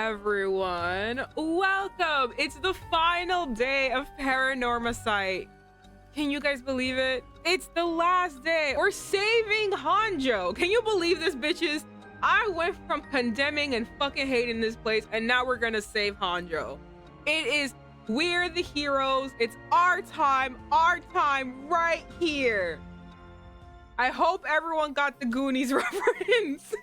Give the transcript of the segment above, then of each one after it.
everyone. Welcome. It's the final day of Paranormasight. Can you guys believe it? It's the last day. We're saving Honjo. Can you believe this, bitches? I went from condemning and fucking hating this place, and now we're gonna save Honjo. We're the heroes. It's our time right here. I hope everyone got the Goonies reference.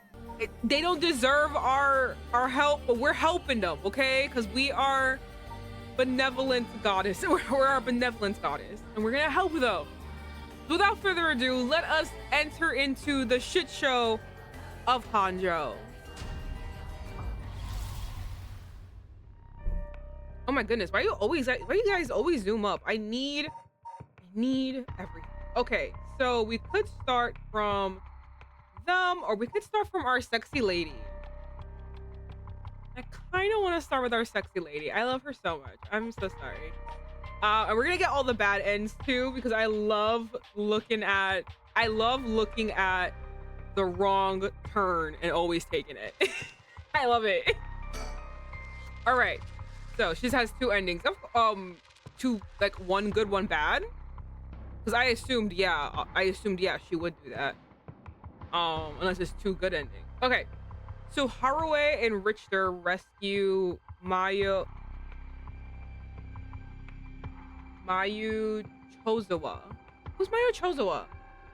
They don't deserve our help, but we're helping them, okay? Because we are benevolent goddess. We're our benevolent goddess, and we're gonna help them. Without further ado, let us enter into the shit show of Honjo. Oh my goodness, why you guys always zoom up? I need everything. Okay, so we could start from them, or we could start from our sexy lady. I kind of want to start with our sexy lady. I love her so much. I'm so sorry. And we're gonna get all the bad ends too, because I love looking at the wrong turn and always taking it. I love it. All right, so she has two endings. Two, like, one good, one bad, because I assumed yeah she would do that. Unless it's two good endings. Okay, so Haruo and Richter rescue Mayu Chozawa. Who's Mayu Chozawa?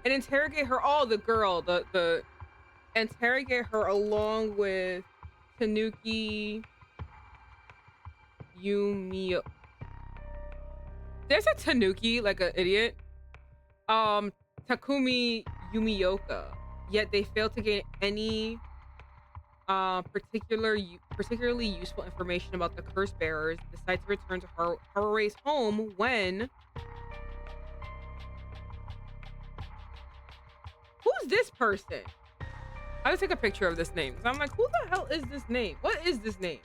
And interrogate her. Oh, the girl. The interrogate her along with Tanuki Yumi. There's a Tanuki, like an idiot. Takumi Yumioka. Yet they failed to gain any particularly useful information about the curse bearers. Decide to return to Haruo's home when... Who's this person? I gotta take a picture of this name, because I'm like, who the hell is this name? What is this name?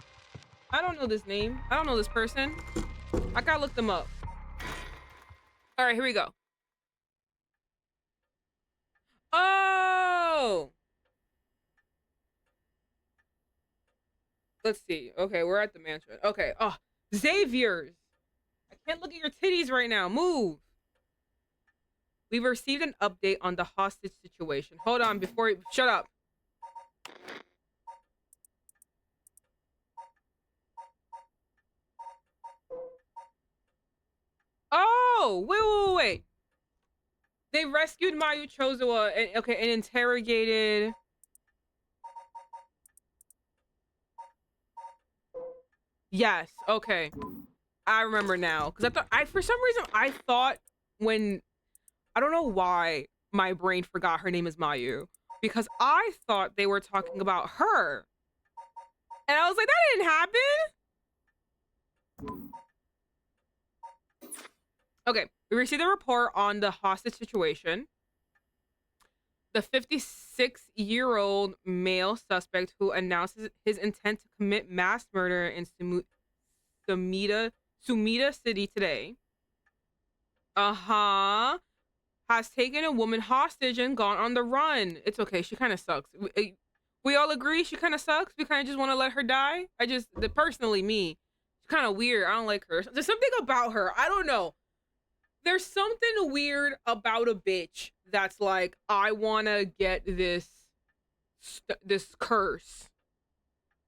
I don't know this name. I don't know this person. I gotta look them up. All right, here we go. Oh! Let's see. Okay, we're at the mansion. Okay. Oh, Xavier's. I can't look at your titties right now. Move. We've received an update on the hostage situation. Hold on before you... Shut up. Oh, wait. They rescued Mayu Chozawa and interrogated... Yes, okay. I remember now. Because for some reason, I thought when... I don't know why my brain forgot her name is Mayu. Because I thought they were talking about her. And I was like, that didn't happen. Okay, we received a report on the hostage situation. The 56-year-old male suspect who announces his intent to commit mass murder in Sumida City today, has taken a woman hostage and gone on the run. It's okay. She kind of sucks. We all agree she kind of sucks. We kind of just want to let her die. Personally, me, she's kind of weird. I don't like her. There's something about her. I don't know. There's something weird about a bitch that's like, I want to get this curse,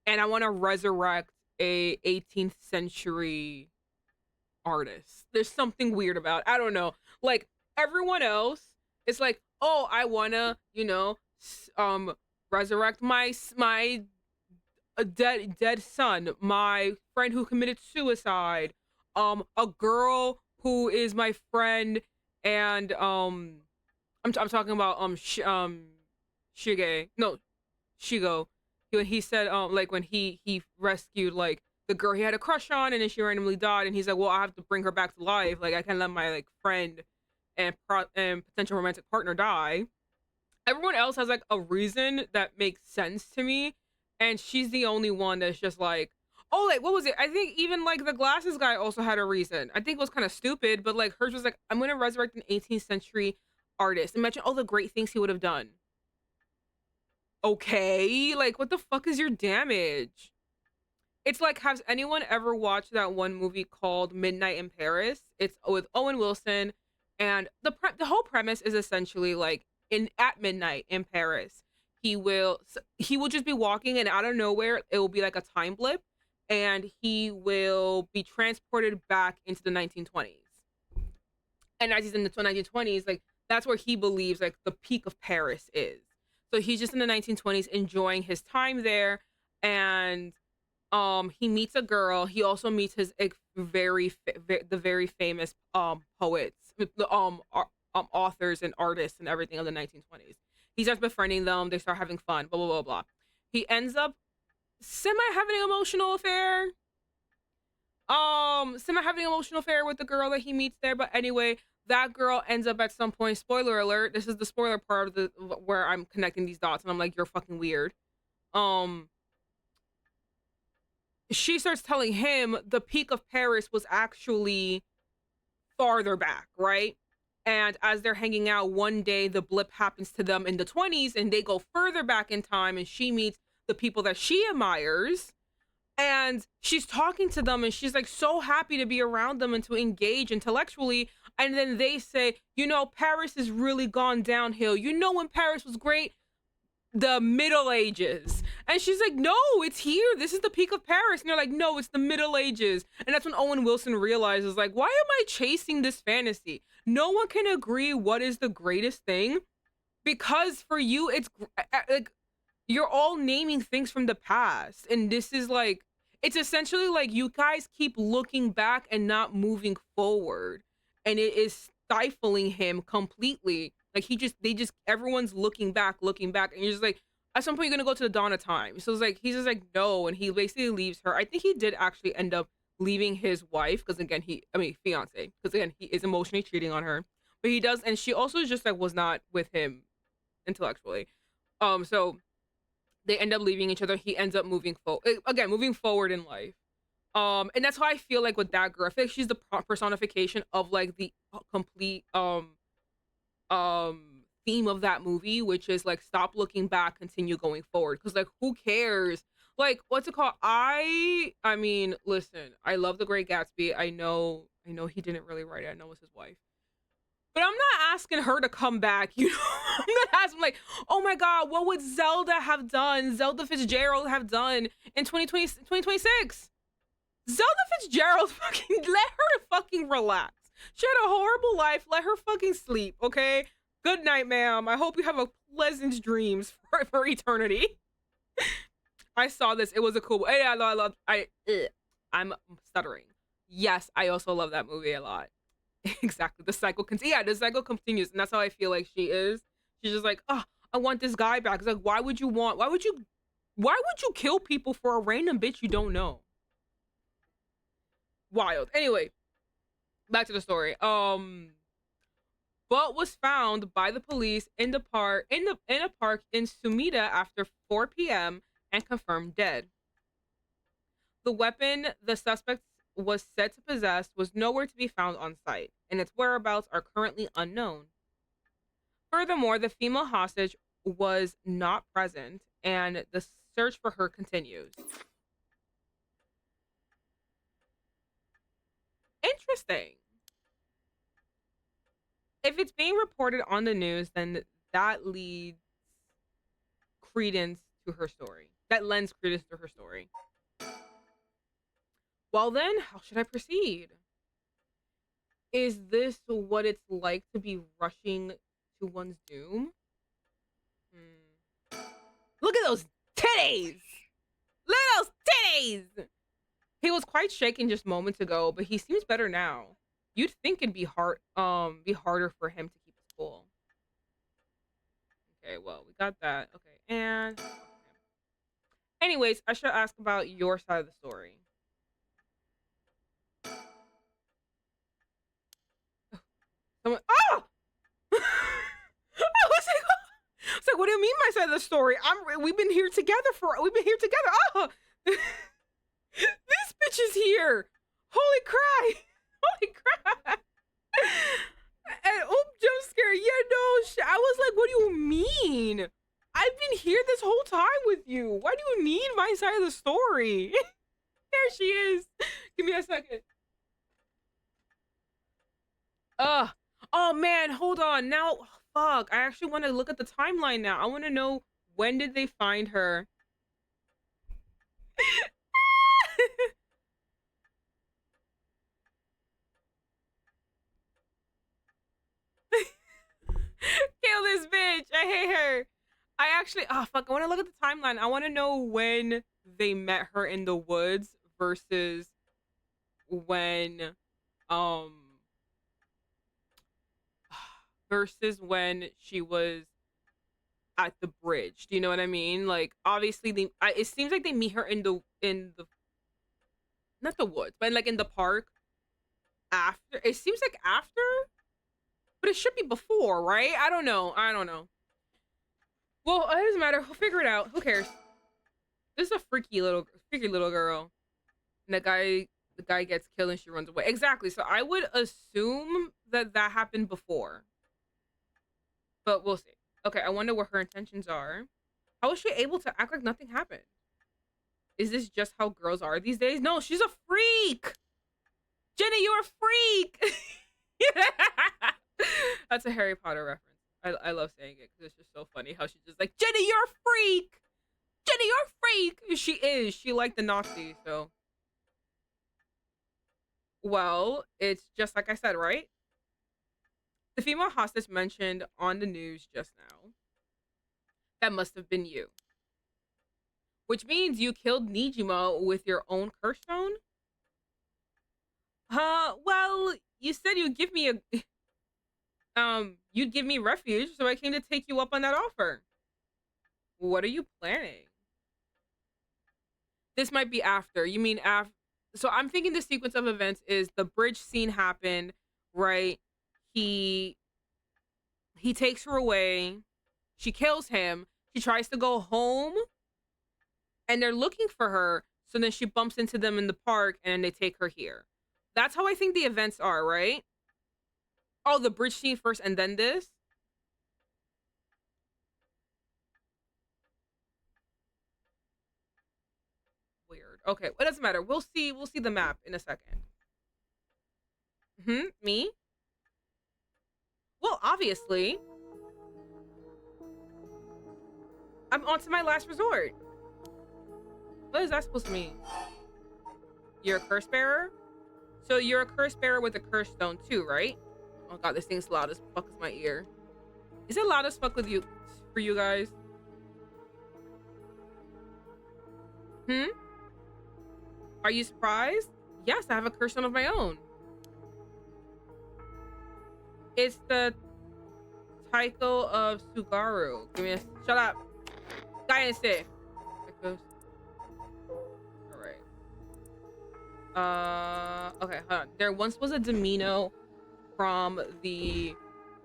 and I want to resurrect a 18th century artist. There's something weird about it. I don't know. Like, everyone else is like, oh, I want to, resurrect my dead son, my friend who committed suicide, a girl who is my friend, and I'm talking about Shigo. When he said like when he rescued like the girl he had a crush on, and then she randomly died, and he's like, well, I have to bring her back to life. Like, I can't let my like friend and potential romantic partner die. Everyone else has like a reason that makes sense to me, and she's the only one that's just like, oh, like, what was it? I think even like the glasses guy also had a reason. I think it was kind of stupid, but like hers was like, I'm gonna resurrect an 18th century artist. Imagine all the great things he would have done. Okay, like, what the fuck is your damage? It's like, has anyone ever watched that one movie called Midnight in Paris? It's with Owen Wilson, and the whole premise is essentially like in at midnight in Paris, he will just be walking, and out of nowhere it will be like a time blip, and he will be transported back into the 1920s. And as he's in the 1920s, like that's where he believes like the peak of Paris is. So he's just in the 1920s enjoying his time there, and he meets a girl. He also meets his like, the very famous poets, authors and artists and everything of the 1920s. He starts befriending them. They start having fun. Blah blah blah blah. He ends up semi having an emotional affair. Semi having an emotional affair with the girl that he meets there. But anyway, that girl ends up at some point. Spoiler alert. This is the spoiler part of the where I'm connecting these dots, and I'm like, you're fucking weird. She starts telling him the peak of Paris was actually farther back, right? And as they're hanging out, one day the blip happens to them in the 20s, and they go further back in time, and she meets the people that she admires, and she's talking to them, and she's like so happy to be around them and to engage intellectually. And then they say, you know, Paris has really gone downhill. You know when Paris was great? The Middle Ages. And she's like, no, it's here. This is the peak of Paris. And they're like, no, it's the Middle Ages. And that's when Owen Wilson realizes, like, why am I chasing this fantasy? No one can agree what is the greatest thing, because for you, it's like you're all naming things from the past. And this is like, it's essentially like you guys keep looking back and not moving forward. And it is stifling him completely. Like everyone's looking back, and you're just like, at some point you're gonna go to the dawn of time. So it's like, he's just like, no, and he basically leaves her. I think he did actually end up leaving his wife, because again, fiance, because again, he is emotionally cheating on her. But he does, and she also just like was not with him intellectually. So they end up leaving each other. He ends up moving forward in life. And that's how I feel like with that girl. I feel like she's the personification of like the complete theme of that movie, which is like, stop looking back, continue going forward, because like, who cares? Like, what's it called? I mean, listen, I love The Great Gatsby. I know he didn't really write it. I know it was his wife, but I'm not asking her to come back, you know. I'm not asking like, oh my god, what would Zelda Fitzgerald have done in 2026? Zelda Fitzgerald, fucking let her fucking relax. She had a horrible life. Let her fucking sleep, okay? Good night, ma'am. I hope you have a pleasant dreams for eternity. I saw this. It was a cool. I'm stuttering. Yes, I also love that movie a lot. Exactly. The cycle continues, and that's how I feel like she is. She's just like, oh, I want this guy back. It's like, why would you kill people for a random bitch you don't know? Wild. Anyway, back to the story. But was found by the police in a park in Sumida after 4 p.m. and confirmed dead. The weapon the suspect was said to possess was nowhere to be found on site, and its whereabouts are currently unknown. Furthermore, the female hostage was not present, and the search for her continues. Interesting. If it's being reported on the news, then that leads credence to her story. That lends credence to her story. Well then, how should I proceed? Is this what it's like to be rushing to one's doom? Look at those titties! Look at those titties! He was quite shaken just moments ago, but he seems better now. You'd think it'd be harder for him to keep his cool. Okay, well, we got that. Okay, and anyways, I should ask about your side of the story. Someone, oh! I was like, what do you mean my side of the story? We've been here together. Oh, this bitch is here. Holy crap! Holy crap! And jump scare. Yeah, no, I was like, what do you mean? I've been here this whole time with you. Why do you need my side of the story? There she is. Give me a second. Oh man, hold on. Now, fuck. I actually want to look at the timeline now. I want to know, when did they find her? Kill this bitch. I hate her. I actually, oh fuck. I want to look at the timeline. I want to know when they met her in the woods versus when, um, versus when she was at the bridge. Do you know what I mean? Like, obviously, it seems like they meet her in the not the woods, but like in the park after. It seems like after, but it should be before, right? I don't know. I don't know. Well, it doesn't matter. We'll figure it out. Who cares? This is a freaky little girl. And the guy gets killed and she runs away. Exactly. So I would assume that happened before, but we'll see. Okay, I wonder what her intentions are. How was she able to act like nothing happened? Is this just how girls are these days? No, she's a freak. Jenny, you're a freak. That's a Harry Potter reference. I love saying it because it's just so funny how she's just like, Jenny, you're a freak. Jenny, you're a freak. She is. She liked the Nazi, so. Well, it's just like I said, right? The female hostage mentioned on the news just now. That must have been you. Which means you killed Nijima with your own curse stone? Well, you said you'd give me you'd give me refuge, so I came to take you up on that offer. What are you planning? This might be after. You mean after? So I'm thinking the sequence of events is the bridge scene happened, right? He takes her away. She kills him. She tries to go home, and they're looking for her. So then she bumps into them in the park, and they take her here. That's how I think the events are, right? Oh, the bridge scene first, and then this. Weird. Okay, it doesn't matter. We'll see. We'll see the map in a second. Me? Well, obviously. I'm on to my last resort. What is that supposed to mean? You're a curse bearer? So you're a curse bearer with a curse stone too, right? Oh god, this thing's loud as fuck as my ear. Is it loud as fuck with you for you guys? Are you surprised? Yes, I have a curse stone of my own. It's the Taiko of Sugaru. Shut up. Guidance. Alright. Okay, hold on. There once was a Domino from the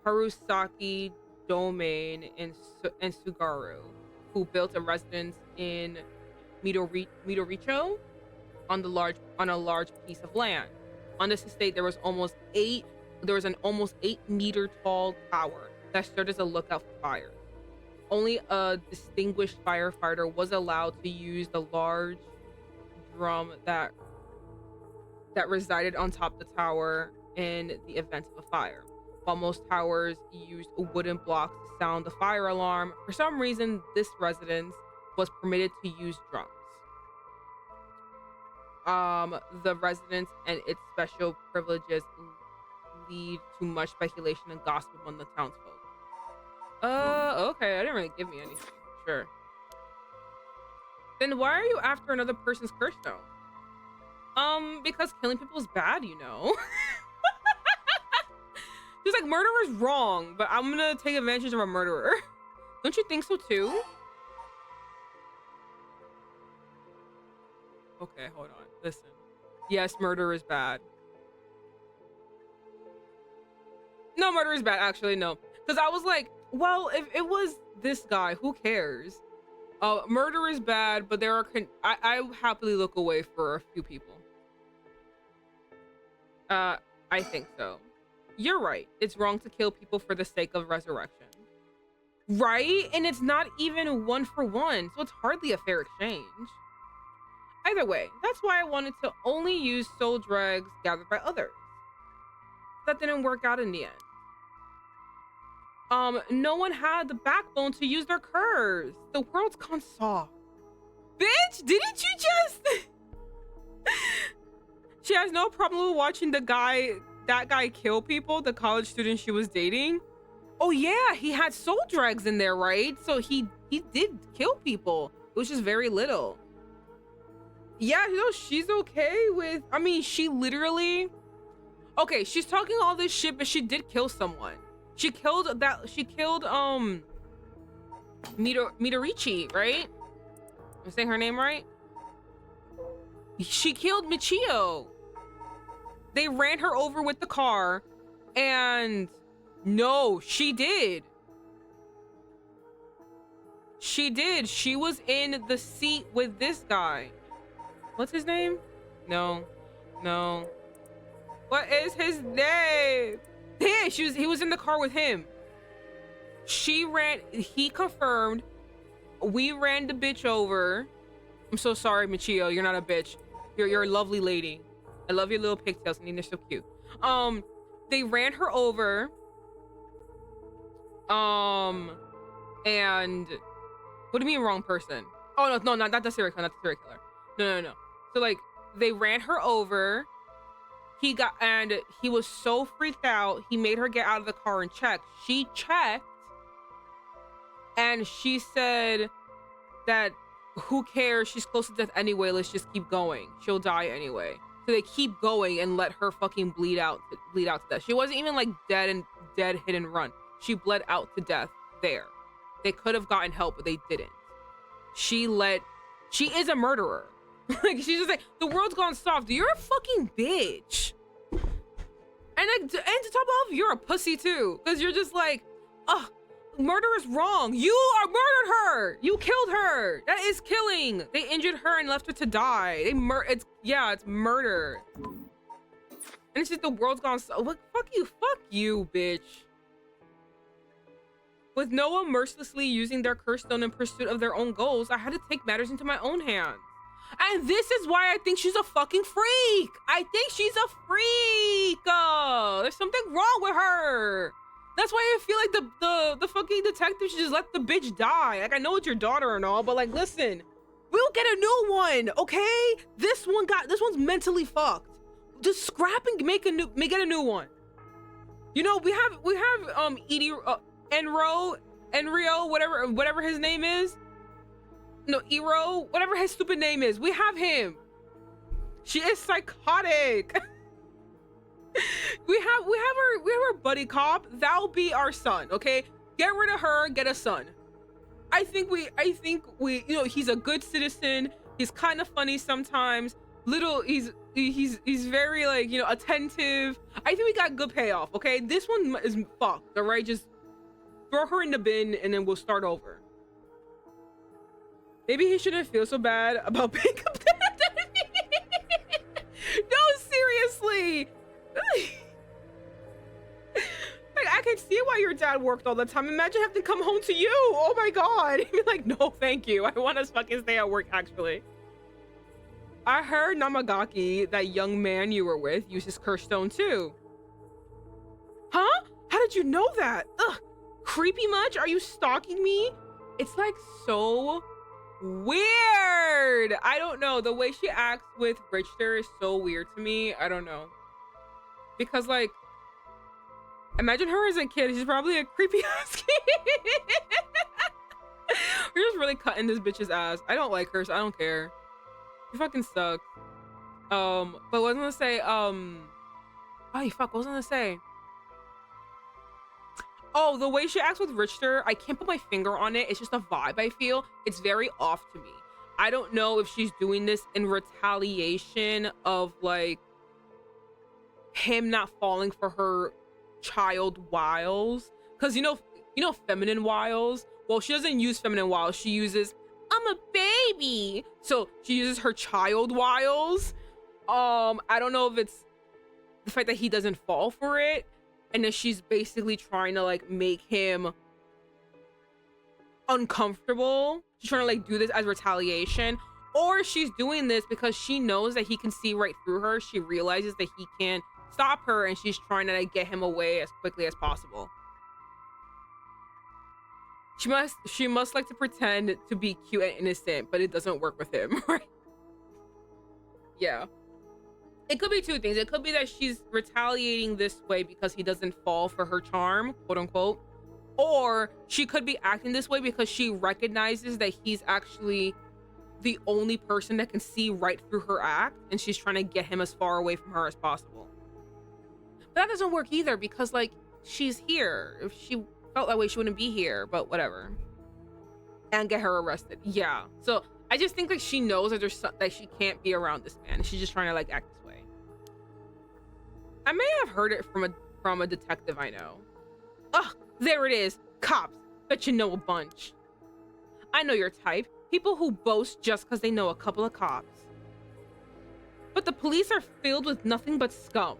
Harusaki domain in Sugaru who built a residence in Midoricho on a large piece of land. On this estate, there was an almost 8-meter tall tower that served as a lookout for fire. Only a distinguished firefighter was allowed to use the large drum that resided on top of the tower in the event of a fire. While most towers used wooden blocks to sound the fire alarm, for some reason this residence was permitted to use drums. The residence and its special privileges lead to much speculation and gossip among the townsfolk. Okay, I didn't really give me anything. Sure. Then why are you after another person's curse stone? Because killing people is bad, you know. Just like murderer's wrong, but I'm gonna take advantage of a murderer. Don't you think so too? Okay, hold on. Listen. Yes, murder is bad. No, murder is bad, actually, no. Because I was like, well, if it was this guy, who cares? Murder is bad, but there are I happily look away for a few people. I think so. You're right. It's wrong to kill people for the sake of resurrection. Right? And it's not even 1 for 1, so it's hardly a fair exchange. Either way, that's why I wanted to only use soul dregs gathered by others. That didn't work out in the end. No one had the backbone to use their curse. The world's gone soft. Bitch, didn't you just... She has no problem with watching that guy kill people, the college student she was dating. Oh yeah, he had soul dregs in there, right? So he did kill people. It was just very little. Yeah, you know, she's okay with... I mean, she literally... Okay, she's talking all this shit, but she did kill someone. She killed Midorichi, right? I'm saying her name right? She killed Michio. They ran her over with the car, and no, she did. She did. She was in the seat with this guy. What's his name? No. What is his name? Yeah, he was in the car with him. He confirmed. We ran the bitch over. I'm so sorry, Michio. You're not a bitch. You're a lovely lady. I love your little pigtails. I mean, they're so cute. They ran her over. And what do you mean wrong person? Oh no, not the serial killer, not the serial killer. No. So like they ran her over. He was so freaked out, he made her get out of the car and check. She checked, and she said that who cares? She's close to death anyway. Let's just keep going. She'll die anyway. So they keep going and let her fucking bleed out to death. She wasn't even like dead, hit and run. She bled out to death there. They could have gotten help, but they didn't. She is a murderer. Like, she's just like, the world's gone soft. You're a fucking bitch. And like, to top off, you're a pussy too. Because you're just like, ugh, murder is wrong. You murdered her. You killed her. That is killing. They injured her and left her to die. It's murder. And it's just the world's gone so, like, fuck you, bitch. With no one mercilessly using their curse stone in pursuit of their own goals, I had to take matters into my own hands. And this is why I think she's a fucking freak. I think she's a freak. There's something wrong with her. That's why I feel like the fucking detective should just let the bitch die. Like, I know it's your daughter and all, but like, listen, we'll get a new one, okay? This one's mentally fucked. Just scrap and get a new one. You know, we have Enrio, whatever his name is. No, Iro, whatever his stupid name is. We have him. She is psychotic. we have her buddy cop. That'll be our son, okay? Get rid of her, get a son. I think we, you know, he's a good citizen. He's kind of funny sometimes. He's very, like, you know, attentive. I think we got good payoff, okay? This one is fucked, all right? Just throw her in the bin and then we'll start over. Maybe he shouldn't feel so bad about picking up the No, seriously. Like, I can see why your dad worked all the time. Imagine having to come home to you. Oh my god. You'd be like, no, thank you. I want to fucking stay at work, actually. I heard Namagaki, that young man you were with, used his curse stone too. Huh? How did you know that? Ugh. Creepy much? Are you stalking me? It's like so weird. I don't know. The way she acts with Richter is so weird to me. I don't know. Because, like, imagine her as a kid. She's probably a creepy ass kid. We're just really cutting this bitch's ass. I don't like her, so I don't care. She fucking sucks. But what was I gonna say? Oh, fuck, what was I gonna say? Oh, the way she acts with Richter, I can't put my finger on it. It's just a vibe I feel. It's very off to me. I don't know if she's doing this in retaliation of, like, him not falling for her child wiles. Because, you know feminine wiles? Well, she doesn't use feminine wiles. She uses, I'm a baby. So she uses her child wiles. I don't know if it's the fact that he doesn't fall for it, and then she's basically trying to, like, make him uncomfortable. She's trying to, like, do this as retaliation, Or she's doing this because she knows that he can see right through her. She realizes that he can't stop her, and she's trying to like, get him away as quickly as possible. She must like to pretend to be cute and innocent, but it doesn't work with him, right? Yeah. It could be two things. It could be that she's retaliating this way because he doesn't fall for her charm, quote unquote. Or she could be acting this way because she recognizes that he's actually the only person that can see right through her act, and she's trying to get him as far away from her as possible. But that doesn't work either because, like, she's here. If she felt that way, she wouldn't be here, but whatever. And get her arrested. Yeah. So I just think like she knows that that she can't be around this man. She's just trying to like act this way. I may have heard it from a detective I know. Ugh, there it is. Cops. Bet you know a bunch. I know your type. People who boast just because they know a couple of cops. But the police are filled with nothing but scum.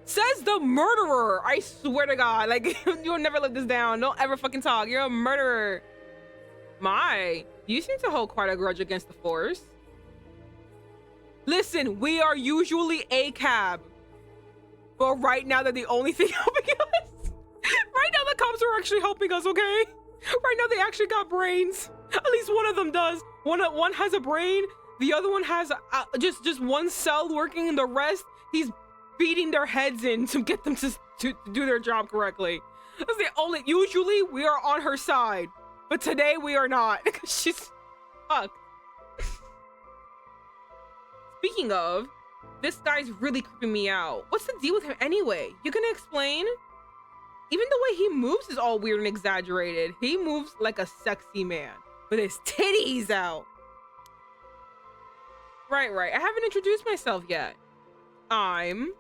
Says the murderer. I swear to God. Like, you'll never live this down. Don't ever fucking talk. You're a murderer. My, you seem to hold quite a grudge against the force. Listen, we are usually a cab. But right now, they're the only thing helping us. Right now, the cops are actually helping us, okay? Right now, they actually got brains. At least one of them does. One has a brain. The other one has just one cell working, and the rest, he's beating their heads in to get them to do their job correctly. That's the only. Usually, we are on her side, but today we are not. She's fucked. Speaking of, this guy's really creeping me out. What's the deal with him anyway? You gonna explain? Even the way he moves is all weird and exaggerated. He moves like a sexy man with his titties out. Right. I haven't introduced myself yet. I'm...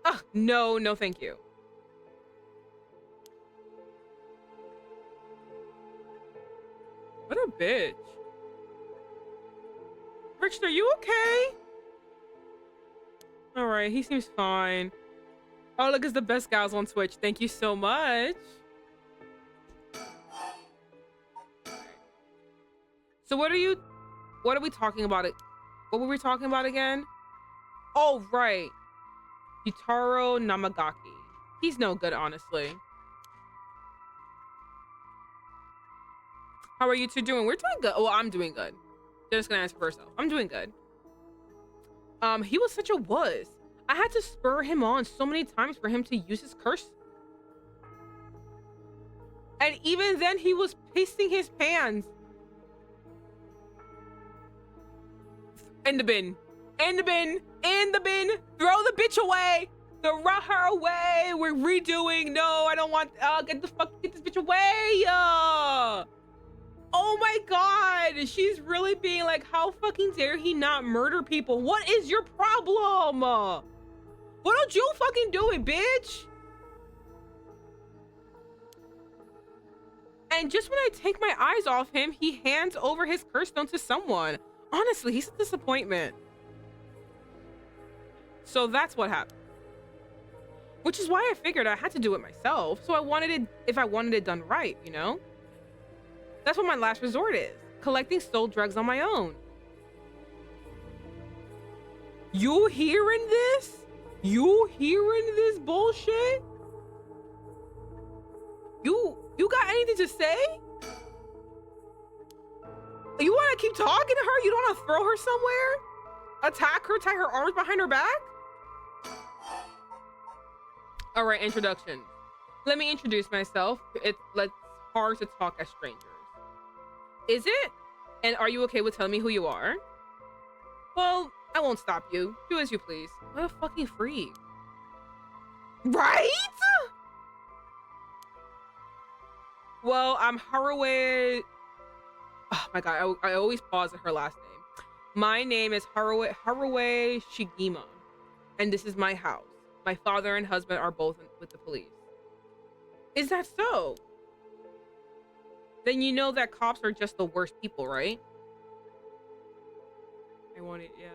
Ugh, no, thank you. What a bitch. Richard, are you okay? All right, he seems fine. Oh, look, it's the best gals on Twitch. Thank you so much. So what are we talking about? What were we talking about again? Oh, right. Yutaro Namagaki. He's no good, honestly. How are you two doing? We're doing good. Oh, I'm doing good. They're just gonna answer for herself. I'm doing good. He was such a wuss. I had to spur him on so many times for him to use his curse. And even then, he was pissing his pants. In the bin. In the bin. In the bin. Throw the bitch away. Throw her away. We're redoing. No, I don't want... get this bitch away. Oh my God. She's really being like, how fucking dare he not murder people? What is your problem? Why don't you fucking do it, bitch? And just when I take my eyes off him, he hands over his curse stone to someone. Honestly, he's a disappointment. So that's what happened. Which is why I figured I had to do it myself. So I wanted it, if I wanted it done right, you know? That's what my last resort is. Collecting soul drugs on my own. You hearing this? You hearing this bullshit? You got anything to say? You want to keep talking to her? You don't want to throw her somewhere? Attack her, tie her arms behind her back? All right, introduction. Let me introduce myself. It's hard to talk as strangers. Is it? And are you okay with telling me who you are? Well, I won't stop you. Do as you please. What a fucking freak. Right? Well, I'm Haruwe. Oh my God, I always pause at her last name. My name is Haruwe Shigima, and this is my house. My father and husband are both with the police. Is that so? Then you know that cops are just the worst people, right? I want it, yeah.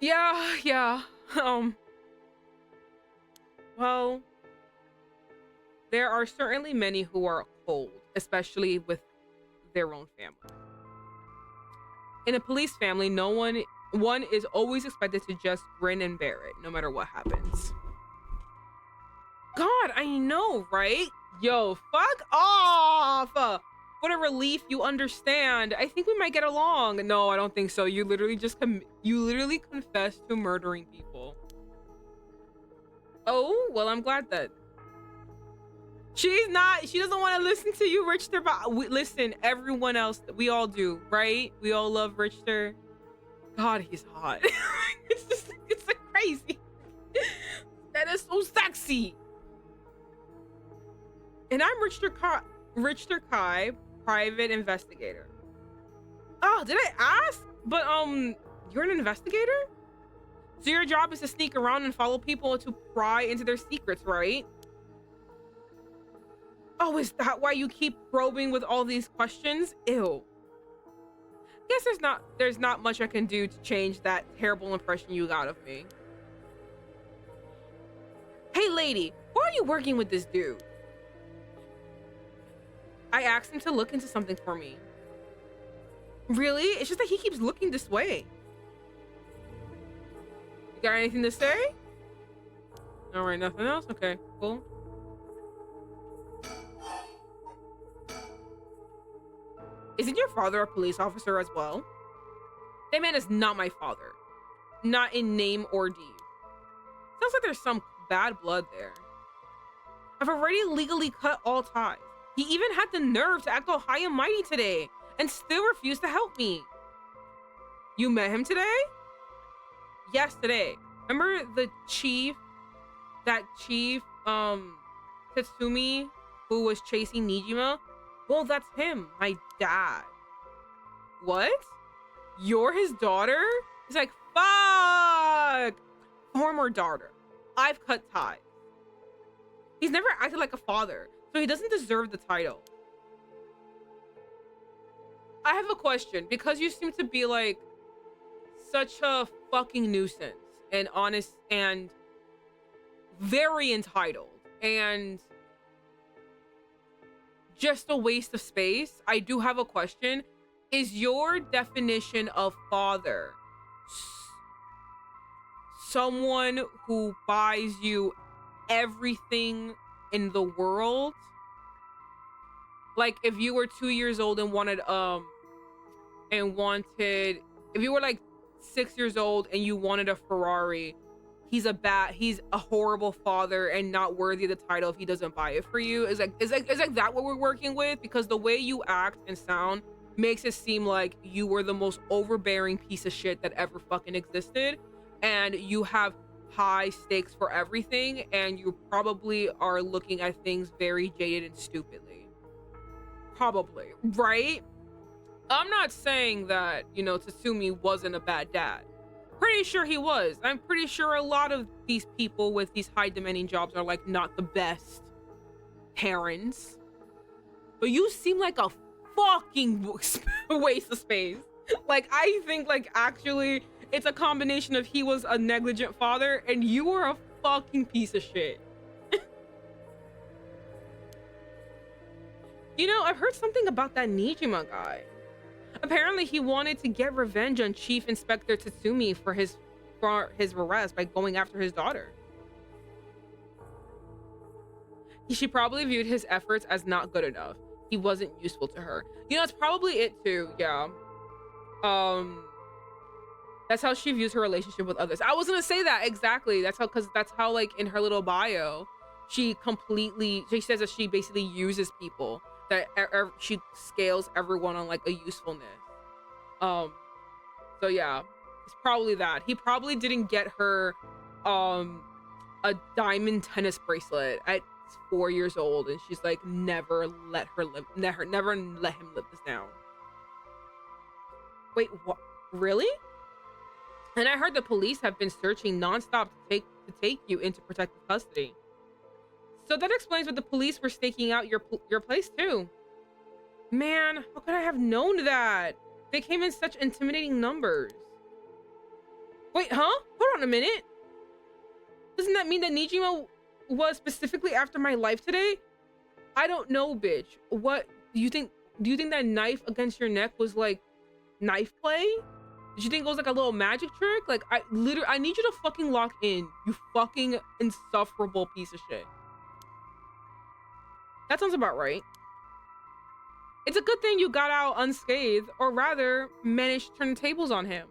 Yeah. Well, there are certainly many who are cold, especially with their own family. In a police family, one is always expected to just grin and bear it, no matter what happens. God, I know, right? Yo, fuck off! What a relief you understand. I think we might get along. No, I don't think so. You literally confessed to murdering people. Oh, well, I'm glad that she doesn't want to listen to you, Richter, but listen, everyone else, we all do, right? We all love Richter. God, he's hot. It's so crazy. That is so sexy. And I'm Richter Kai, private investigator. Oh, did I ask? But you're an investigator? So your job is to sneak around and follow people to pry into their secrets, right? Oh, is that why you keep probing with all these questions? Ew. Guess there's not much I can do to change that terrible impression you got of me. Hey lady, why are you working with this dude? I asked him to look into something for me. Really? It's just that he keeps looking this way. You got anything to say? All right, nothing else? Okay, cool. Isn't your father a police officer as well? That man is not my father. Not in name or deed. Sounds like there's some bad blood there. I've already legally cut all ties. He even had the nerve to act all high and mighty today and still refused to help me. You met him today? Yes, today. Remember the chief, Tatsumi, who was chasing Nijima? Well, that's him, my dad. What? You're his daughter? He's like, fuck! Former daughter. I've cut ties. He's never acted like a father, so he doesn't deserve the title. I have a question, because you seem to be like such a fucking nuisance and honest and very entitled and just a waste of space. I do have a question. Is your definition of father someone who buys you everything in the world? Like if you were 2 years old and if you were like 6 years old and you wanted a Ferrari, he's a horrible father and not worthy of the title if he doesn't buy it for you. Is like that what we're working with? Because the way you act and sound makes it seem like you were the most overbearing piece of shit that ever fucking existed, and you have high stakes for everything, and you probably are looking at things very jaded and stupidly. Probably, right? I'm not saying that, you know, Tatsumi wasn't a bad dad. Pretty sure he was. I'm pretty sure a lot of these people with these high demanding jobs are like not the best parents. But you seem like a fucking waste of space. Like I think like actually it's a combination of he was a negligent father and you were a fucking piece of shit. You know, I've heard something about that Nijima guy. Apparently he wanted to get revenge on Chief Inspector Tatsumi for his arrest by going after his daughter. She probably viewed his efforts as not good enough. He wasn't useful to her. You know, it's probably it too, yeah. That's how she views her relationship with others. I was gonna say that exactly. That's how like in her little bio, she says that she basically uses people, that she scales everyone on like a usefulness. So yeah, it's probably that. He probably didn't get her a diamond tennis bracelet at 4 years old, and she's like never let him live this down. Wait, what? Really? And I heard the police have been searching nonstop to take you into protective custody. So that explains what the police were staking out your place too. Man, how could I have known that? They came in such intimidating numbers. Wait, huh? Hold on a minute. Doesn't that mean that Nijima was specifically after my life today? I don't know, bitch. What do you think? Do you think that knife against your neck was like knife play? Did you think it was like a little magic trick? Like, I need you to fucking lock in, you fucking insufferable piece of shit. That sounds about right. It's a good thing you got out unscathed, or rather, managed to turn the tables on him.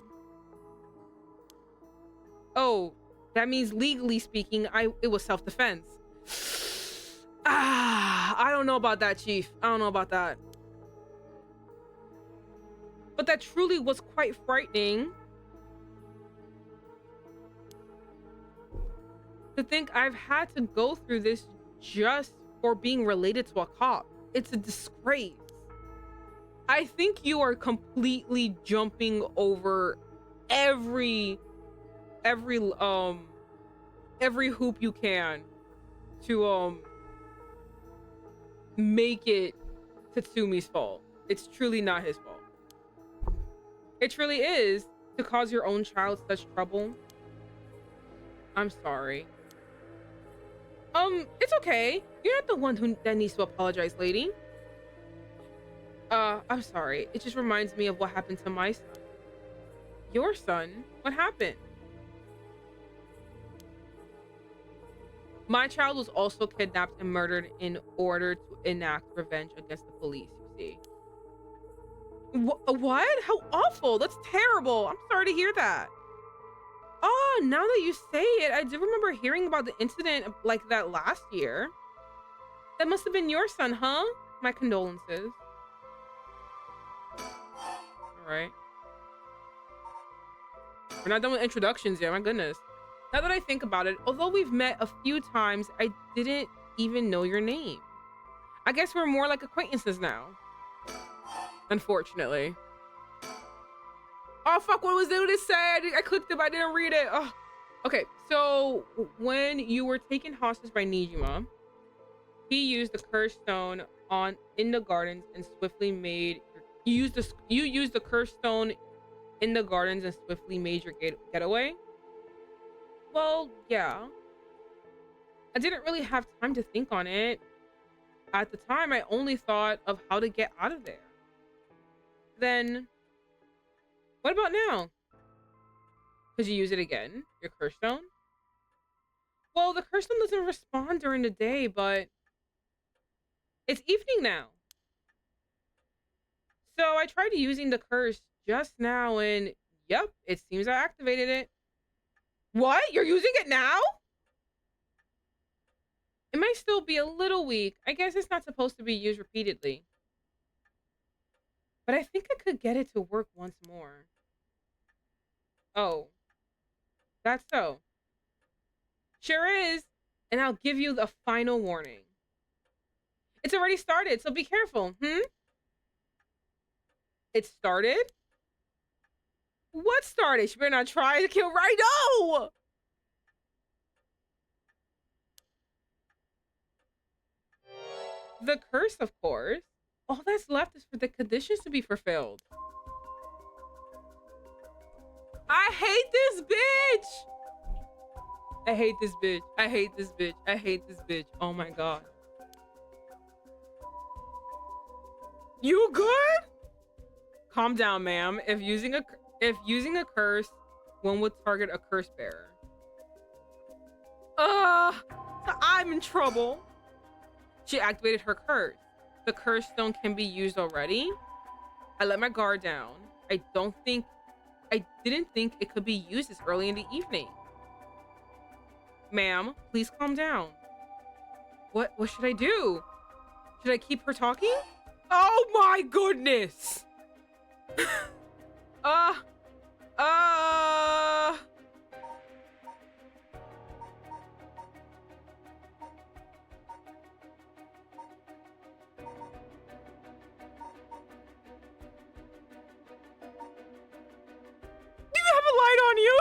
Oh, that means legally speaking, it was self-defense. I don't know about that, Chief. I don't know about that. But that truly was quite frightening. To think I've had to go through this just for being related to a cop. It's a disgrace. I think you are completely jumping over every hoop you can to make it Tatsumi's fault. It's truly not his fault. It truly is to cause your own child such trouble. I'm sorry. It's okay. You're not the one that needs to apologize, lady. I'm sorry. It just reminds me of what happened to my son. Your son? What happened? My child was also kidnapped and murdered in order to enact revenge against the police, you see. What? How awful. That's terrible. I'm sorry to hear that. Oh, now that you say it, I do remember hearing about the incident like that last year. That must have been your son, huh? My condolences. All right. We're not done with introductions yet, my goodness. Now that I think about it, although we've met a few times, I didn't even know your name. I guess we're more like acquaintances now. Unfortunately. Oh, fuck, what was it say? I clicked it, but I didn't read it. Oh. Okay, so when you were taken hostage by Nijima, he used the cursed stone in the gardens and swiftly made... You used the cursed stone in the gardens and swiftly made your getaway? Well, yeah. I didn't really have time to think on it. At the time, I only thought of how to get out of there. Then, what about now? Could you use it again? Your curse stone? Well, the curse stone doesn't respond during the day, but it's evening now. So I tried using the curse just now and yep, it seems I activated it. What? You're using it now? It might still be a little weak. I guess it's not supposed to be used repeatedly. But I think I could get it to work once more. Oh. That's so. Sure is. And I'll give you the final warning. It's already started, so be careful, It started? What started? She better not try to kill right now! The curse, of course. All that's left is for the conditions to be fulfilled. I hate this bitch! I hate this bitch. I hate this bitch. I hate this bitch. Oh my god. You good? Calm down, ma'am. If using a curse, one would target a curse bearer. I'm in trouble. She activated her curse. The curse stone can be used already. I let my guard down. I didn't think it could be used this early in the evening. Ma'am, please calm down. What should I do? Should I keep her talking? Oh my goodness! Do you have a light on you?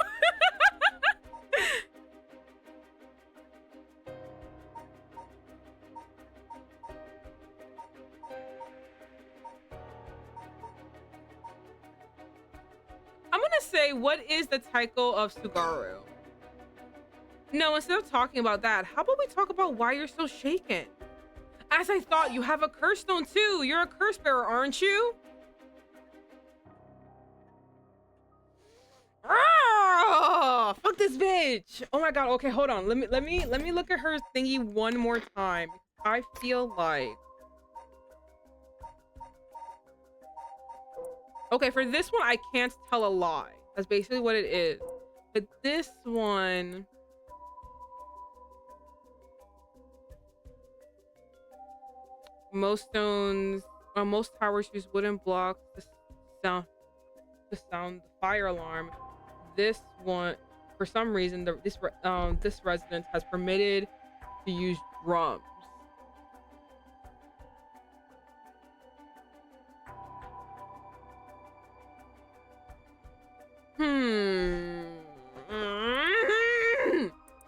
I'm gonna say, what is the Taiko of Sugaru? No, instead of talking about that, how about we talk about why you're so shaken? As I thought, you have a curse stone too. You're a curse bearer, aren't you? bitch. Oh my god. Okay, hold on. Let me look at her thingy one more time. I feel like, okay, for this one I can't tell a lie. That's basically what it is. But this one, most stones, most towers use wooden blocks to sound the fire alarm. This one, for some reason, this residence has permitted to use drums.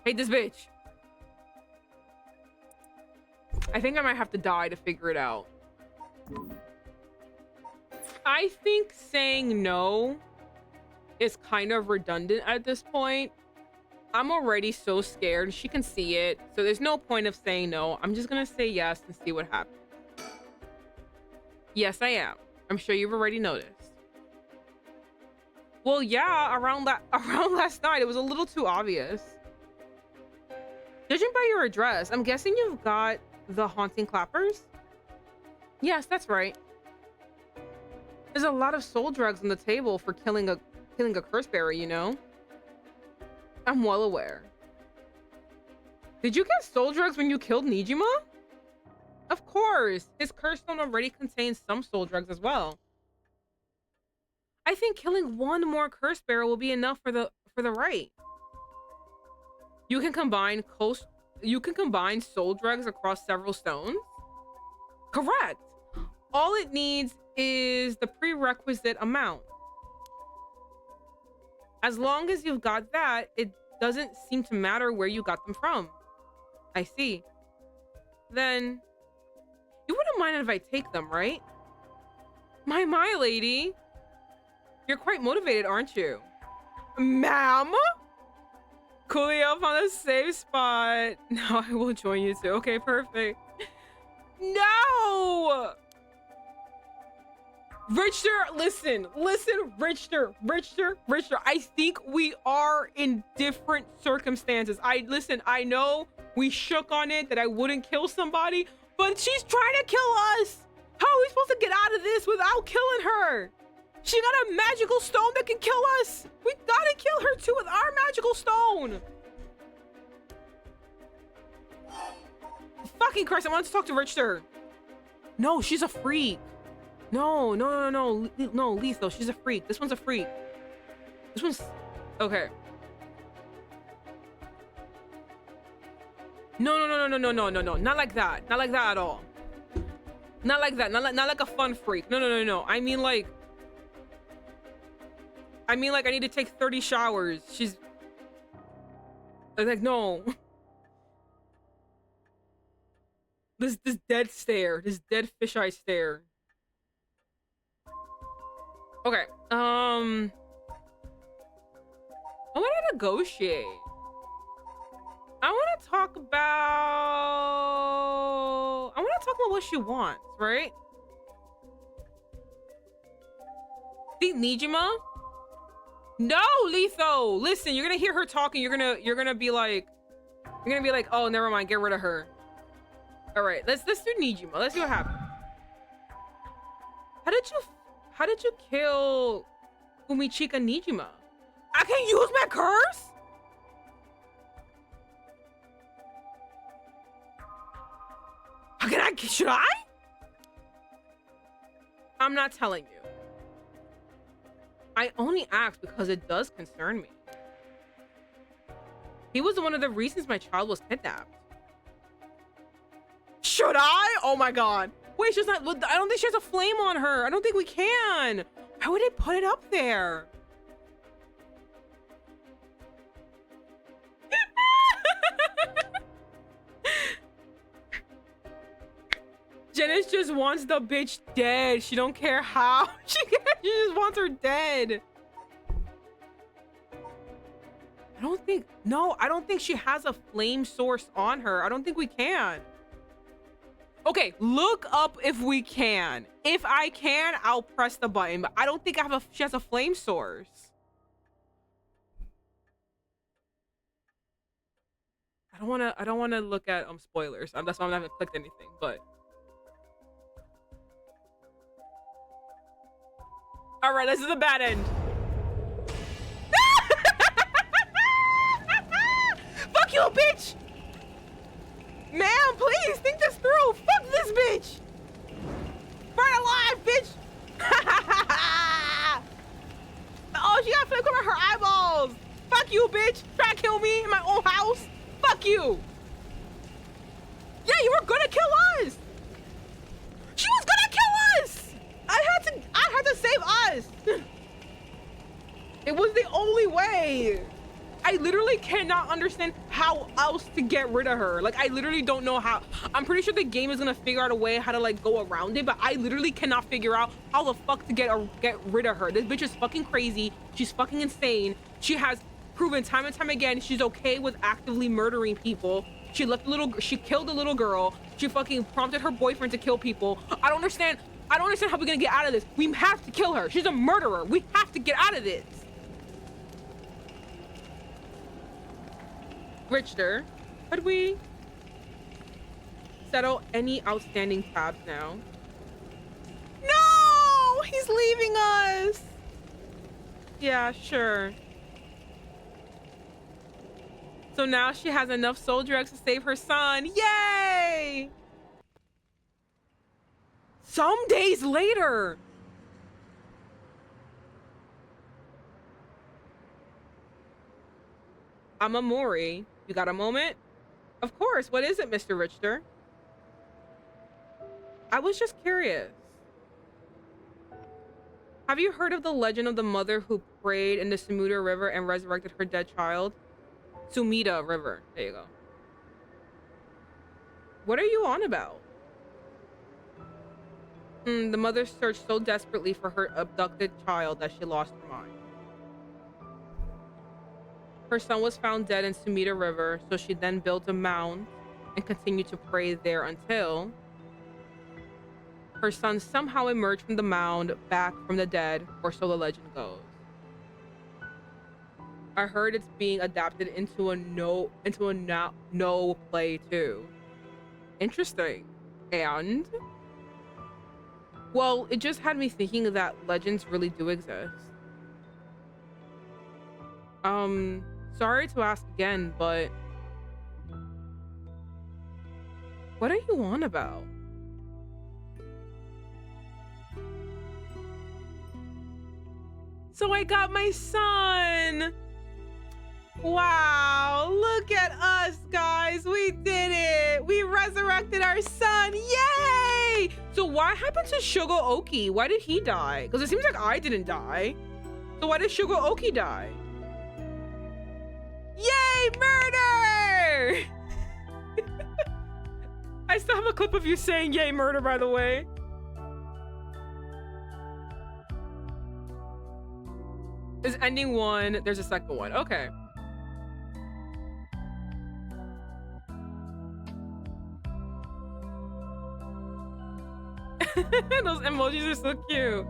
Hate this bitch. I think I might have to die to figure it out. I think saying no is kind of redundant at this point. I'm already so scared. She can see it, so there's no point of saying no. I'm just gonna say yes and see what happens. Yes, I am. I'm sure you've already noticed. Well, yeah, around last night, it was a little too obvious. Judging by your address, I'm guessing you've got the haunting clappers? Yes, that's right. There's a lot of soul drugs on the table for killing a curse bearer, you know? I'm well aware. Did you get soul drugs when you killed Nijima? Of course. His curse stone already contains some soul drugs as well. I think killing one more curse bearer will be enough for the rite. You can combine soul drugs across several stones? Correct. All it needs is the prerequisite amount. As long as you've got that, it doesn't seem to matter where you got them from. I see. Then you wouldn't mind if I take them, right? My lady. You're quite motivated, aren't you? Ma'am? Coolio found a safe spot. Now I will join you too. Okay, perfect. No! Richter, listen, Richter. I think we are in different circumstances. I know we shook on it that I wouldn't kill somebody, but she's trying to kill us. How are we supposed to get out of this without killing her? She got a magical stone that can kill us. We gotta kill her too with our magical stone. Fucking Christ, I want to talk to Richter. No, she's a freak. No, Lethal, she's a freak. This one's a freak. This one's... Okay. No. Not like that. Not like that at all. Not like that. Not like a fun freak. No. I mean like I need to take 30 showers. She's like, no. This dead stare. This dead fisheye stare. Okay. I want to negotiate. I want to talk about what she wants, right? Think Nijima? No, Letho. Listen, you're gonna hear her talking. You're gonna be like, oh, never mind. Get rid of her. All right, let's do Nijima. Let's see what happens. How did you kill Fumichika Nijima? I can use my curse? Should I? I'm not telling you. I only asked because it does concern me. He was one of the reasons my child was kidnapped. Should I? Oh my god. Wait, she's not... I don't think she has a flame on her. I don't think we can. Why would they put it up there? Janice just wants the bitch dead. She don't care how. She just wants her dead. I don't think she has a flame source on her. I don't think we can. Okay, look up if we can. If I can, I'll press the button, but I don't think she has a flame source. I don't wanna look at spoilers. That's why I haven't clicked anything, but all right, this is a bad end. Fuck you, bitch! Ma'am, please think this through. Fuck this bitch. Burn alive, bitch. Oh, she got flame over her eyeballs. Fuck you, bitch. Try to kill me in my own house. Fuck you. Yeah, you were gonna kill us. She was gonna kill us. I had to save us. It was the only way. I literally cannot understand how else to get rid of her. Like, I literally don't know how. I'm pretty sure the game is gonna figure out a way how to like go around it, but I literally cannot figure out how the fuck to get rid of her. This bitch is fucking crazy. She's fucking insane. She has proven time and time again she's okay with actively murdering people. She killed a little girl. She fucking prompted her boyfriend to kill people. I don't understand how we're gonna get out of this. We have to kill her. She's a murderer. We have to get out of this. Richter, could we settle any outstanding tabs now? No! He's leaving us! Yeah, sure. So now she has enough soul drugs to save her son. Yay! Some days later. I'm Amori. You got a moment? Of course. What is it, Mr. Richter? I was just curious. Have you heard of the legend of the mother who prayed in the Sumida River and resurrected her dead child? Sumida River. There you go. What are you on about? The mother searched so desperately for her abducted child that she lost her mind. Her son was found dead in Sumida River, so she then built a mound and continued to pray there until her son somehow emerged from the mound back from the dead, or so the legend goes. I heard it's being adapted into a no play too. Interesting. And well, it just had me thinking that legends really do exist. Sorry to ask again, but what are you on about? So I got my son. Wow, look at us, guys. We did it. We resurrected our son. Yay! So what happened to Shugo-oki? Why did he die? Because it seems like I didn't die. So why did Shugo-oki die? Yay, murder! I still have a clip of you saying yay, murder, by the way. Is ending one, there's a second one. Okay. Those emojis are so cute.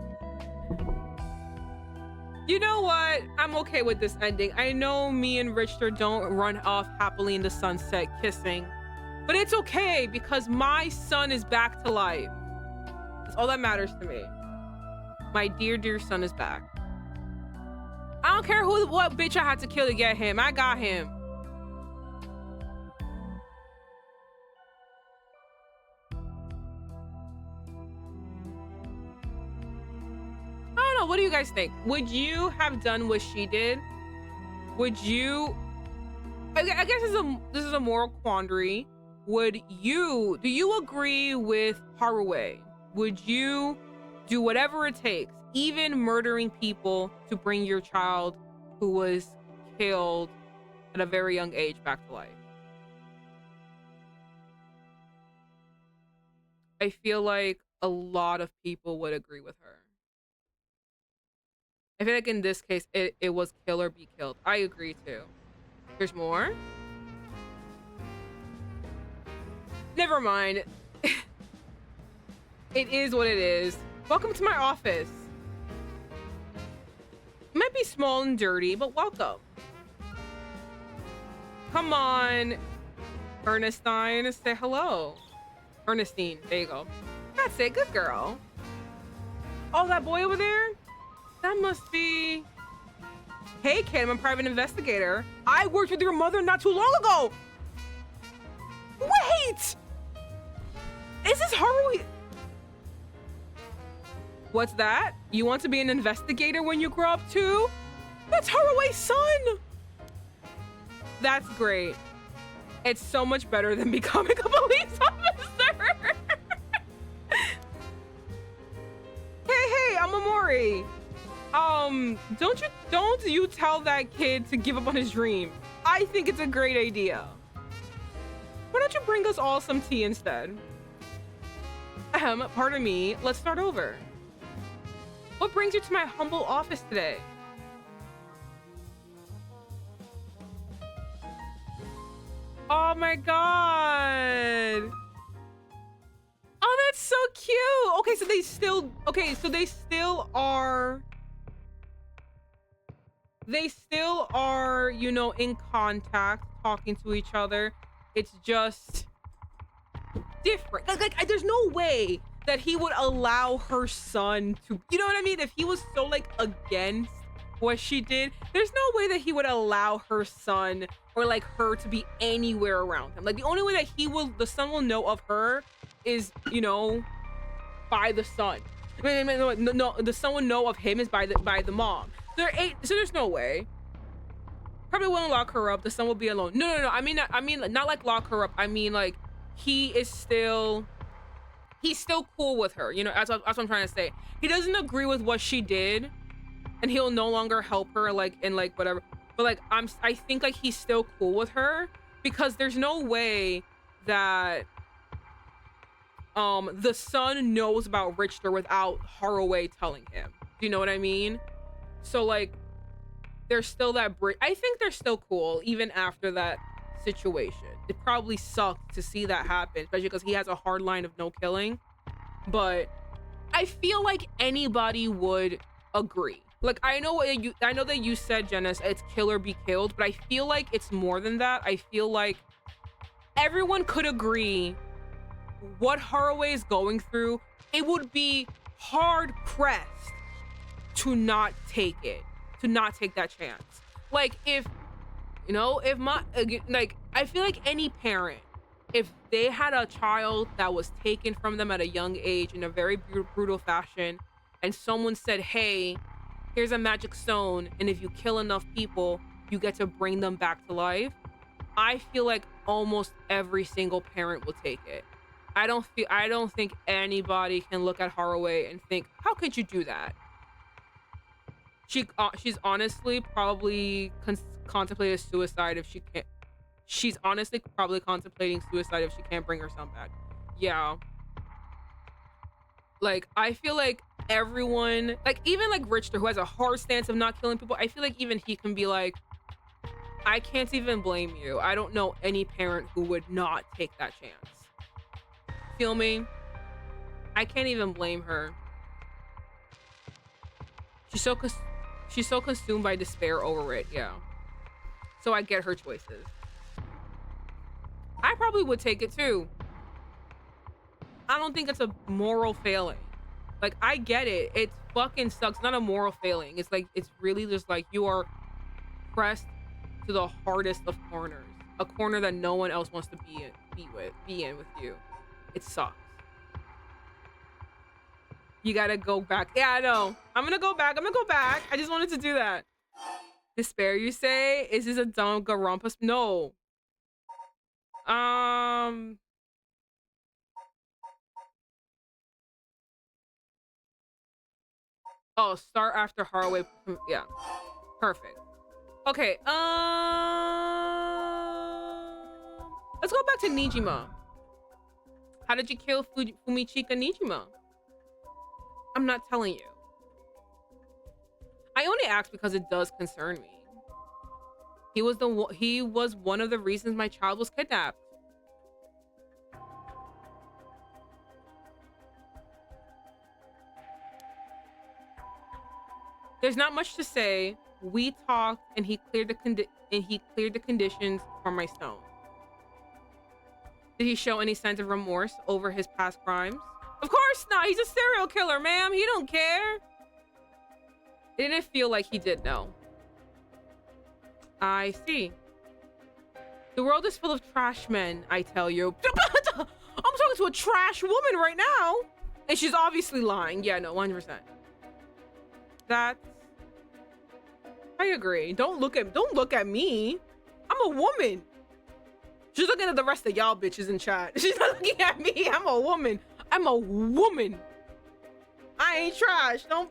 You know what? I'm okay with this ending. I know me and Richter don't run off happily in the sunset kissing, but it's okay because my son is back to life. That's all that matters to me. My dear, dear son is back. I don't care what bitch I had to kill to get him. I got him. I don't know. What do you guys think? Would you have done what she did? Would you? I guess this is a moral quandary. Do you agree with Haruwe? Would you do whatever it takes, even murdering people, to bring your child who was killed at a very young age back to life? I feel like a lot of people would agree with her. I feel like in this case, it was kill or be killed. I agree too. There's more? Never mind. It is what it is. Welcome to my office. It might be small and dirty, but welcome. Come on. Ernestine, say hello. Ernestine, there you go. That's it, good girl. Oh, that boy over there? That must be... Hey, kid, I'm a private investigator. I worked with your mother not too long ago. Wait! Is this Haruhi? What's that? You want to be an investigator when you grow up too? That's Haruhi's son! That's great. It's so much better than becoming a police officer. Hey, I'm Amori. Don't you tell that kid to give up on his dream. I think it's a great idea. Why don't you bring us all some tea instead? Pardon me, let's start over. What brings you to my humble office today? Oh my god. Oh, that's so cute. Okay, so they still are, you know, in contact, talking to each other. It's just different. Like there's no way that he would allow her son to, you know what I mean? If he was so like against what she did, there's no way that he would allow her son or like her to be anywhere around him. Like the only way that the son will know of her is, you know, by the son. No, the son will know of him is by the mom. So there's no way. Probably won't lock her up. The son will be alone. No. I mean not like lock her up. I mean like he's still cool with her. You know, that's what I'm trying to say. He doesn't agree with what she did, and he'll no longer help her like in like whatever. But like I think like he's still cool with her because there's no way that the son knows about Richter without Haraway telling him. Do you know what I mean? So like there's still that bridge. I think they're still cool even after that situation. It probably sucked to see that happen, especially because he has a hard line of no killing. But I feel like anybody would agree. Like I know that you said, Janice, it's kill or be killed, but I feel like it's more than that. I feel like everyone could agree what Haraway is going through. It would be hard pressed to not take it, to not take that chance. Like if, you know, if I feel like any parent, if they had a child that was taken from them at a young age in a very brutal fashion, and someone said, hey, here's a magic stone, and if you kill enough people, you get to bring them back to life. I feel like almost every single parent will take it. I don't think anybody can look at Haraway and think, how could you do that? She's honestly probably contemplated suicide if she can't. She's honestly probably contemplating suicide if she can't bring her son back. Yeah. Like, I feel like everyone, like even like Richter, who has a hard stance of not killing people, I feel like even he can be like, I can't even blame you. I don't know any parent who would not take that chance. Feel me? I can't even blame her. She's so consumed by despair over it. Yeah. So I get her choices. I probably would take it too. I don't think it's a moral failing. Like, I get it. It fucking sucks. It's not a moral failing. It's like, it's really just like you are pressed to the hardest of corners. A corner that no one else wants to be in with you. It sucks. You gotta go back. Yeah, I know. I'm gonna go back. I just wanted to do that. Despair, you say? Is this a dumb Garumpus? No. Oh, start after Haraway. Yeah. Perfect. Okay. Let's go back to Nijima. How did you kill Fumichika Nijima? I'm not telling you. I only asked because it does concern me. He was one of the reasons my child was kidnapped. There's not much to say. We talked, and he cleared the conditions for my stone. Did he show any signs of remorse over his past crimes? Of course not. He's a serial killer, ma'am. He don't care. It didn't feel like he did, no. I see. The world is full of trash men, I tell you. I'm talking to a trash woman right now. And she's obviously lying. Yeah, no, 100%. That's... I agree. Don't look at me. I'm a woman. She's looking at the rest of y'all bitches in chat. She's not looking at me. I'm a woman. I'm a woman. I ain't trash. Don't...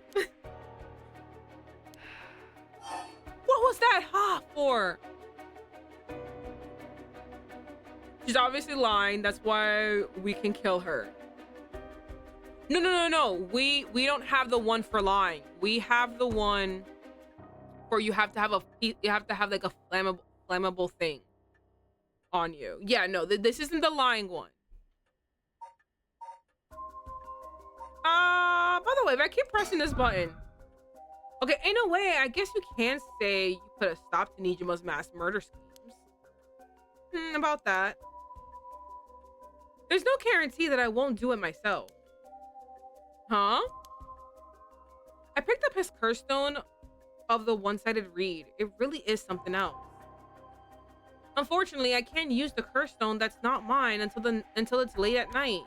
What was that ha for? She's obviously lying. That's why we can kill her. No. We don't have the one for lying. We have the one for you have to have like a flammable thing on you. Yeah, no, this isn't the lying one. By the way, if I keep pressing this button, okay, in a way, I guess you can say you put a stop to Nijima's mass murder schemes. About that. There's no guarantee that I won't do it myself. Huh? I picked up his curse stone of the one-sided reed. It really is something else. Unfortunately, I can't use the curse stone that's not mine until it's late at night.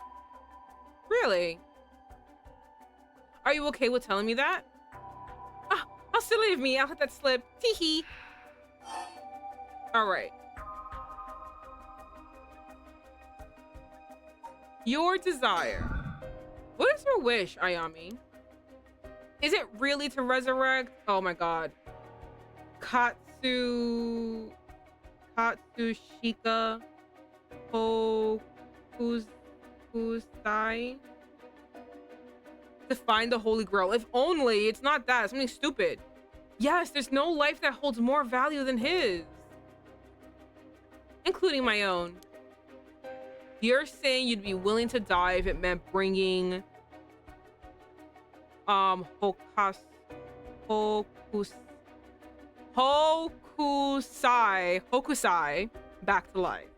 Really? Are you okay with telling me that? Ah, how silly of me. I'll let that slip. Tee-hee. All right. Your desire. What is your wish, Ayami? Is it really to resurrect? Oh my god. Katsushika Hokusai? To find the Holy Grail. If only it's not that. Something stupid. Yes, there's no life that holds more value than his. Including my own. You're saying you'd be willing to die if it meant bringing Hokusai back to life.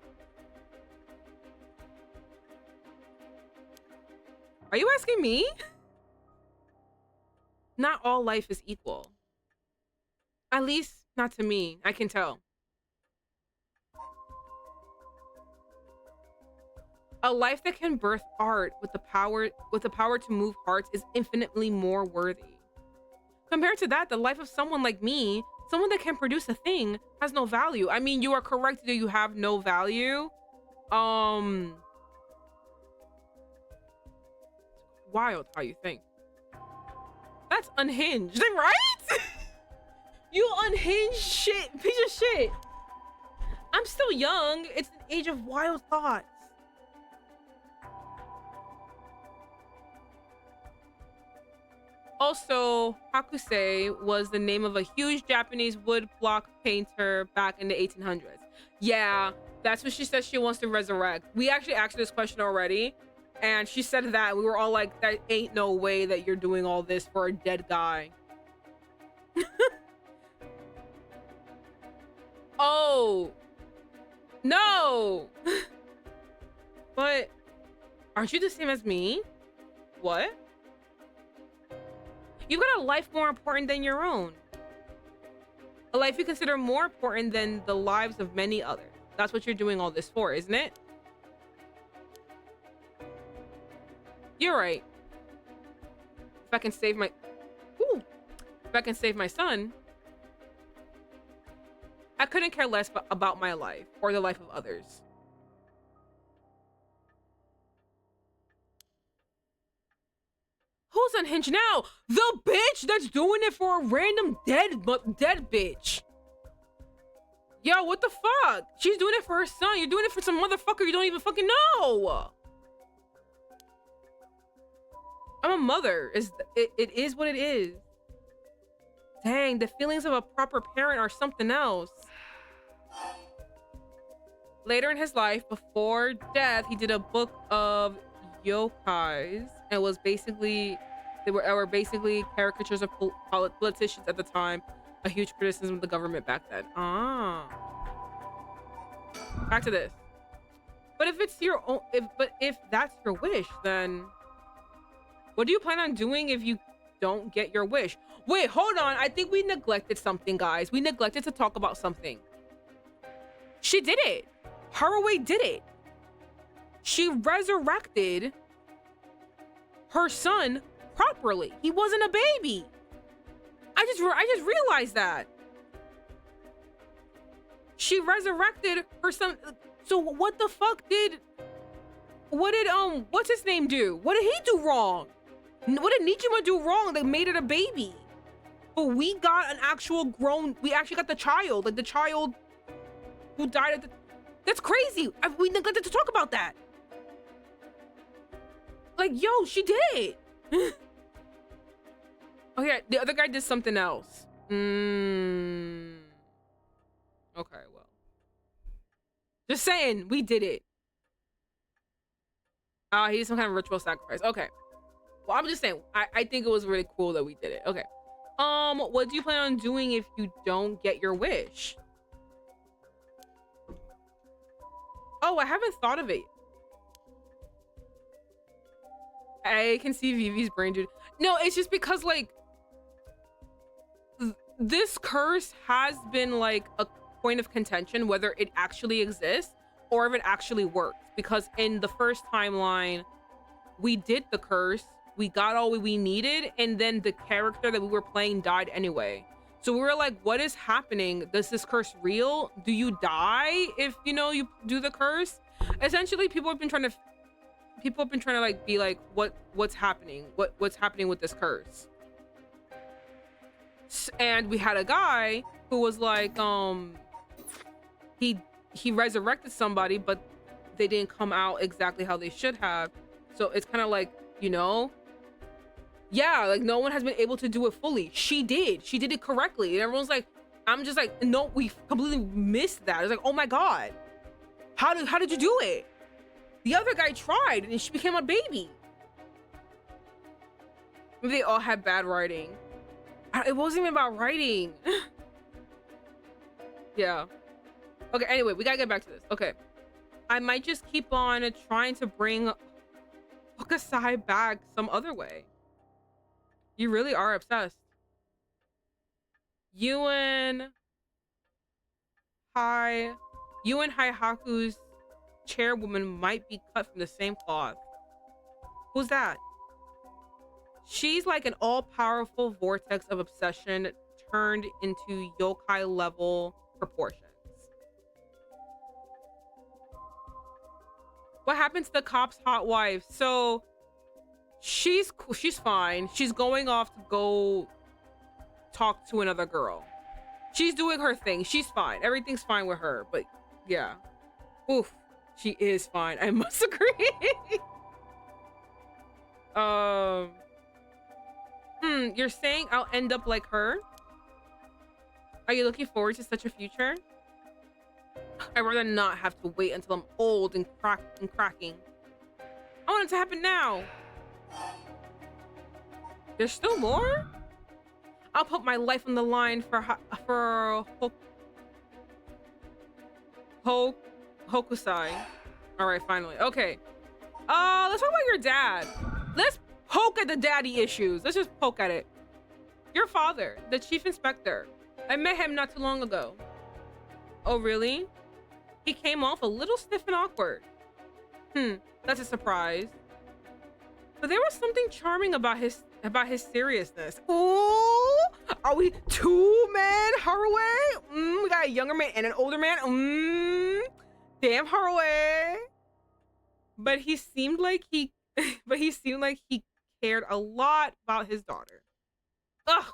Are you asking me? Not all life is equal. At least not to me. I can tell. A life that can birth art with the power to move hearts is infinitely more worthy. Compared to that, the life of someone like me, someone that can produce a thing, has no value. I mean, you are correct that you have no value. Wild how you think. That's unhinged, right? You unhinged shit, piece of shit. I'm still young. It's an age of wild thoughts. Also, Hakusei was the name of a huge Japanese wood block painter back in the 1800s. Yeah, that's what she says she wants to resurrect. We actually asked her this question already, and she said that. We were all like, there ain't no way that you're doing all this for a dead guy. Oh, no. But aren't you the same as me? What? You've got a life more important than your own. A life you consider more important than the lives of many others. That's what you're doing all this for, isn't it? You're right. If I can save my... Ooh. If I can save my son, I couldn't care less about my life or the life of others. Who's unhinged now? The bitch that's doing it for a random dead bitch. Yo, what the fuck? She's doing it for her son. You're doing it for some motherfucker you don't even fucking know. I'm a mother. It is what it is. Dang, the feelings of a proper parent are something else. Later in his life, before death, he did a book of yokais, and was basically they were basically caricatures of politicians at the time. A huge criticism of the government back then. Back to this. But if it's your own, if that's your wish, then what do you plan on doing if you don't get your wish? Wait, hold on. I think we neglected something, guys. We neglected to talk about something. She did it. Haraway did it. She resurrected her son properly. He wasn't a baby. I just realized that. She resurrected her son. So what the fuck what did what's his name do? What did he do wrong? What did Nijima do wrong that made it a baby? But we got an actual grown, we actually got the child, like the child who died at the, that's crazy. We neglected to talk about that. Like, yo, she did it. Oh yeah, the other guy did something else. Okay, well. Just saying, we did it. He did some kind of ritual sacrifice. Okay. Well, I'm just saying, I think it was really cool that we did it. Okay. What do you plan on doing if you don't get your wish? Oh, I haven't thought of it. I can see Vivi's brain, dude. No, it's just because, like, this curse has been, like, a point of contention, whether it actually exists or if it actually works. Because in the first timeline, we did the curse, we got all we needed, and then the character that we were playing died anyway. So we were like, what is happening? Does this curse real? Do you die if, you know, you do the curse? Essentially, people have been trying to like be like, what's happening? What's happening with this curse? And we had a guy who was like, he resurrected somebody, but they didn't come out exactly how they should have. So it's kind of like, you know, yeah, like no one has been able to do it fully. She did it correctly. And everyone's like, I'm just like, no, we completely missed that. It's like, oh my God, how did you do it? The other guy tried and she became a baby. Maybe they all had bad writing. It wasn't even about writing. Yeah. Okay, anyway, we gotta get back to this. Okay. I might just keep on trying to bring Hokusai back some other way. You really are obsessed. Yuen Haihaku's chairwoman might be cut from the same cloth. Who's that? She's like an all-powerful vortex of obsession turned into yokai level proportions. What happened to the cop's hot wife? So she's fine. She's going off to go talk to another girl. She's doing her thing. She's fine. Everything's fine with her. But yeah. Oof. She is fine. I must agree. You're saying I'll end up like her? Are you looking forward to such a future? I'd rather not have to wait until I'm old and cracking. I want it to happen now. There's still more? I'll put my life on the line for Hokusai. All right, finally. Okay. Let's talk about your dad. Let's poke at the daddy issues. Let's just poke at it. Your father, the chief inspector. I met him not too long ago. Oh, really? He came off a little stiff and awkward. That's a surprise. But there was something charming about his seriousness. Ooh, are we two men, Haraway? We got a younger man and an older man. Damn, Haraway. But he seemed like he cared a lot about his daughter. Ugh,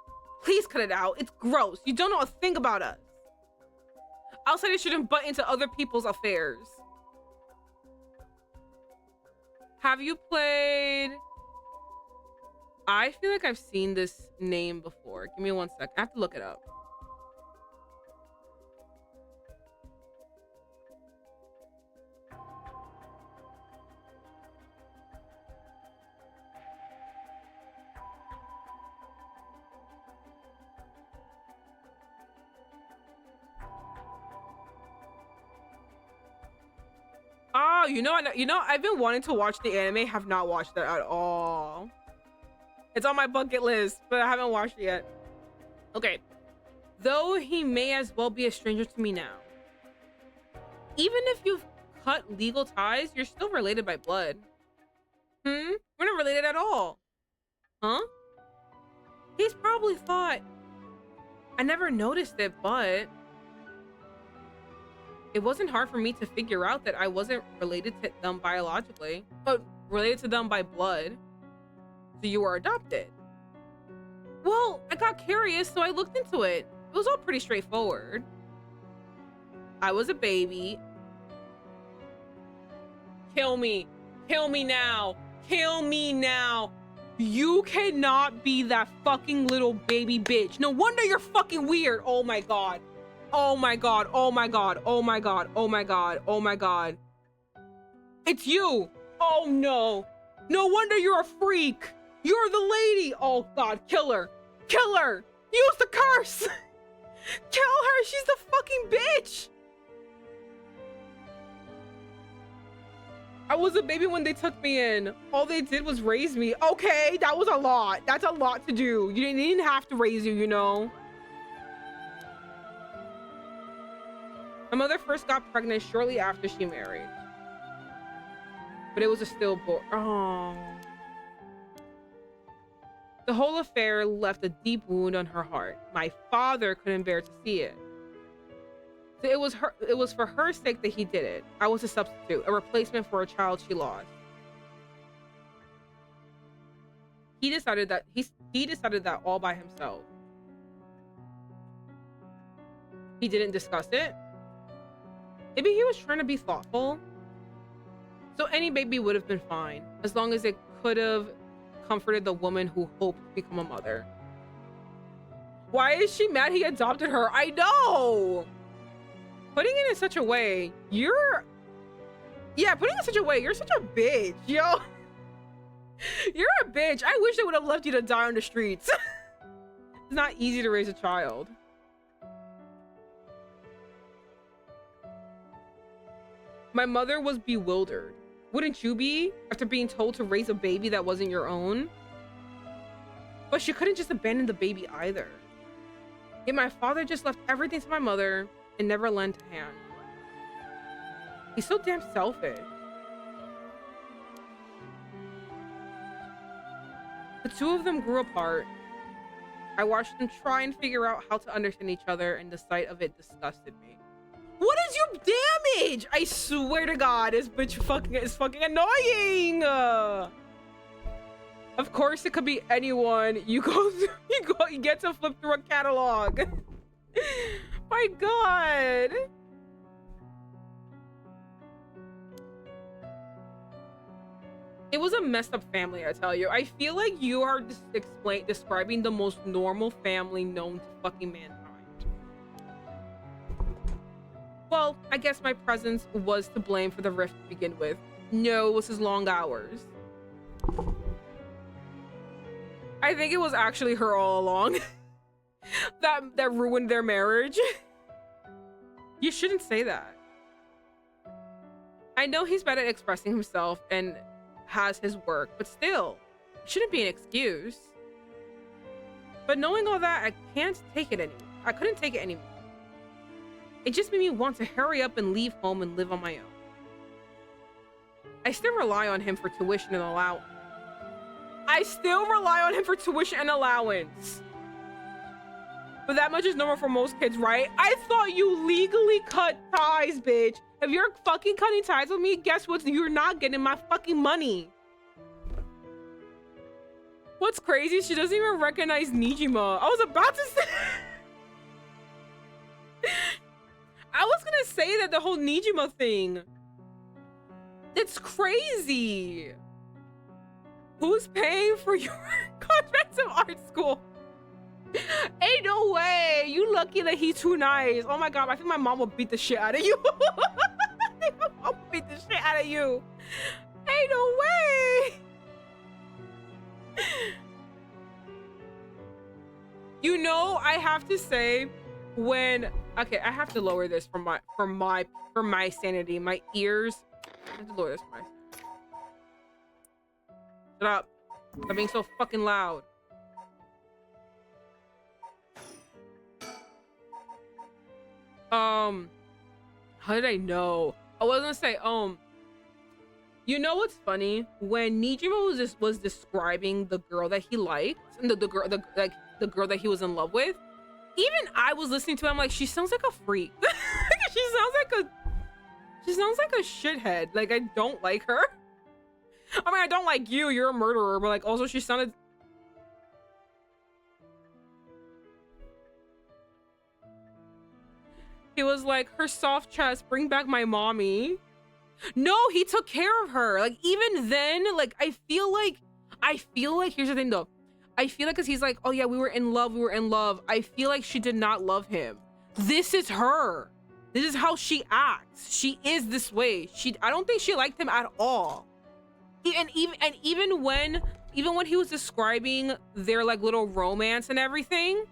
please cut it out. It's gross. You don't know a thing about us. Outsiders shouldn't butt into other people's affairs. Have you played? I feel like I've seen this name before. Give me 1 sec. I have to look it up. wow, you know, I've been wanting to watch the anime, have not watched it at all. It's on my bucket list, but I haven't watched it yet. Okay. Though he may as well be a stranger to me now. Even if you've cut legal ties, you're still related by blood. We're not related at all. Huh? He's probably thought I never noticed it, but it wasn't hard for me to figure out that I wasn't related to them biologically, but related to them by blood. So you were adopted. Well, I got curious, so I looked into it. It was all pretty straightforward. I was a baby. Kill me. Kill me now. Kill me now. You cannot be that fucking little baby bitch. No wonder you're fucking weird. Oh my god. Oh my god. Oh my god. Oh my god. Oh my god. Oh my god. It's you. Oh no. No wonder you're a freak. You're the lady. Oh god. Kill her. Kill her. Use the curse. Kill her. She's the fucking bitch. I was a baby when they took me in. All they did was raise me. Okay, that was a lot. That's a lot to do. You didn't have to raise you, you know. My mother first got pregnant shortly after she married. But it was a stillborn. Oh. The whole affair left a deep wound on her heart. My father couldn't bear to see it. So it was for her sake that he did it. I was a substitute, a replacement for a child she lost. He decided that all by himself. He didn't discuss it. Maybe he was trying to be thoughtful. So any baby would have been fine, as long as it could have comforted the woman who hoped to become a mother. Why is she mad he adopted her? I know! Putting it in such a way, you're such a bitch, yo. You're a bitch. I wish they would have left you to die on the streets. It's not easy to raise a child. My mother was bewildered. Wouldn't you be, after being told to raise a baby that wasn't your own? But she couldn't just abandon the baby either. Yet my father just left everything to my mother and never lent a hand. He's so damn selfish. The two of them grew apart. I watched them try and figure out how to understand each other, and the sight of it disgusted me. What is your damage? I swear to God, this bitch is fucking annoying. Of course, it could be anyone. You get to flip through a catalog. My God. It was a messed up family, I tell you. I feel like you are describing the most normal family known to fucking mankind. Well, I guess my presence was to blame for the rift to begin with. No, it was his long hours. I think it was actually her all along. that ruined their marriage. You shouldn't say that. I know he's bad at expressing himself and has his work, but still, it shouldn't be an excuse. But knowing all that, I can't take it anymore. I couldn't take it anymore. It just made me want to hurry up and leave home and live on my own. I still rely on him for tuition and allowance. But that much is normal for most kids, right? I thought you legally cut ties, bitch. If you're fucking cutting ties with me, guess what? You're not getting my fucking money. What's crazy? She doesn't even recognize Nijima. I was about to say... I was gonna say that the whole Nijima thing. It's crazy. Who's paying for your comprehensive art school? Ain't no way. You lucky that he's too nice. Oh my God, I think my mom will beat the shit out of you. I think my mom will beat the shit out of you. Ain't no way. You know, I have to say, when okay, I have to lower this for my sanity. My ears I have to lower this for myself. Shut up. Stop being so fucking loud. How did I know? I was gonna say, you know what's funny? When Nijima was describing the girl that he liked, and the girl that he was in love with, even I was listening to him like, she sounds like a freak. She sounds like a shithead. Like, I don't like her. I mean, I don't like you. You're a murderer. But like, also she sounded. He was like, her soft chest, bring back my mommy. No, he took care of her. Like, even then, like, I feel like, here's the thing though. I feel like, cause he's like, oh yeah, we were in love. I feel like she did not love him. This is her. This is how she acts. She is this way. I don't think she liked him at all. Even when he was describing their like little romance and everything,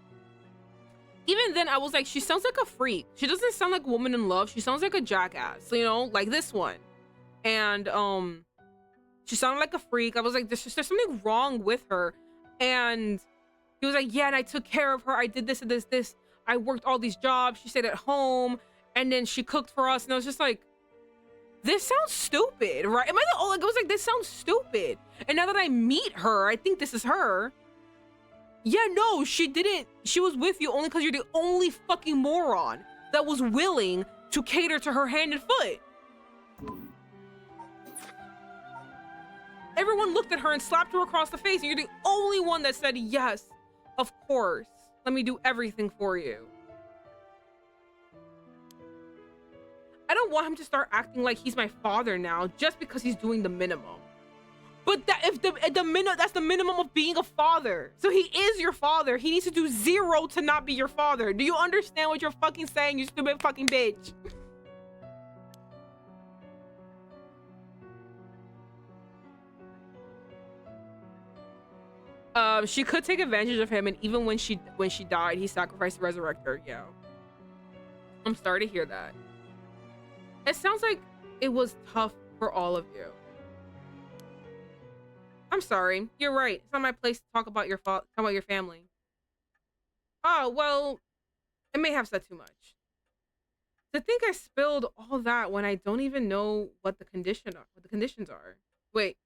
even then I was like, she sounds like a freak. She doesn't sound like a woman in love. She sounds like a jackass, you know, like this one. And she sounded like a freak. I was like, there's something wrong with her. And he was like, yeah, and I took care of her. I did this and this. I worked all these jobs. She stayed at home, and then she cooked for us. And I was just like, this sounds stupid, right? Am I the only? Like, I was like, this sounds stupid. And now that I meet her, I think this is her. Yeah, no, she didn't. She was with you only because you're the only fucking moron that was willing to cater to her hand and foot. Everyone looked at her and slapped her across the face, and you're the only one that said, yes, of course. Let me do everything for you. I don't want him to start acting like he's my father now just because he's doing the minimum. But that's the minimum of being a father. So he is your father. He needs to do 0 to not be your father. Do you understand what you're fucking saying, you stupid fucking bitch? She could take advantage of him, and even when she died, he sacrificed to resurrect her. Yeah. I'm sorry to hear that. It sounds like it was tough for all of you. I'm sorry. You're right. It's not my place to talk about your family. Oh, well, it may have said too much. To think I spilled all that when I don't even know what the conditions are. Wait.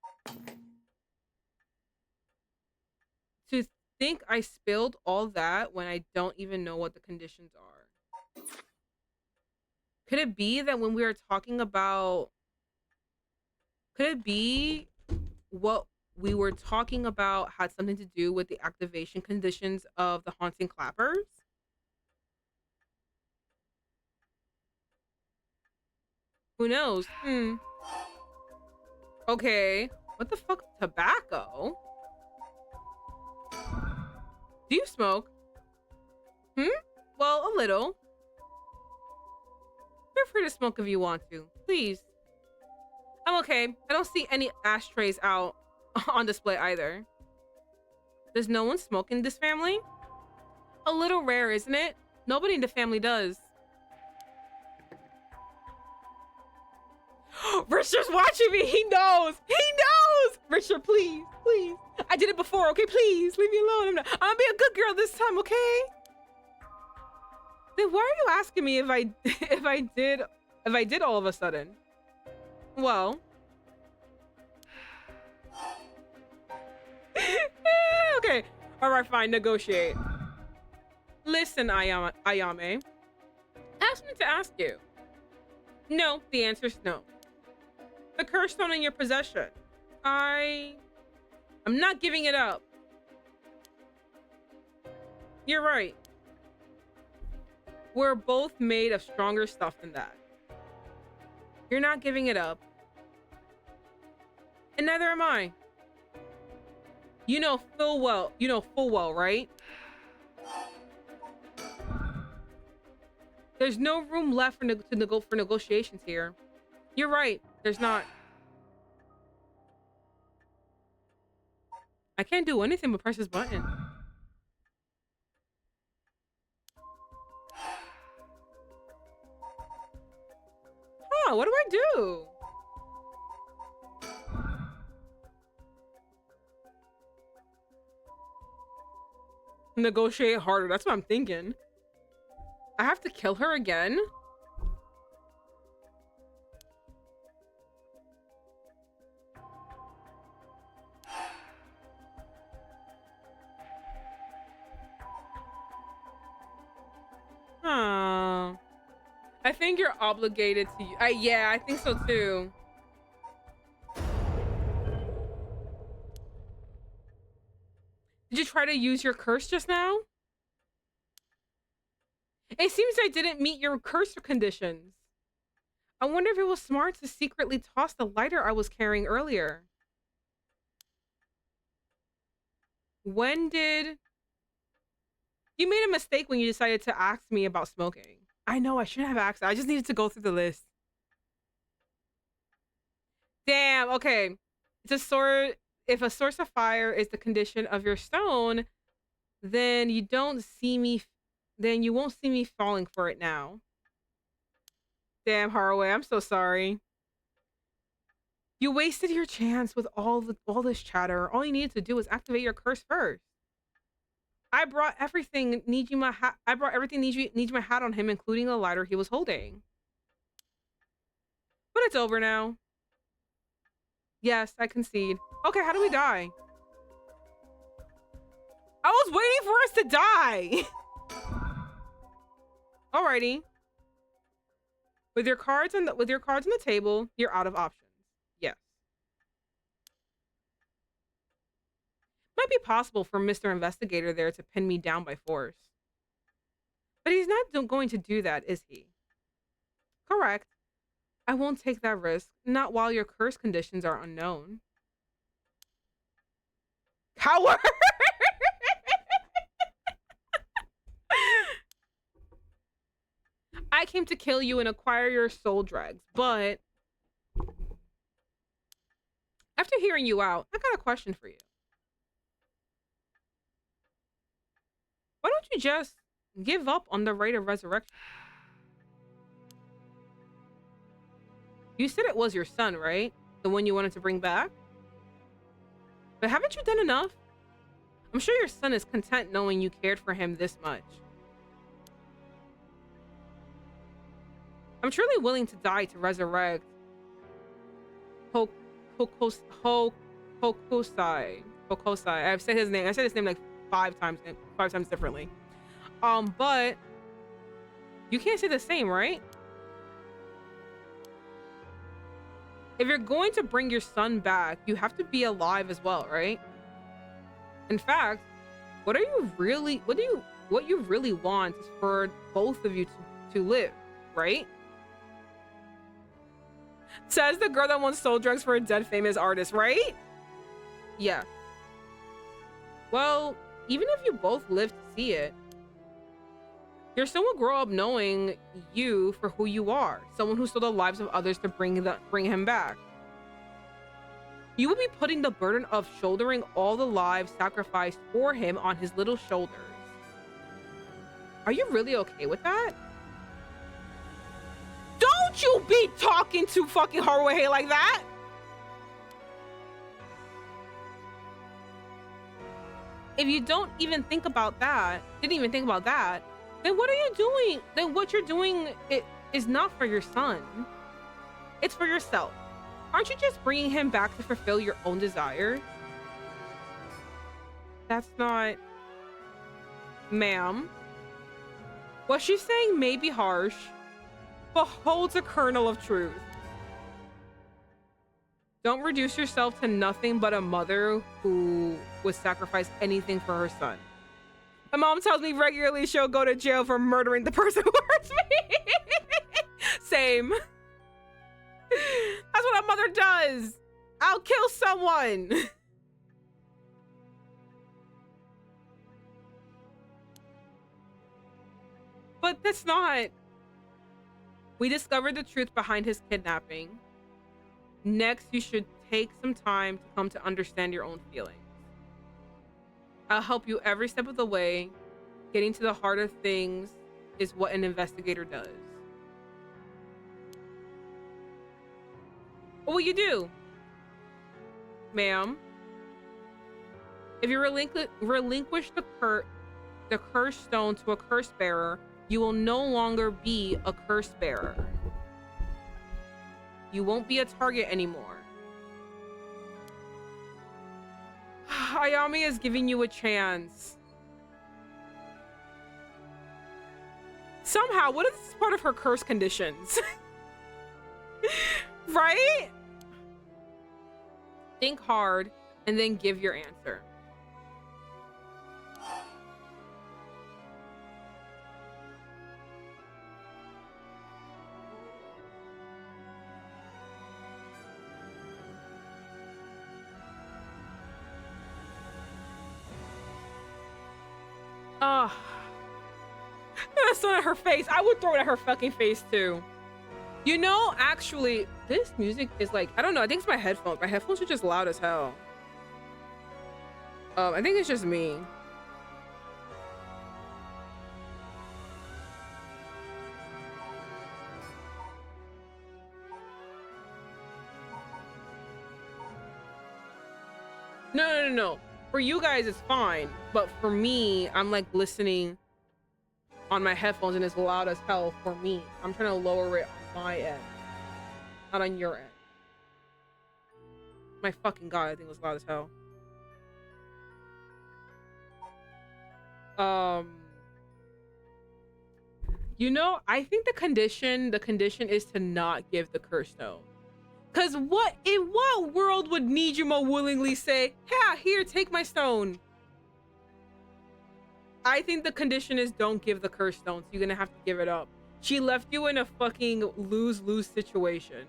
To think I spilled all that when I don't even know what the conditions are. Could it be that when we were talking about... Could it be what we were talking about had something to do with the activation conditions of the haunting clappers? Who knows? Okay. What the fuck? Tobacco? Do you smoke? Well, a little. Feel free to smoke if you want to. Please. I'm okay. I don't see any ashtrays out on display either. Does no one smoke in this family? A little rare, isn't it? Nobody in the family does. Richard's watching me. He knows. He knows. Richard, please, please. I did it before. Okay, please leave me alone. I'm gonna be a good girl this time. Okay. Then why are you asking me if I did all of a sudden? Well. Okay. All right, fine. Negotiate. Listen, Ayame. Ask me to ask you. No, the answer's no. The curse stone in your possession. I'm not giving it up. You're right. We're both made of stronger stuff than that. You're not giving it up. And neither am I. You know full well, right? There's no room left for negotiations here. You're right. There's not. I can't do anything but press this button. Huh, what do I do? Negotiate harder. That's what I'm thinking. I have to kill her again? Huh. I think you're obligated to. Yeah, I think so too. Did you try to use your curse just now? It seems I didn't meet your curse conditions. I wonder if it was smart to secretly toss the lighter I was carrying earlier. When did... You made a mistake when you decided to ask me about smoking. I know, I shouldn't have asked. I just needed to go through the list. Damn, okay. It's a sword. If a source of fire is the condition of your stone, then you don't see me... Then you won't see me falling for it now. Damn, Haraway, I'm so sorry. You wasted your chance with all this chatter. All you needed to do was activate your curse first. I brought everything Nijima hat on him, including the lighter he was holding. But it's over now. Yes, I concede. Okay, how do we die? I was waiting for us to die. Alrighty. With your cards on the table, you're out of options. Yes. Might be possible for Mr. Investigator there to pin me down by force. But he's not going to do that, is he? Correct. I won't take that risk, not while your curse conditions are unknown. Coward! I came to kill you and acquire your soul dregs, but after hearing you out, I got a question for you. Why don't you just give up on the right of resurrection? You said it was your son, right? The one you wanted to bring back? But haven't you done enough? I'm sure your son is content knowing you cared for him this much. I'm truly willing to die to resurrect Hokusai. I've said his name. I said his name like five times differently. But you can't say the same, right? If you're going to bring your son back, you have to be alive as well, right? In fact, what you really want is for both of you to live, right? Says the girl that wants soul drugs for a dead famous artist, right? Yeah. Well, even if you both live to see it, your son will grow up knowing you for who you are, someone who stole the lives of others to bring him back. You will be putting the burden of shouldering all the lives sacrificed for him on his little shoulders. Are you really okay with that? Don't you be talking to fucking Haruhi like that! If you didn't even think about that, then what are you doing? Then what you're doing is not for your son. It's for yourself. Aren't you just bringing him back to fulfill your own desire? That's not... Ma'am. What she's saying may be harsh, but holds a kernel of truth. Don't reduce yourself to nothing but a mother who would sacrifice anything for her son. My mom tells me regularly she'll go to jail for murdering the person who hurts me. Same. That's what a mother does. I'll kill someone. But that's not... We discovered the truth behind his kidnapping. Next, you should take some time to come to understand your own feelings. I'll help you every step of the way. Getting to the heart of things is what an investigator does. What will you do, ma'am? If you relinquish the the curse stone to a curse bearer, you will no longer be a curse bearer. You won't be a target anymore. Ayami is giving you a chance. Somehow, what is this part of her curse conditions? Right? Think hard and then give your answer. Ah, that's not at her face. I would throw it at her fucking face too. You know, actually, this music is like, I don't know. I think it's my headphones. My headphones are just loud as hell. I think it's just me. No. For you guys, it's fine. But for me, I'm like listening on my headphones and it's loud as hell for me. I'm trying to lower it on my end, not on your end. My fucking god, I think it was loud as hell. You know, I think the condition is to not give the curse stone. Cause in what world would Nijima willingly say, yeah, here, take my stone? I think the condition is don't give the curse stone, so you're gonna have to give it up. She left you in a fucking lose-lose situation.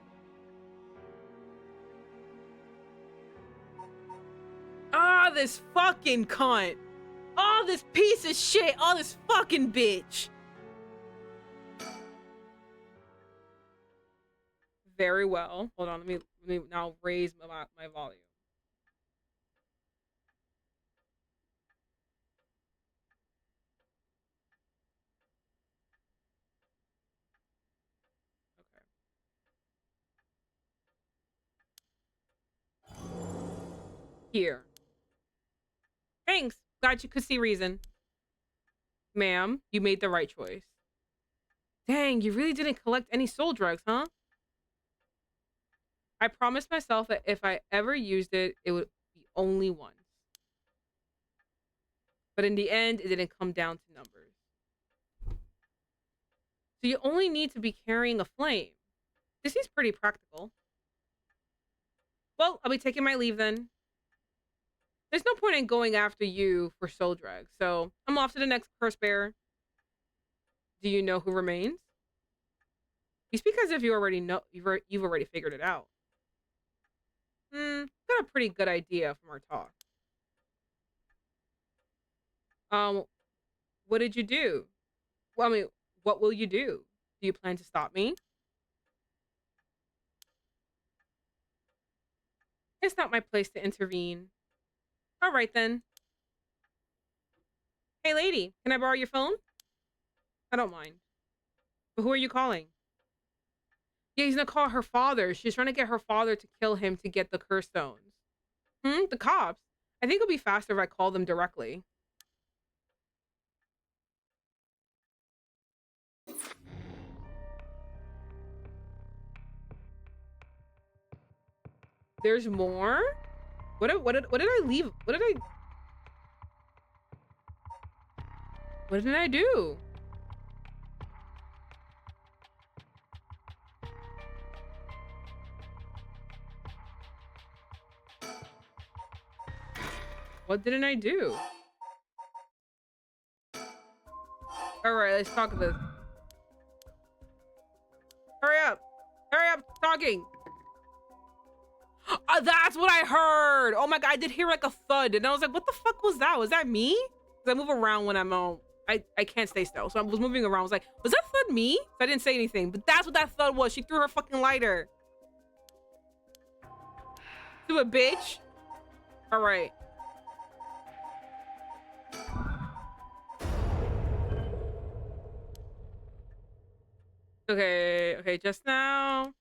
Ah, this fucking cunt. Oh, this piece of shit. Oh, this fucking bitch. Very well. Hold on, let me now raise my volume. Here. Thanks. Glad you could see reason. Ma'am, you made the right choice. Dang, you really didn't collect any soul drugs, huh? I promised myself that if I ever used it, it would be only once. But in the end, it didn't come down to numbers. So you only need to be carrying a flame. This is pretty practical. Well, I'll be taking my leave then. There's no point in going after you for soul drugs, so I'm off to the next curse bearer. Do you know who remains? You speak as if you already know. You've already figured it out. Got a pretty good idea from our talk. What did you do? Well, I mean, what will you do? Do you plan to stop me? It's not my place to intervene. All right then. Hey lady, can I borrow your phone? I don't mind. But who are you calling? Yeah, he's gonna call her father. She's trying to get her father to kill him to get the curse stones. The cops. I think it'll be faster if I call them directly. There's more? What did I leave? What did I do? What didn't I do? All right, let's talk about this. Hurry up! Hurry up! Talking! That's what I heard! Oh my god, I did hear like a thud, and I was like, what the fuck was that? Was that me? Because I move around when I'm I can't stay still, so I was moving around. I was like, was that thud me? So I didn't say anything, but that's what that thud was. She threw her fucking lighter. Do it, bitch. All right. Okay, just now.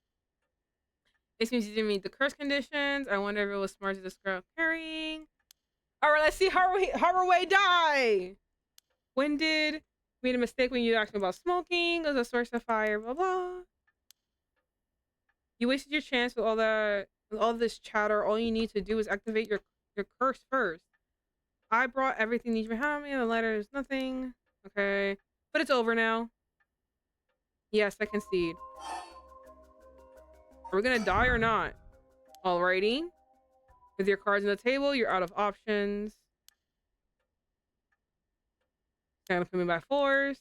This means you didn't meet the curse conditions. I wonder if it was smart to describe carrying. All right, let's see Haraway die. When did made a mistake when you asked me about smoking as a source of fire, blah blah. You wasted your chance with all this chatter. All you need to do is activate your curse first. I brought everything you behind me. The letter is nothing. Okay. But it's over now. Yes, I concede. Are we gonna die or not? Alrighty. With your cards on the table, you're out of options. Gonna put me by force.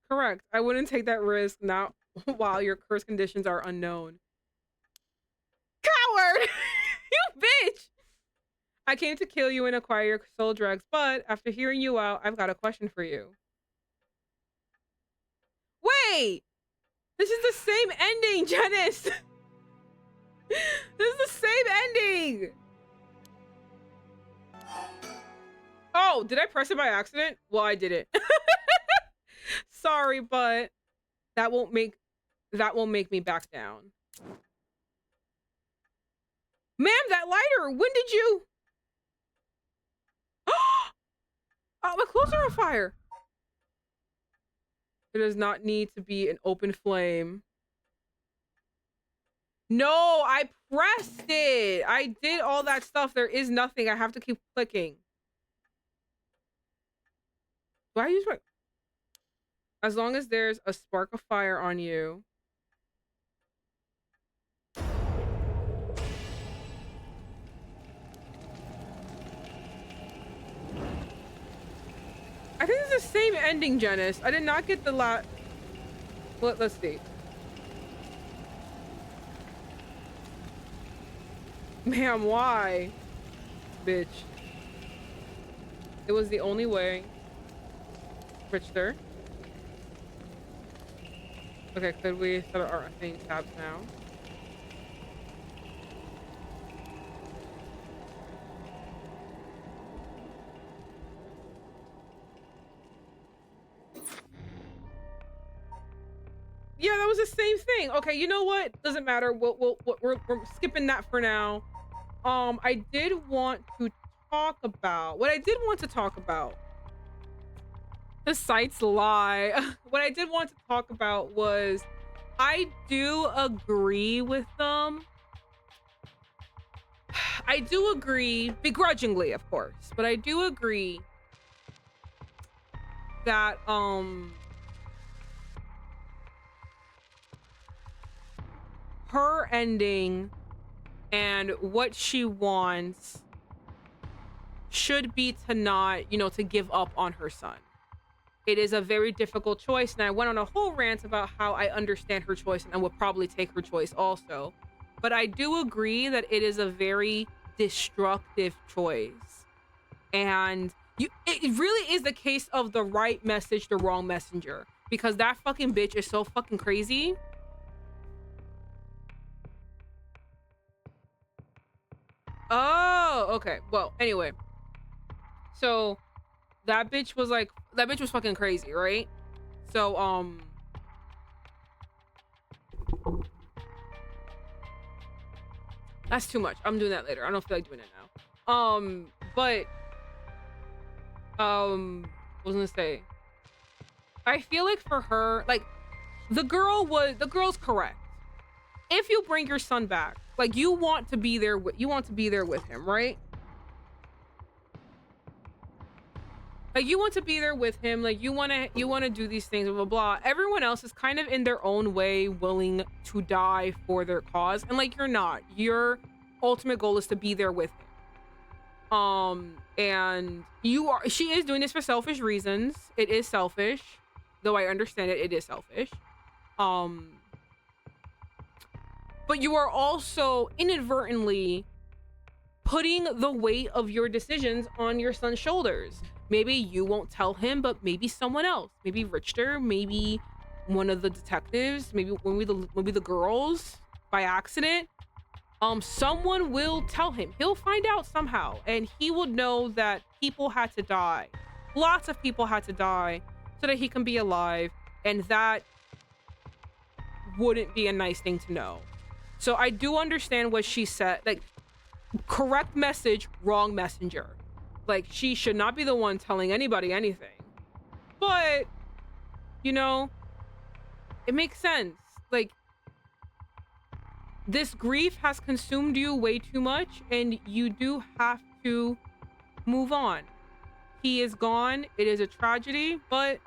Correct. I wouldn't take that risk now while your curse conditions are unknown. Coward! You bitch! I came to kill you and acquire your soul drugs, but after hearing you out, I've got a question for you. Wait! This is the same ending, Janice! This is the same ending! Oh, did I press it by accident? Well, I did it. Sorry, but that won't make me back down. Ma'am, that lighter, when did you... Oh, my clothes are on fire. It does not need to be an open flame. No, I pressed it. I did all that stuff. There is nothing. I have to keep clicking. Do I use my... As long as there's a spark of fire on you. I think it's the same ending, Janice. I did not get the lot. Let's see. Ma'am, why? Bitch. It was the only way. Richter. Okay, could we set our thing tabs now? Yeah, that was the same thing. Okay, you know what? Doesn't matter. We're skipping that for now. I did want to talk about what I did want to talk about. The sites lie. What I did want to talk about was I do agree with them. I do agree, begrudgingly, of course, but I do agree that her ending and what she wants should be to not, you know, to give up on her son. It is a very difficult choice, and I went on a whole rant about how I understand her choice and I would probably take her choice also. But I do agree that it is a very destructive choice. And it really is the case of the right message, the wrong messenger. Because that fucking bitch is so fucking crazy. Oh, okay. Well, anyway. So that bitch was fucking crazy, right? So, that's too much. I'm doing that later. I don't feel like doing it now. But, what was I gonna say? I feel like for her, like, the girl's correct. If you bring your son back, like, you want to be there with him, right? Like, you want to be there with him, like, you want to do these things, blah, blah, blah. Everyone else is kind of in their own way willing to die for their cause. And, like, you're not. Your ultimate goal is to be there with him. And she is doing this for selfish reasons. It is selfish. Though I understand it is selfish. But you are also inadvertently putting the weight of your decisions on your son's shoulders. Maybe you won't tell him, but maybe someone else. Maybe Richter, maybe one of the detectives, maybe the girls by accident. Someone will tell him. He'll find out somehow, and he will know that people had to die. Lots of people had to die so that he can be alive, and that wouldn't be a nice thing to know. So I do understand what she said. Like, correct message, wrong messenger. Like, she should not be the one telling anybody anything. But, you know, it makes sense. Like, this grief has consumed you way too much, and you do have to move on. He is gone. It is a tragedy, but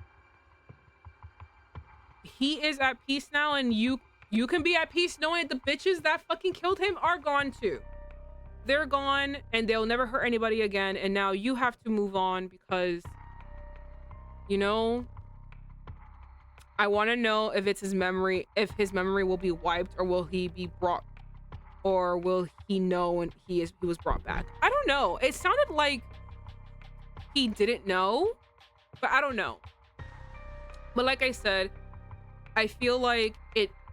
he is at peace now, and you can be at peace knowing the bitches that fucking killed him are gone too. They're gone, and they'll never hurt anybody again, and now you have to move on because, you know, I want to know if it's his memory, if his memory will be wiped, or will he be brought, or will he know when he was brought back? I don't know. It sounded like he didn't know, but I don't know. But like I said, I feel like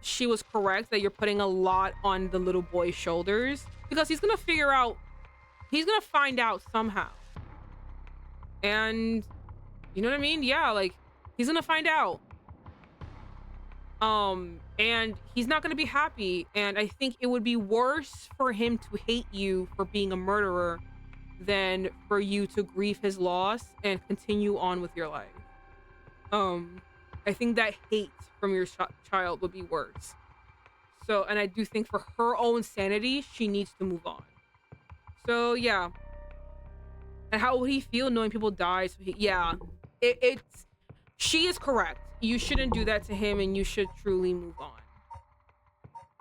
she was correct that you're putting a lot on the little boy's shoulders, because he's gonna find out somehow. And you know what I mean? Yeah, like, he's gonna find out. And he's not gonna be happy. And I think it would be worse for him to hate you for being a murderer than for you to grieve his loss and continue on with your life. I think that hate from your child would be worse. So, and I do think for her own sanity, she needs to move on. So yeah. And how would he feel knowing people die? So she is correct. You shouldn't do that to him, and you should truly move on.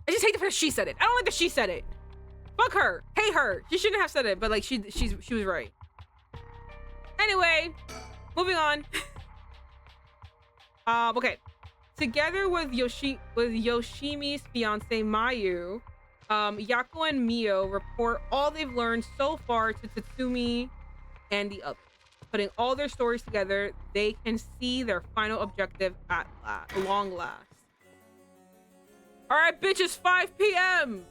I just hate the fact that she said it. I don't like that she said it. Fuck her. Hate her. She shouldn't have said it, but like she was right. Anyway, moving on. Okay. Together with Yoshimi's fiance Mayu, Yako and Mio report all they've learned so far to Tatsumi and the others. Putting all their stories together, they can see their final objective at long last. All right, bitches, 5 p.m.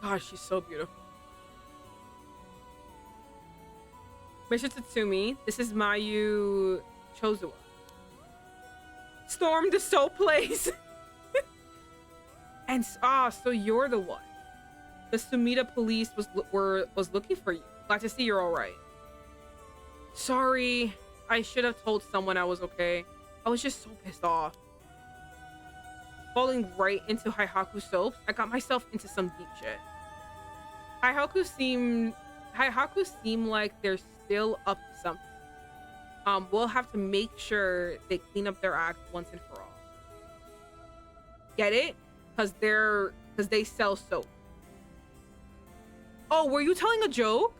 Gosh, she's so beautiful. Mr. Tatsumi, this is Mayu Chozuwa. Storm the Soul Place. And so you're the one. The Sumida police was looking for you. Glad to see you're all right. Sorry, I should have told someone I was okay. I was just so pissed off. Falling right into Haihaku soaps, I got myself into some deep shit. Haihaku seem like they're still up to something. We'll have to make sure they clean up their act once and for all. Get it? Because they sell soap. Oh, were you telling a joke?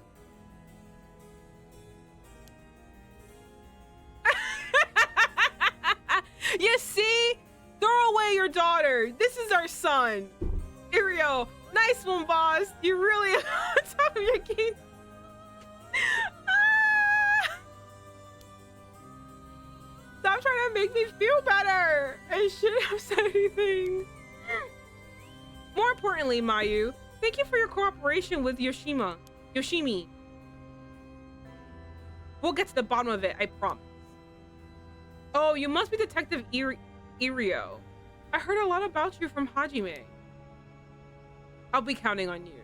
You see? Throw away your daughter. This is our son. Irio, nice one, boss. You really on top of your game. Stop trying to make me feel better. I shouldn't have said anything. More importantly, Mayu, thank you for your cooperation with Yoshimi. We'll get to the bottom of it, I promise. Oh, you must be Detective Irio. I heard a lot about you from Hajime. I'll be counting on you.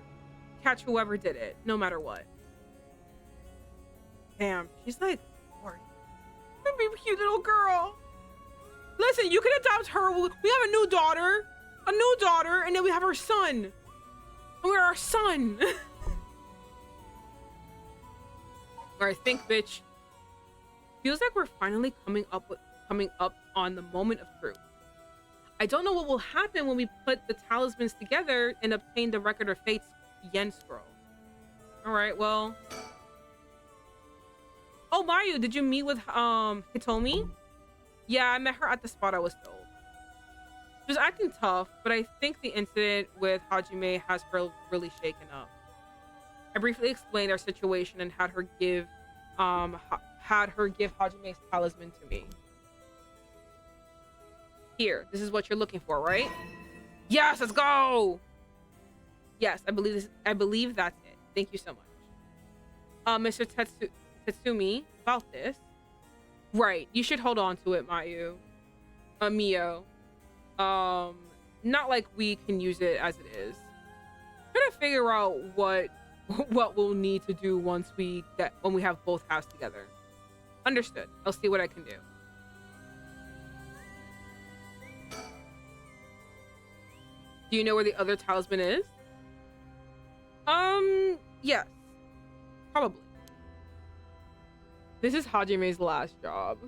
Catch whoever did it, no matter what. Damn, she's like, baby, cute little girl. Listen, you can adopt her. We have a new daughter, and then we have our son. And we're our son. All right, think, bitch. Feels like we're finally coming up on the moment of truth. I don't know what will happen when we put the talismans together and obtain the Record of Fate's Yen scroll. All right, well. Oh, Mayu, did you meet with Hitomi? Yeah, I met her at the spot I was told. She was acting tough, but I think the incident with Hajime has her really shaken up. I briefly explained our situation and had her give Hajime's talisman to me. Here, this is what you're looking for, right? Yes, let's go. Yes, I believe that's it. Thank you so much. Mr. Tatsumi, about this. Right, you should hold on to it, Mayu. Mio. Um, not like we can use it as it is. Trying to figure out what what we'll need to do once we have both halves together. Understood. I'll see what I can do. Do you know where the other talisman is? Yes. Probably. This is Hajime's last job.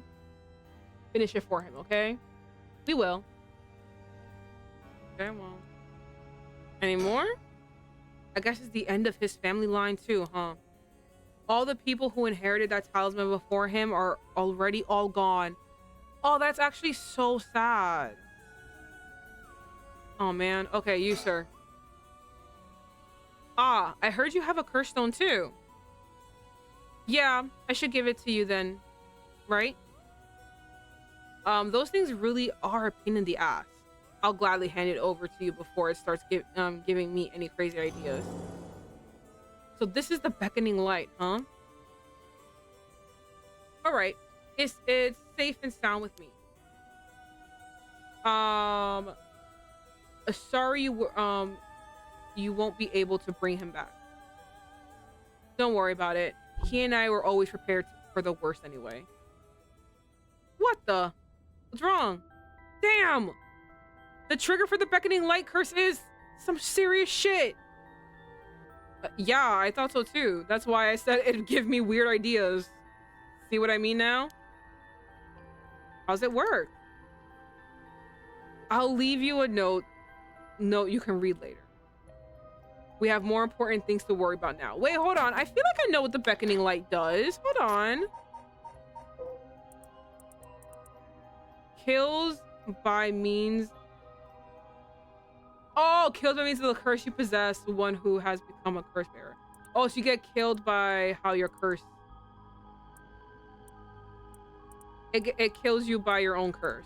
Finish it for him, okay? We will. Okay, well. Any more? I guess it's the end of his family line too, huh? All the people who inherited that talisman before him are already all gone. Oh, that's actually so sad. Oh man. Okay, you, sir. Ah, I heard you have a curse stone too. Yeah, I should give it to you then, right? Those things really are a pain in the ass. I'll gladly hand it over to you before it starts giving me any crazy ideas. So this is the beckoning light, huh? All right, it's safe and sound with me. Sorry you won't be able to bring him back. Don't worry about it. He and I were always prepared for the worst anyway. What the? What's wrong? Damn! The trigger for the beckoning light curse is some serious shit. Yeah, I thought so too. That's why I said it'd give me weird ideas. See what I mean now? How's it work? I'll leave you a note you can read later. We have more important things to worry about now. Wait, hold on. I feel like I know what the beckoning light does. Hold on. Kills by means... Oh, kills by means of the curse you possess, one who has become a curse bearer. Oh, so you get killed by how you're cursed. It kills you by your own curse.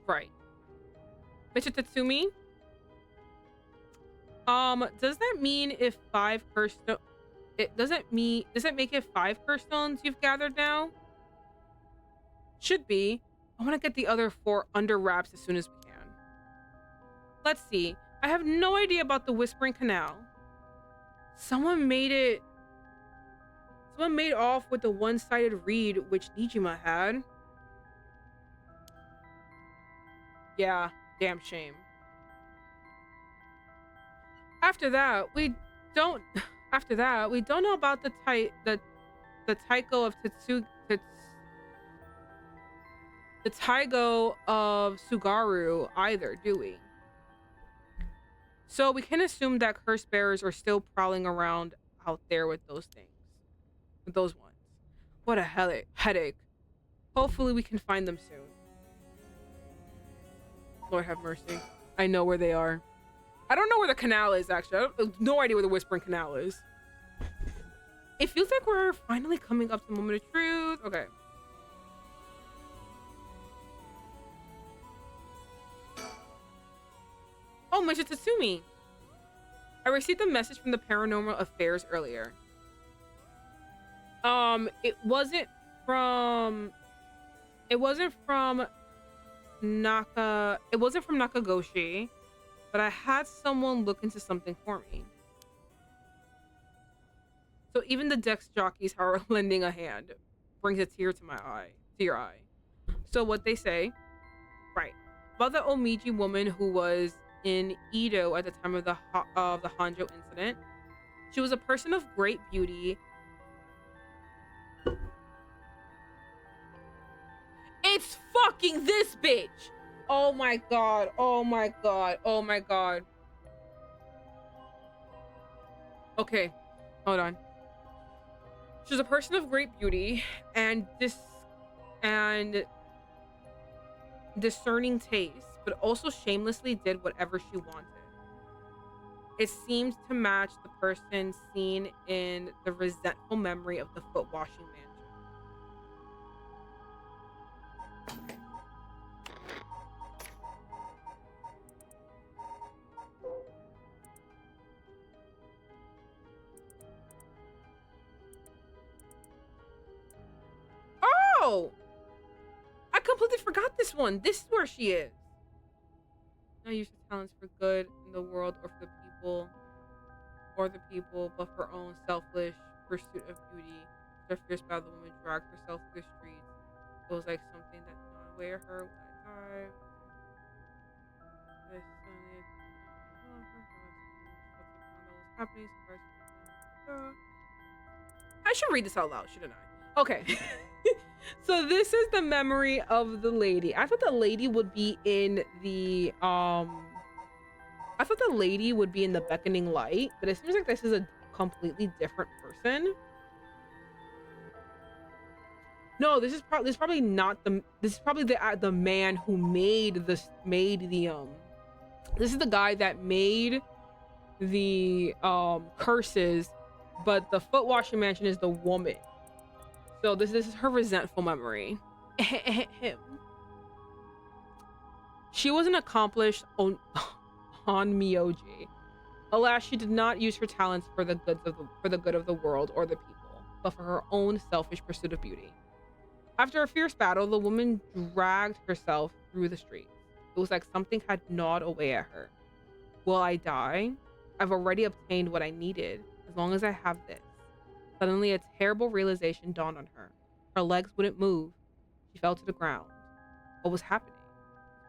Right. Mr. Tatsumi? Does that mean if 5 curse stones... Does it make it 5 curse stones you've gathered now? Should be. I want to get the other 4 under wraps as soon as we can. Let's see. I have no idea about the Whispering Canal. Someone made off with the one-sided reed which Nijima had. Yeah, damn shame. After that, we don't know about the Taiko of the Taigo of Sugaru either, do we? So we can assume that curse bearers are still prowling around out there with those things. With those ones. What a headache. Hopefully we can find them soon. Lord have mercy. I know where they are. I don't know where the canal is, actually. I have no idea where the Whispering Canal is. It feels like we're finally coming up to the moment of truth. Okay. Oh, Mr. Tatsumi. I received a message from the Paranormal Affairs earlier. It wasn't from Nakagoshi, but I had someone look into something for me. So even the Dex jockeys are lending a hand. Brings a tear to your eye. So what they say, right, about the Omiji woman who was in Edo at the time of the Honjo incident. She was a person of great beauty. It's fucking this bitch! Oh my god, oh my god, oh my god. Okay, hold on. She was a person of great beauty and discerning taste, but also shamelessly did whatever she wanted. It seemed to match the person seen in the resentful memory of the foot washing mansion. Oh! completely forgot this one. This is where she is. Not use her talents for good in the world or for the people, but for her own selfish pursuit of beauty. Her fierce battle, the woman dragged herself through the streets. It was like something that gnawed away at her when I died. I suddenly what was happening. I should read this out loud, shouldn't I? Okay. So this is the memory of the lady. I thought the lady would be in the beckoning light, but it seems like this is a completely different person. No, this is probably not the this is probably the man who made this this is the guy that made the curses, but the foot washing mansion is the woman. So this is her resentful memory. She was an accomplished Myoji. Alas, she did not use her talents for the good of the world or the people, but for her own selfish pursuit of beauty. After a fierce battle, the woman dragged herself through the streets. It was like something had gnawed away at her. Will I die? I've already obtained what I needed, as long as I have this. Suddenly, a terrible realization dawned on her. Her legs wouldn't move. She fell to the ground. What was happening?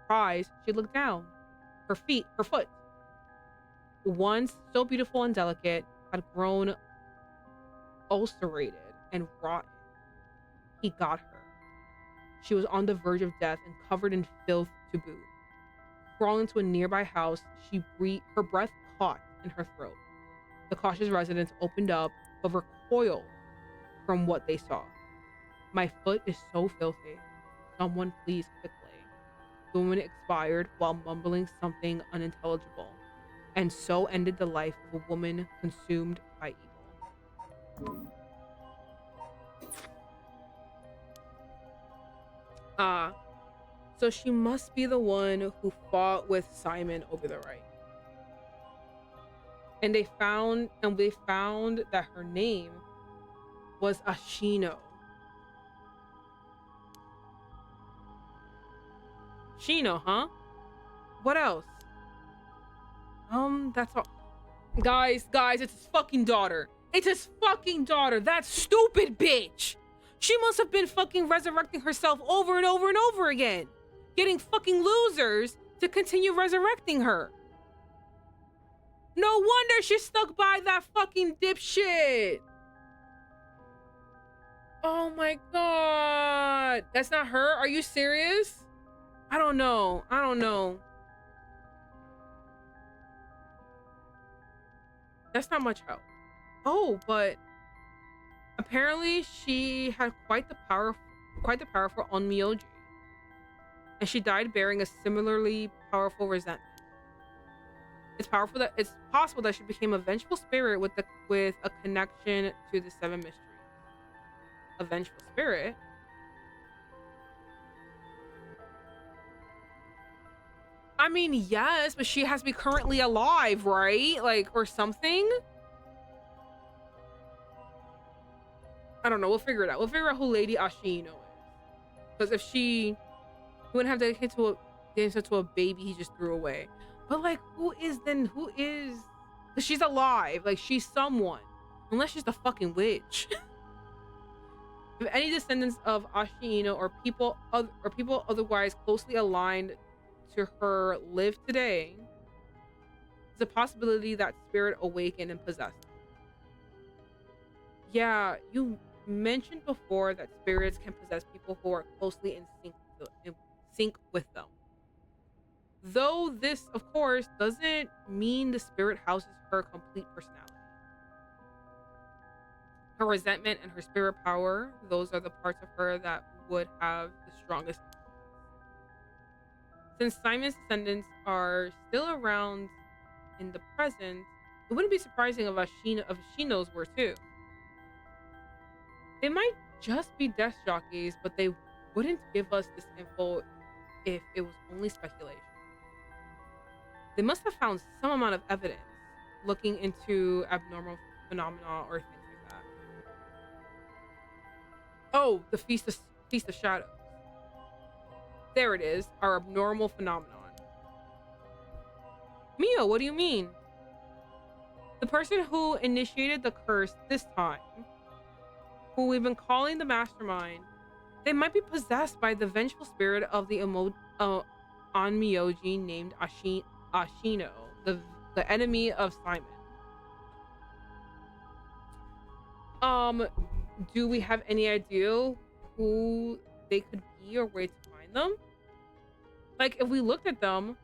Surprised, she looked down. Her foot, once so beautiful and delicate, had grown ulcerated and rotten. He got her. She was on the verge of death and covered in filth to boot. Crawling to a nearby house, her breath caught in her throat. The cautious residents opened up, but recoiled from what they saw. My foot is so filthy. Someone please quickly. The woman expired while mumbling something unintelligible, and so ended the life of a woman consumed by evil. So she must be the one who fought with Simon over the right. And they found that her name was Ashino. Shino, huh? What else? That's all. Guys, it's his fucking daughter. It's his fucking daughter. That stupid bitch. She must have been fucking resurrecting herself over and over and over again. Getting fucking losers to continue resurrecting her. No wonder she stuck by that fucking dipshit. Oh my god. That's not her? Are you serious? I don't know. That's not much help. Oh, but apparently she had quite the powerful Onmyoji. And she died bearing a similarly powerful resentment. It's possible that she became a vengeful spirit with a connection to the seven mysteries. A vengeful spirit? I mean, yes, but she has to be currently alive, right? Like, or something? I don't know. We'll figure it out. We'll figure out who Lady Ashino is. Because if she wouldn't have dedicated to a baby he just threw away. But like, who is? Because she's alive. Like, she's someone. Unless she's the fucking witch. If any descendants of Ashino or people otherwise closely aligned to her live today, there's a possibility that spirit awakened and possessed them. Yeah, you mentioned before that spirits can possess people who are closely in sync with them. Though this, of course, doesn't mean the spirit houses her complete personality. Her resentment and her spirit power, those are the parts of her that would have the strongest influence. Since Simon's descendants are still around in the present, it wouldn't be surprising if Ashino's were too. They might just be death jockeys, but they wouldn't give us this info if it was only speculation. They must have found some amount of evidence looking into abnormal phenomena or things like that. Oh, the Feast of Shadows. There it is, our abnormal phenomenon. Mio, what do you mean? The person who initiated the curse this time, who we've been calling the mastermind, they might be possessed by the vengeful spirit of the Onmyoji named Ashino, the enemy of Simon. Do we have any idea who they could be or where to find them? Like, if we look at them,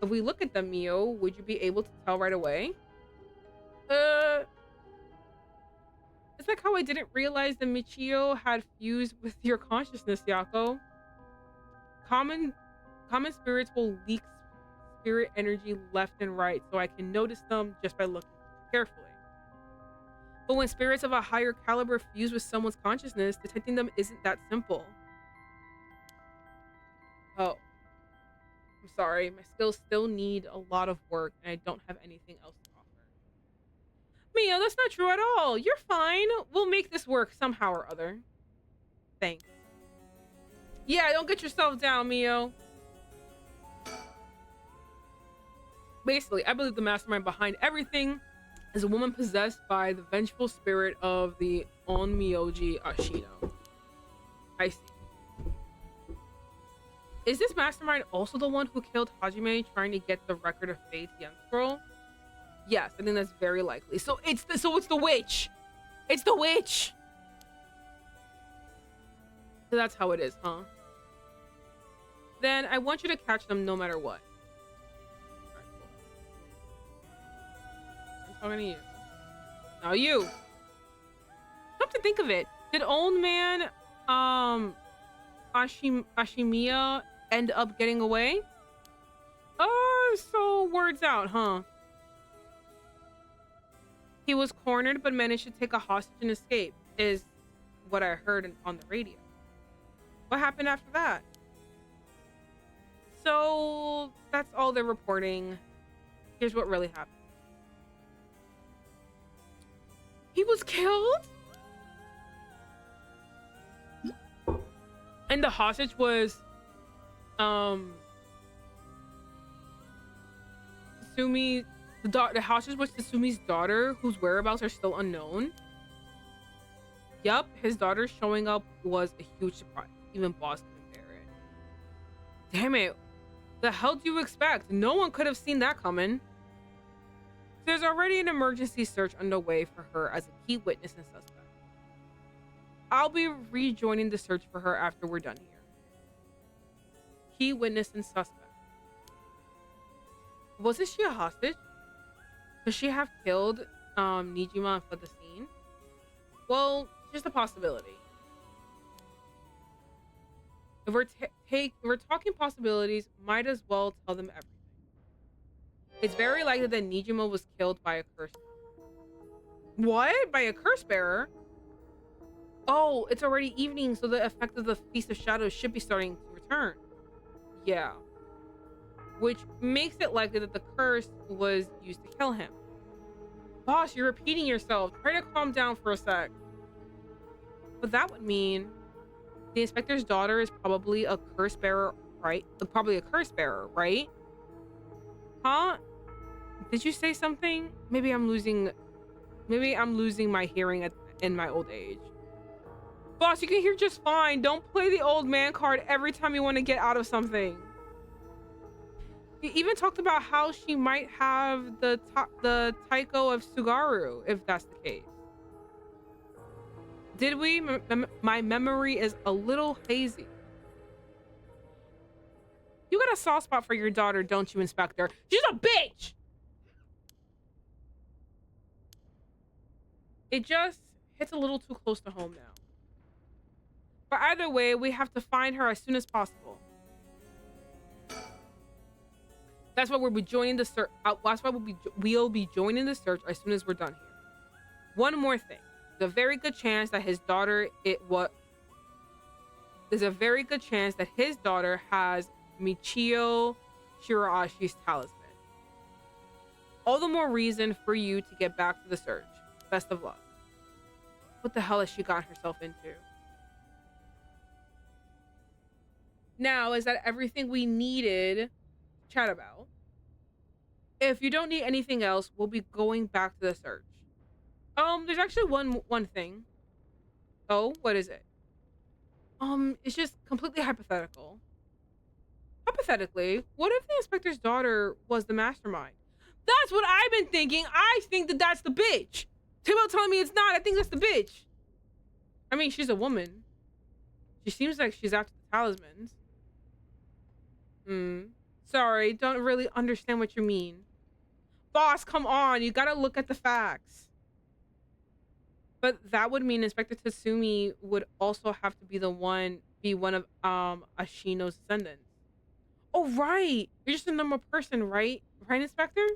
Mio, would you be able to tell right away? It's like how I didn't realize that Michio had fused with your consciousness, Yako. Common spirits will leak spirit energy left and right, so I can notice them just by looking carefully. But when spirits of a higher caliber fuse with someone's consciousness, detecting them isn't that simple. Oh. I'm sorry, my skills still need a lot of work, and I don't have anything else to offer. Mio, that's not true at all. You're fine. We'll make this work somehow or other. Thanks. Yeah, don't get yourself down, Mio. Basically, I believe the mastermind behind everything is a woman possessed by the vengeful spirit of the Onmyoji Ashino. I see. Is this mastermind also the one who killed Hajime trying to get the Record of Fate's Yen Scroll? Yes, I think that's very likely. So it's the witch. It's the witch. So that's how it is, huh? Then I want you to catch them no matter what. Alright, cool. I'm talking to you. Now you. Come to think of it, did old man Ashimiya end up getting away? Oh, so words out, huh? He was cornered but managed to take a hostage and escape, is what I heard on the radio. What happened after that? So that's all they're reporting. Here's what really happened. He was killed? And the hostage was Tsumi. The hostage was Tsumi's daughter, whose whereabouts are still unknown. Yup, his daughter showing up was a huge surprise. Even Boss couldn't bear it. Damn it. The hell do you expect? No one could have seen that coming. There's already an emergency search underway for her as a key witness and suspect. I'll be rejoining the search for her after we're done here. Key witness and suspect. Wasn't she a hostage? Could she have killed Nijima and fled the scene? Well, just a possibility. If we're talking possibilities, might as well tell them everything. It's very likely that Nijima was killed by a curse. What? By a curse bearer? Oh, it's already evening, so the effect of the Feast of Shadows should be starting to return. Yeah. Which makes it likely that the curse was used to kill him. Boss, you're repeating yourself. Try to calm down for a sec. But that would mean the inspector's daughter is probably a curse bearer, right? Probably a curse bearer, right? Huh? Did you say something? Maybe I'm losing my hearing in my old age. Boss, you can hear just fine. Don't play the old man card every time you want to get out of something. He even talked about how she might have the Taiko of Sugaru, if that's the case. Did we? My memory is a little hazy. You got a soft spot for your daughter, don't you, Inspector? She's a bitch! It just hits a little too close to home now. But either way, we have to find her as soon as possible. That's why we'll be joining the search. That's why we'll be joining the search as soon as we're done here. One more thing. There's a very good chance that his daughter has Michio Shiraishi's talisman. All the more reason for you to get back to the search. Best of luck. What the hell has she got herself into? Now, is that everything we needed to chat about? If you don't need anything else, we'll be going back to the search. There's actually one thing. Oh, what is it? It's just completely hypothetical. Hypothetically, what if the inspector's daughter was the mastermind? That's what I've been thinking. I think that that's the bitch. Timo telling me it's not. I think that's the bitch. I mean, she's a woman. She seems like she's after the talismans. Sorry, don't really understand what you mean. Boss, come on. You gotta look at the facts. But that would mean Inspector Tatsumi would also have to be one of Ashino's descendants. Oh, right. You're just a normal person, right? Right, Inspector?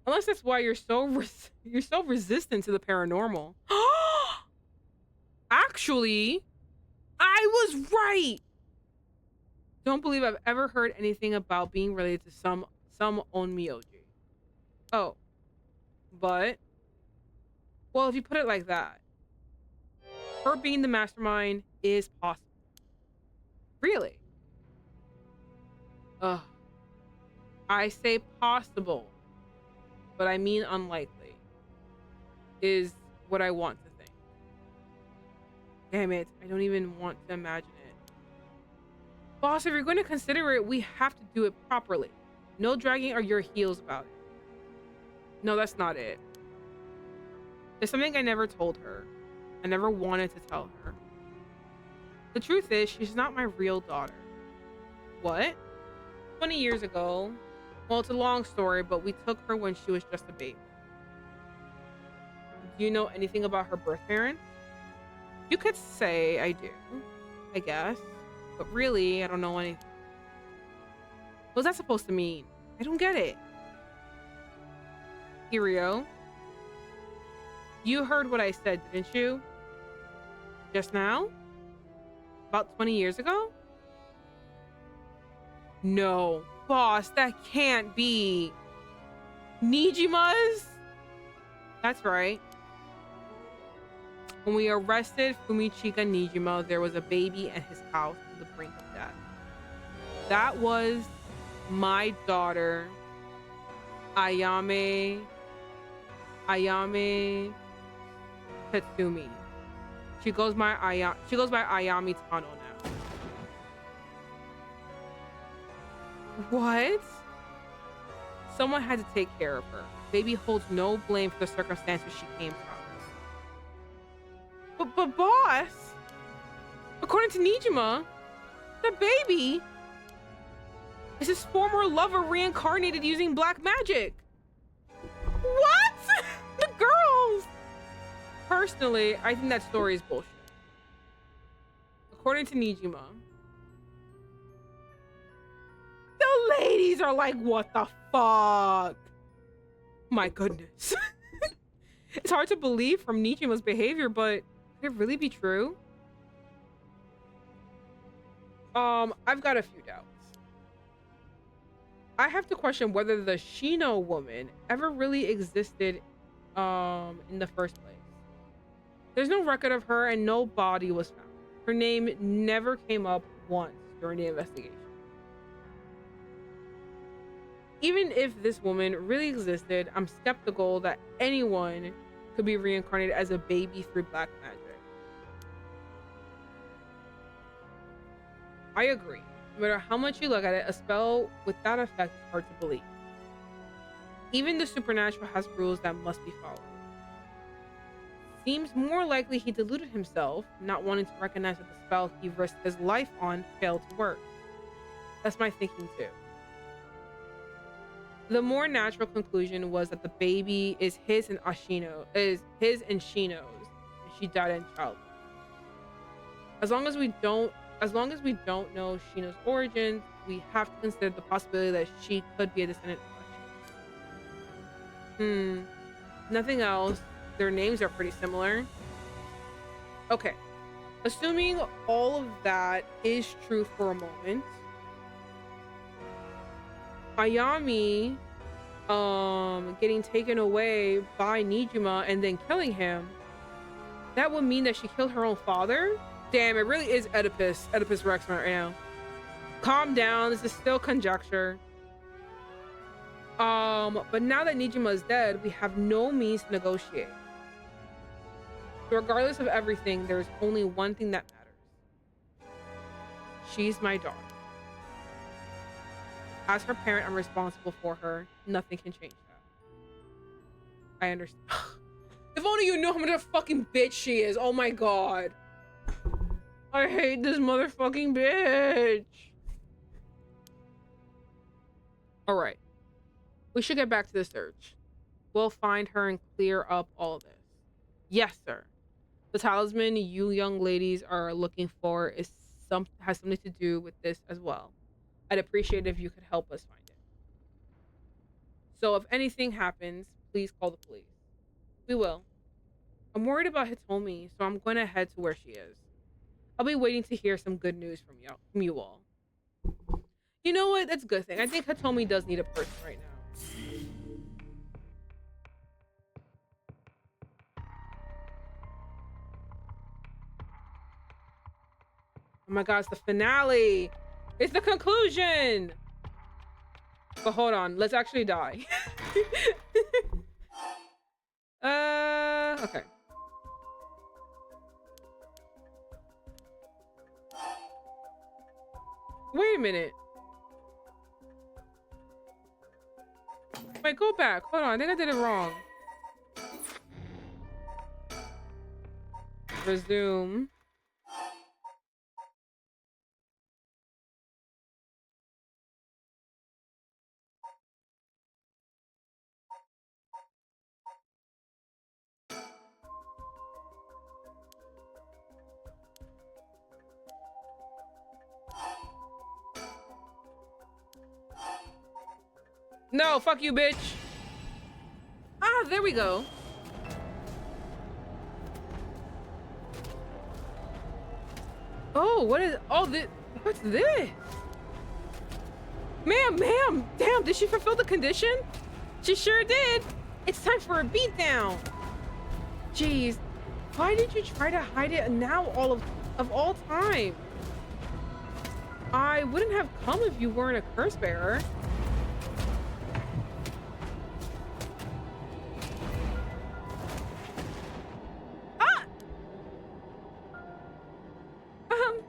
Unless that's why you're so resistant to the paranormal. Actually, I was right. Don't believe I've ever heard anything about being related to some onmyoji. Oh. But well, if you put it like that, her being the mastermind is possible. Really? Ugh. I say possible, but I mean unlikely is what I want to think. Damn it, I don't even want to imagine it. Boss, if you're going to consider it, we have to do it properly. No dragging or your heels about it. No, that's not it. There's something I never told her. I never wanted to tell her. The truth is, she's not my real daughter. What? 20 years ago. Well, it's a long story, but we took her when she was just a baby. Do you know anything about her birth parents? You could say I do, I guess. But really, I don't know anything. What's that supposed to mean? I don't get it. Kirio, you heard what I said, didn't you? Just now? About 20 years ago? No. Boss, that can't be. Nijima's? That's right. When we arrested Fumichika Nijima, there was a baby at his house on the brink of death. That was my daughter, Ayame Tatsumi. She goes by Ayami Tano now. What? Someone had to take care of her. Baby holds no blame for the circumstances she came from. But boss, according to Nijima, the baby is his former lover reincarnated using black magic. What? The girls! Personally, I think that story is bullshit. According to Nijima, the ladies are like, what the fuck? My goodness. It's hard to believe from Nijima's behavior, but could it really be true? I've got a few doubts. I have to question whether the Shino woman ever really existed in the first place. There's no record of her and no body was found. Her name never came up once during the investigation. Even if this woman really existed, I'm skeptical that anyone could be reincarnated as a baby through black magic. I agree. No matter how much you look at it, a spell with that effect is hard to believe. Even the supernatural has rules that must be followed. Seems more likely he deluded himself, not wanting to recognize that the spell he risked his life on failed to work. That's my thinking too. The more natural conclusion was that the baby is his and Shino's, and she died in childhood. As long as we don't know Shino's origins, we have to consider the possibility that she could be a descendant of Shino. Nothing else. Their names are pretty similar. Okay. Assuming all of that is true for a moment, Ayami getting taken away by Nijima and then killing him, that would mean that she killed her own father? Damn, it really is Oedipus Rex right now. Calm down, this is still conjecture. But now that Nijima is dead, we have no means to negotiate. So regardless of everything, there's only one thing that matters. She's my daughter. As her parent, I'm responsible for her. Nothing can change that. I understand. If only you knew how much of a fucking bitch she is. Oh my god. I hate this motherfucking bitch. Alright. We should get back to the search. We'll find her and clear up all of this. Yes, sir. The talisman you young ladies are looking for has something to do with this as well. I'd appreciate it if you could help us find it. So if anything happens, please call the police. We will. I'm worried about Hitomi, so I'm going to head to where she is. I'll be waiting to hear some good news from you all. You know what? That's a good thing. I think Hitomi does need a person right now. Oh my god, it's the finale. It's the conclusion. But hold on, let's actually die. Okay. Wait a minute. Wait, go back. Hold on, I think I did it wrong. Resume. No, fuck you, bitch. Ah, there we go. Oh, what is... Oh, this... What's this? Ma'am! Damn, did she fulfill the condition? She sure did. It's time for a beatdown. Jeez. Why did you try to hide it now of all time? I wouldn't have come if you weren't a curse bearer.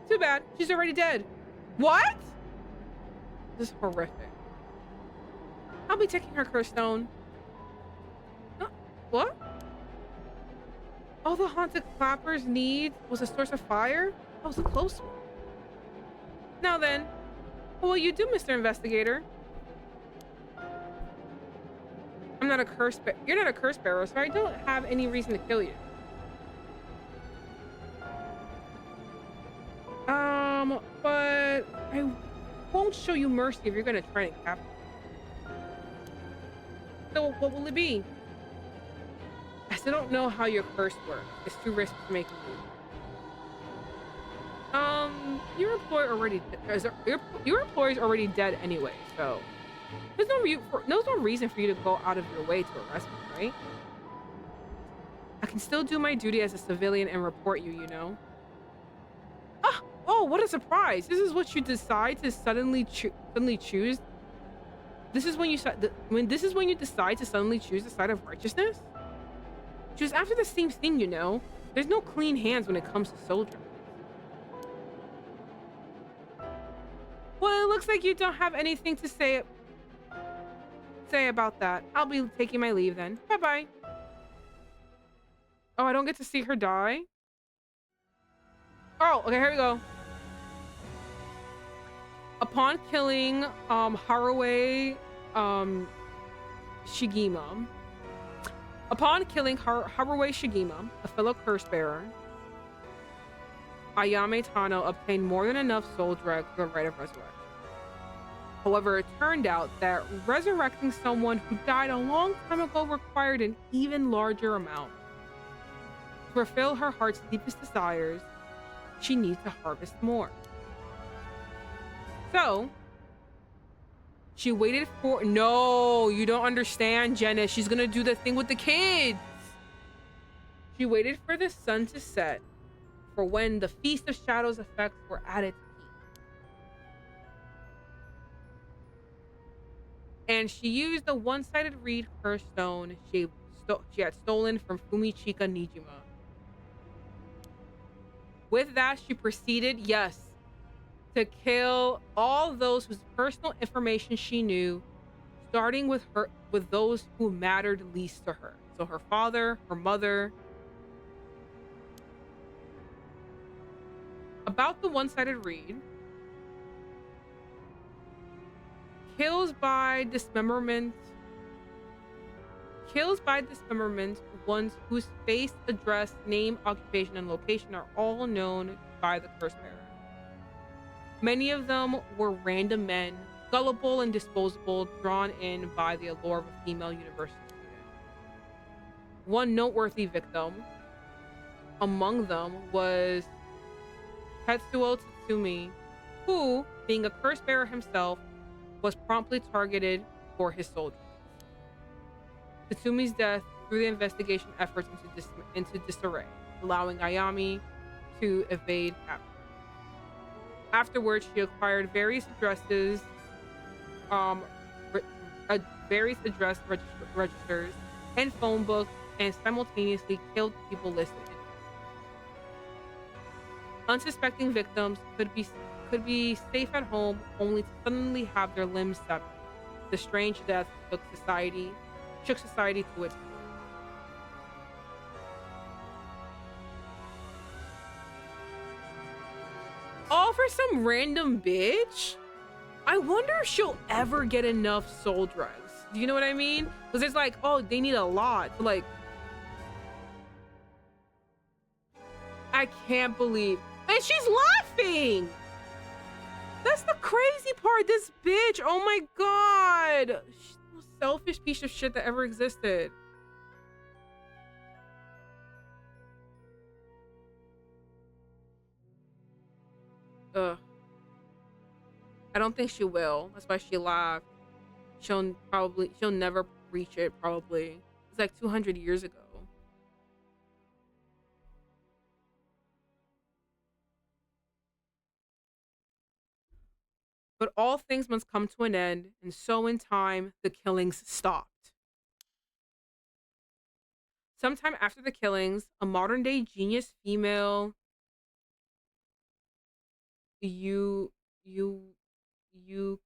Too bad. She's already dead. What? This is horrific. I'll be taking her curse stone. What? All the haunted clappers need was a source of fire? That was a close one. Now then, what will you do, Mr. Investigator? I'm not a curse bearer. You're not a curse bearer, so I don't have any reason to kill you. But I won't show you mercy if you're gonna try and capture me. So what will it be? I still don't know how your curse works. It's too risky to make a move. Your employer's already dead anyway, so there's no reason for you to go out of your way to arrest me, right? I can still do my duty as a civilian and report you, you know? Oh, what a surprise. This is what you decide to suddenly choose. This is when you decide to suddenly choose the side of righteousness? Just after the same thing, you know. There's no clean hands when it comes to soldiers. Well, it looks like you don't have anything to say about that. I'll be taking my leave then. Bye-bye. Oh, I don't get to see her die? Oh, okay, here we go. Upon killing Haruwe Shigema. Upon killing Haruwe Shigema, a fellow curse bearer, Ayame Tano obtained more than enough soul dregs for the right of resurrection. However, it turned out that resurrecting someone who died a long time ago required an even larger amount. To fulfill her heart's deepest desires, she needs to harvest more. So, she waited for... No, you don't understand, Jenna. She's gonna do the thing with the kids. She waited for the sun to set for when the Feast of Shadows effects were at its peak. And she used the one-sided reed curse stone she had stolen from Fumichika Nijima. With that, she proceeded, yes, to kill all those whose personal information she knew, starting with those who mattered least to her. So her father, her mother. About the one-sided reed. Kills by dismemberment ones whose face, address, name, occupation, and location are all known by the curse bearer. Many of them were random men, gullible and disposable, drawn in by the allure of a female university student. One noteworthy victim among them was Tetsuo Tatsumi, who, being a curse bearer himself, was promptly targeted for his soldiers. Tatsumi's death threw the investigation efforts into disarray, allowing Ayami to evade capture. Afterwards, she acquired various addresses, registers, and phone books, and simultaneously killed people listed in them. Unsuspecting victims could be safe at home, only to suddenly have their limbs severed. The strange death shook society to its core. All for some random bitch? I wonder if she'll ever get enough soul drugs. Do you know what I mean? Because it's like, oh, they need a lot. So like, I can't believe. And she's laughing! That's the crazy part. This bitch, oh my god. She's the most selfish piece of shit that ever existed. Ugh. I don't think she will. That's why she laughed. She'll never reach it, probably. It's like 200 years ago. But all things must come to an end, and so in time, the killings stopped. Sometime after the killings, a modern-day genius female Yukayoe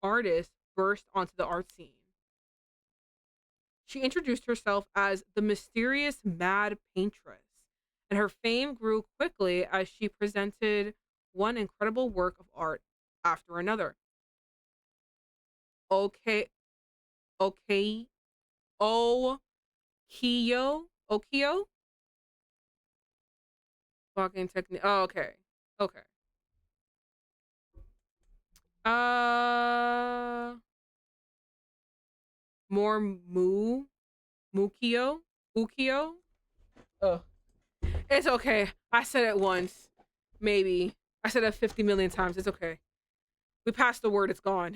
artist burst onto the art scene. She introduced herself as the mysterious Mad Paintress, and her fame grew quickly as she presented one incredible work of art after another. Okay, Okio? Fucking technique. Oh, okay. Okay. Uh, more Ukio? Oh, it's okay. I said it once. Maybe. I said it 50 million times. It's okay. We passed the word. It's gone.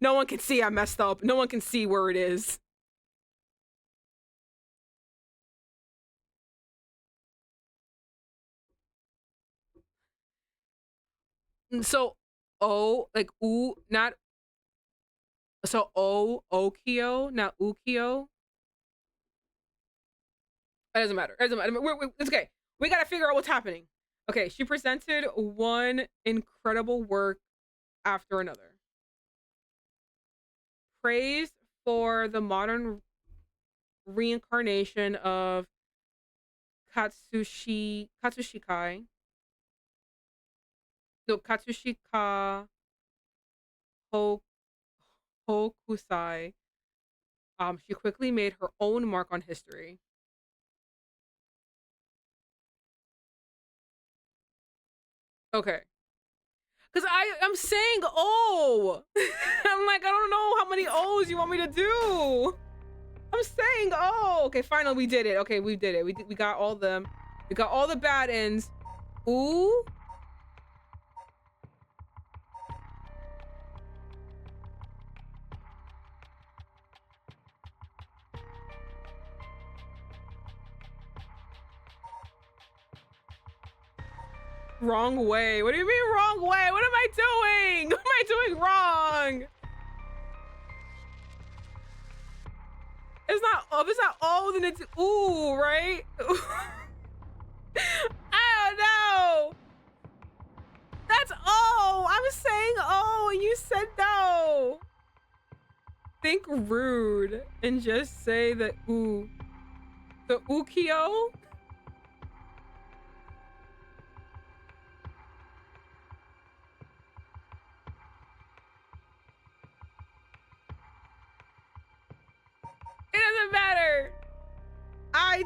No one can see I messed up. No one can see where it is. So, like, not, so, Okio, not Ukio. It doesn't matter. It doesn't matter. It's okay. We gotta figure out what's happening. Okay, she presented one incredible work after another. Praised for the modern reincarnation of Katsushika Hokusai. She quickly made her own mark on history. Okay. Because I'm saying oh. I'm like, I don't know how many O's you want me to do. I'm saying oh. Okay, finally we did it. Okay, we did it. We got all them. We got all the bad ends. Ooh. Wrong way. What do you mean wrong way? What am I doing? What am I doing wrong? It's not, if it's not O, then it's ooh, right? I don't know. That's O. I was saying O and you said no. Think rude and just say the ooh. The ukio? It doesn't matter. I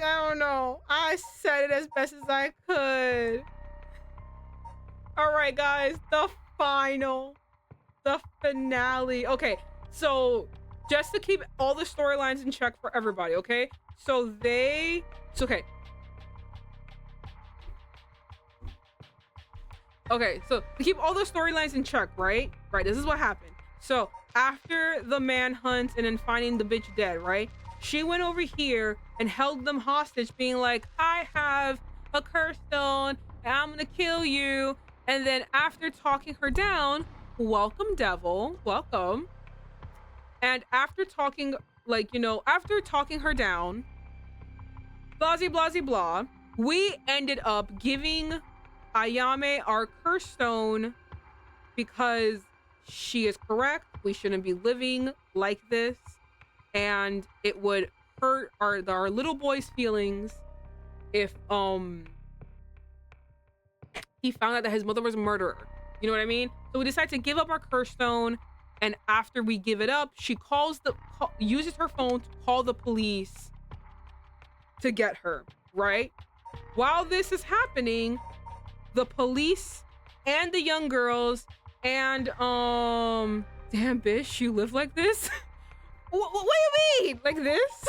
don't know. I said it as best as I could. All right, guys, the finale. Okay, so just to keep all the storylines in check for everybody, okay? So okay. Okay, so to keep all the storylines in check, right? Right, this is what happened. So after the manhunt and then finding the bitch dead, right? She went over here and held them hostage, being like, I have a curse stone and I'm gonna kill you. And then after talking her down, welcome devil, welcome. And after talking, like, you know, after talking her down, blah, blah, blah, blah, we ended up giving Ayame our curse stone because she is correct. We shouldn't be living like this. And it would hurt our little boy's feelings if he found out that his mother was a murderer. You know what I mean? So we decided to give up our curse stone, and after we give it up, she uses her phone to call the police to get her, right? While this is happening, the police and the young girls and damn bitch, you live like this? What do you mean? Like this?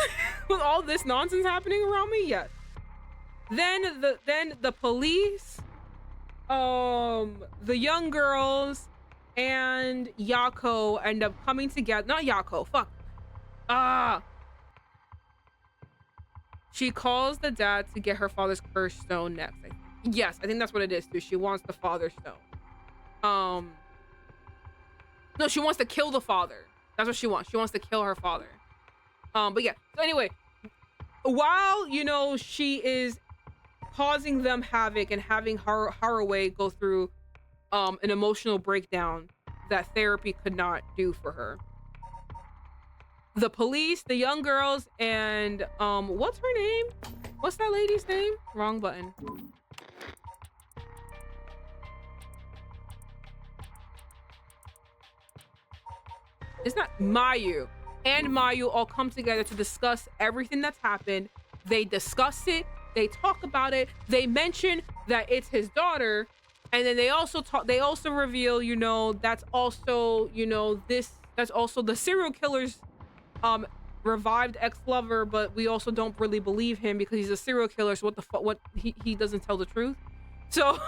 With all this nonsense happening around me? Yes. Then the police, the young girls, and Yako end up coming together. Not Yako, fuck. She calls the dad to get her father's curse stone next. Yes, I think that's what it is too. She wants the father's stone. No, she wants to kill the father. That's what she wants. She wants to kill her father. But yeah. So anyway, while, you know, she is causing them havoc and having Haraway go through an emotional breakdown that therapy could not do for her, the police, the young girls, and what's her name? What's that lady's name? Wrong button. It's not Mayu. And Mayu all come together to discuss everything that's happened. They discuss it. They talk about it. They mention that it's his daughter, and then they also reveal, you know, that's also, you know, that's also the serial killer's revived ex-lover, but we also don't really believe him because he's a serial killer. So what the fuck? What he doesn't tell the truth. So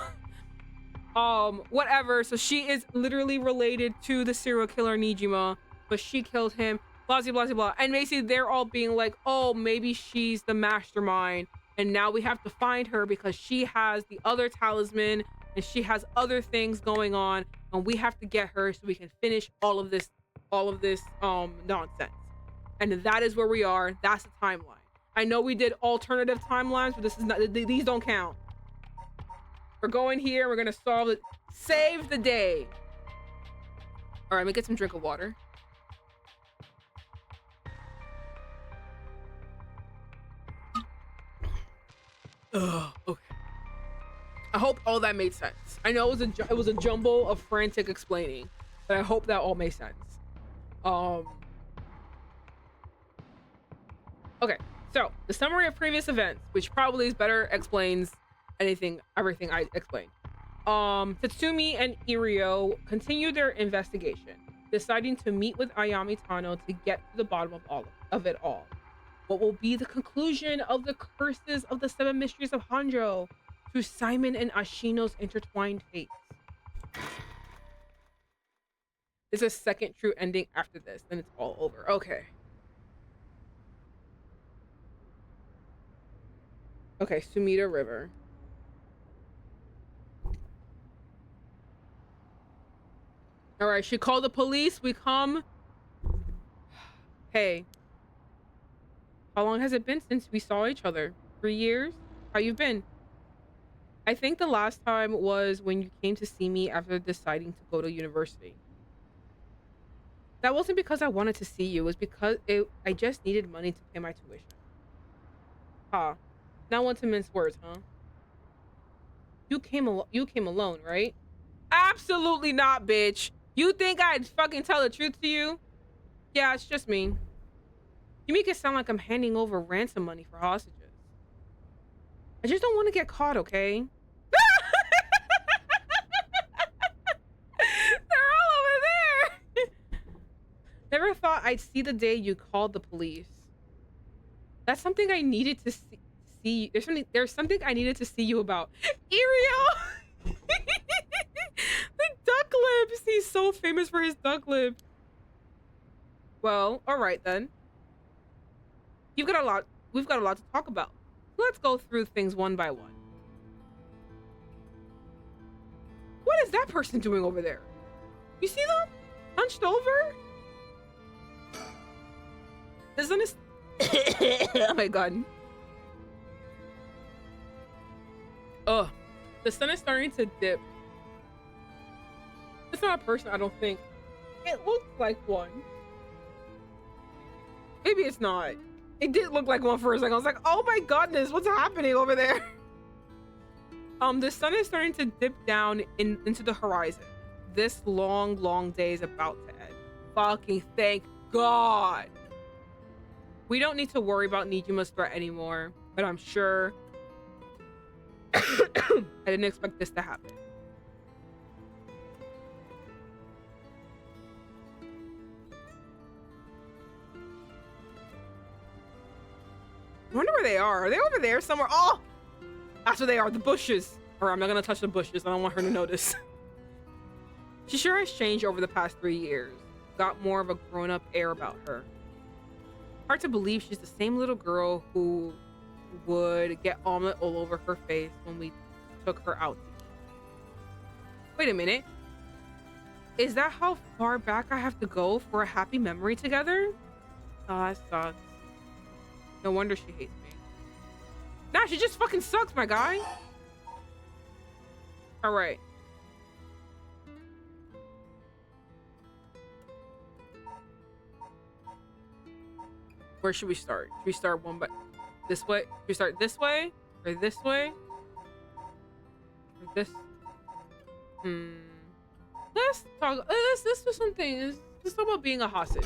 whatever. So she is literally related to the serial killer Nijima, but she killed him. Blah blah blah blah. And basically they're all being like, oh, maybe she's the mastermind, and now we have to find her because she has the other talisman and she has other things going on, and we have to get her so we can finish all of this nonsense. And that is where we are. That's the timeline. I know we did alternative timelines, but this is not, these don't count. We're going here, we're gonna solve it, save the day. All right, let me get some drink of water. Okay. I hope all that made sense. I know it was a jumble of frantic explaining, but I hope that all made sense. Okay, so the summary of previous events, which probably is better explains everything I explained. Tatsumi and Irio continue their investigation, deciding to meet with Ayami Tano to get to the bottom of it all. What will be the conclusion of the curses of the 7 mysteries of Honjo through Simon and Ashino's intertwined fates? There's a second true ending after this, then it's all over. Okay. Okay, Sumida River. All right, she called the police. We come. Hey, how long has it been since we saw each other? 3 years? How you been? I think the last time was when you came to see me after deciding to go to university. That wasn't because I wanted to see you. It was because I just needed money to pay my tuition. Huh. Not want to mince words, huh? You came alone, right? Absolutely not, bitch. You think I'd fucking tell the truth to you? Yeah, it's just me. You make it sound like I'm handing over ransom money for hostages. I just don't want to get caught, okay? They're all over there. Never thought I'd see the day you called the police. That's something I needed to see. There's something I needed to see you about. Ariel! The duck lips. He's so famous for his duck lip. Well, all right then. We've got a lot to talk about. Let's go through things one by one. What is that person doing over there? You see them? Hunched over? The sun is... Oh my god. Ugh. The sun is starting to dip. It's not a person, I don't think. It looks like one. Maybe it's not. It did look like one for a second. I was like, oh my goodness, what's happening over there? The sun is starting to dip down into the horizon. This long day is about to end. Fucking thank God. We don't need to worry about Nijima's threat anymore, but I'm sure I didn't expect this to happen. I wonder where they are. Are they over there somewhere? Oh, that's where they are. The bushes. Or I'm not gonna touch the bushes. I don't want her to notice. She sure has changed over the past 3 years. Got more of a grown-up air about her. Hard to believe she's the same little girl who would get omelet all over her face when we took her out. Wait a minute. Is that how far back I have to go for a happy memory together? Oh, that sucks. No wonder she hates me. Nah, she just fucking sucks, my guy. All right. Where should we start? Should we start one by this way? Should we start this way or this way? Or this? Let's talk. Let's do something. Let's talk about being a hostage.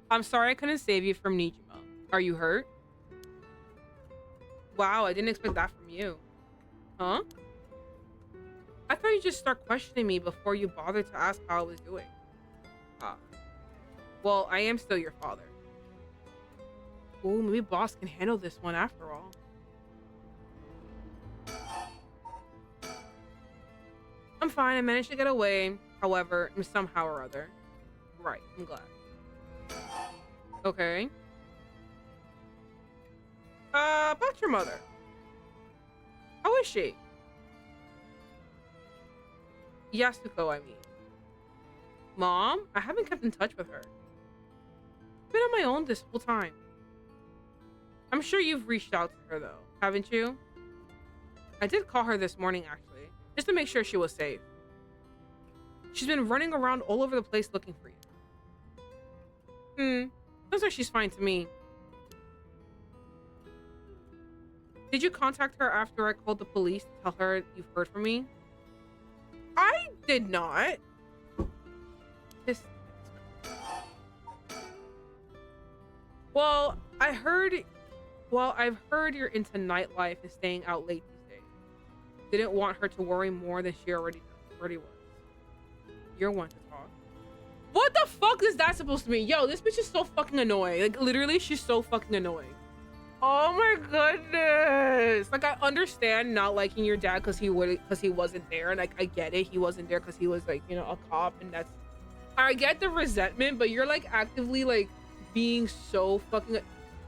I'm sorry I couldn't save you from Nijima. Are you hurt? Wow, I didn't expect that from you. Huh? I thought you'd just start questioning me before you bothered to ask how I was doing. Ah. Well, I am still your father. Ooh, maybe boss can handle this one after all. I'm fine, I managed to get away. However, somehow or other. Right, I'm glad. Okay. About your mother. How is she? Yasuko, I mean. Mom? I haven't kept in touch with her. I've been on my own this whole time. I'm sure you've reached out to her though, haven't you? I did call her this morning actually, just to make sure she was safe. She's been running around all over the place looking for you. Sounds like she's fine to me. Did you contact her after I called the police to tell her you've heard from me? I did not. I've heard you're into nightlife and staying out late these days. Didn't want her to worry more than she already was. You're one to talk. What the fuck is that supposed to mean? Yo, this bitch is so fucking annoying. Like, literally, she's so fucking annoying. Oh my goodness. Like, I understand not liking your dad because he wasn't there. And, like, I get it. He wasn't there because he was, like, you know, a cop. And that's... I get the resentment, but you're, like, actively, like, being so fucking...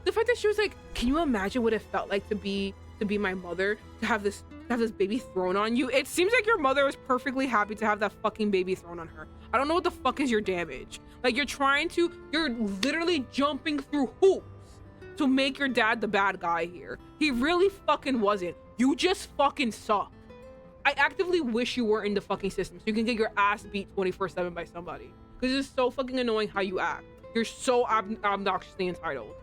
The fact that she was like, can you imagine what it felt like to be my mother? To have this have this baby thrown on you. It seems like your mother was perfectly happy to have that fucking baby thrown on her. I don't know what the fuck is your damage. Like, you're literally jumping through hoops to make your dad the bad guy here. He really fucking wasn't. You just fucking suck. I actively wish you were in the fucking system so you can get your ass beat 24/7 by somebody. Because it's so fucking annoying how you act. You're so obnoxiously entitled.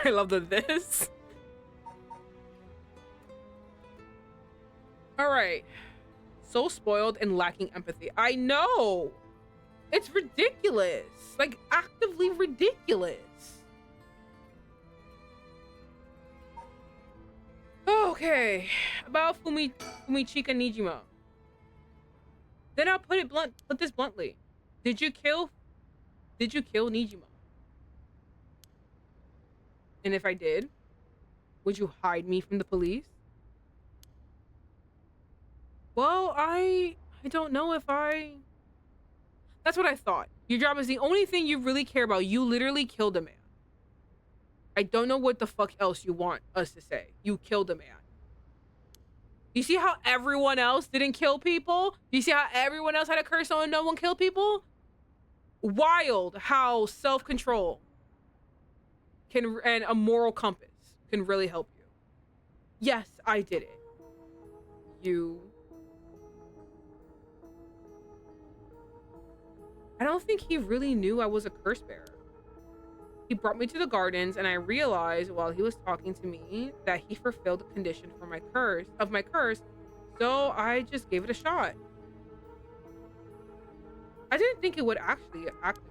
I love this. All right. So spoiled and lacking empathy. I know. It's ridiculous. Like, actively ridiculous. Okay. About Fumichika Nijima. Then I'll put this bluntly. Did you kill Nijima? And if I did, would you hide me from the police? Well, I don't know if I... That's what I thought. Your job is the only thing you really care about. You literally killed a man. I don't know what the fuck else you want us to say. You killed a man. You see how everyone else didn't kill people? You see how everyone else had a curse on and no one killed people? Wild how self-control and a moral compass can really help you. Yes, I did it. I don't think he really knew I was a curse bearer. He brought me to the gardens and I realized while he was talking to me that he fulfilled the condition for my curse, so I just gave it a shot. I didn't think it would actually activate.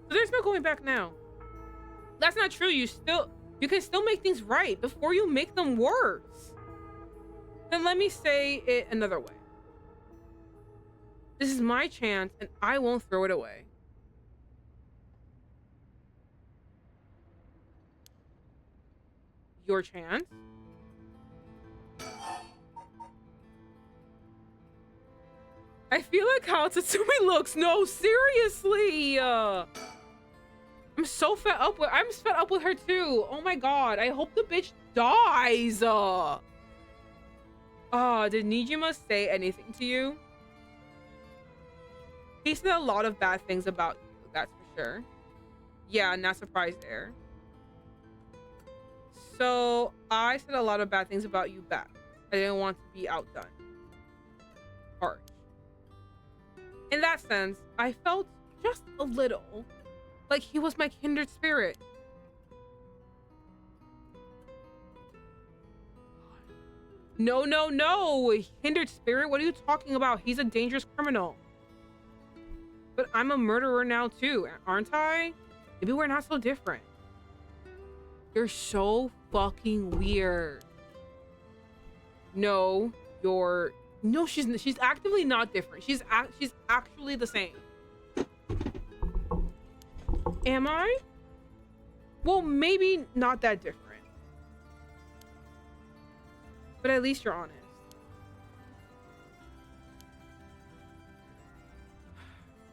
So there's no going back now. That's not true. You can still make things right before you make them worse. Then let me say it another way. This is my chance and I won't throw it away. Your chance? I feel like how Tatsumi looks. No, seriously. I'm fed up with her too. Oh my god. I hope the bitch dies. Did Nijima say anything to you? He said a lot of bad things about you, that's for sure. Yeah, not surprised there. So I said a lot of bad things about you back. I didn't want to be outdone. Harsh. In that sense, I felt just a little like he was my kindred spirit. No. Kindred spirit? What are you talking about? He's a dangerous criminal. But I'm a murderer now too, aren't I? Maybe we're not so different. You're so fucking weird. No, she's actively not different. She's actually the same. Am I? Well, maybe not that different. But at least you're honest.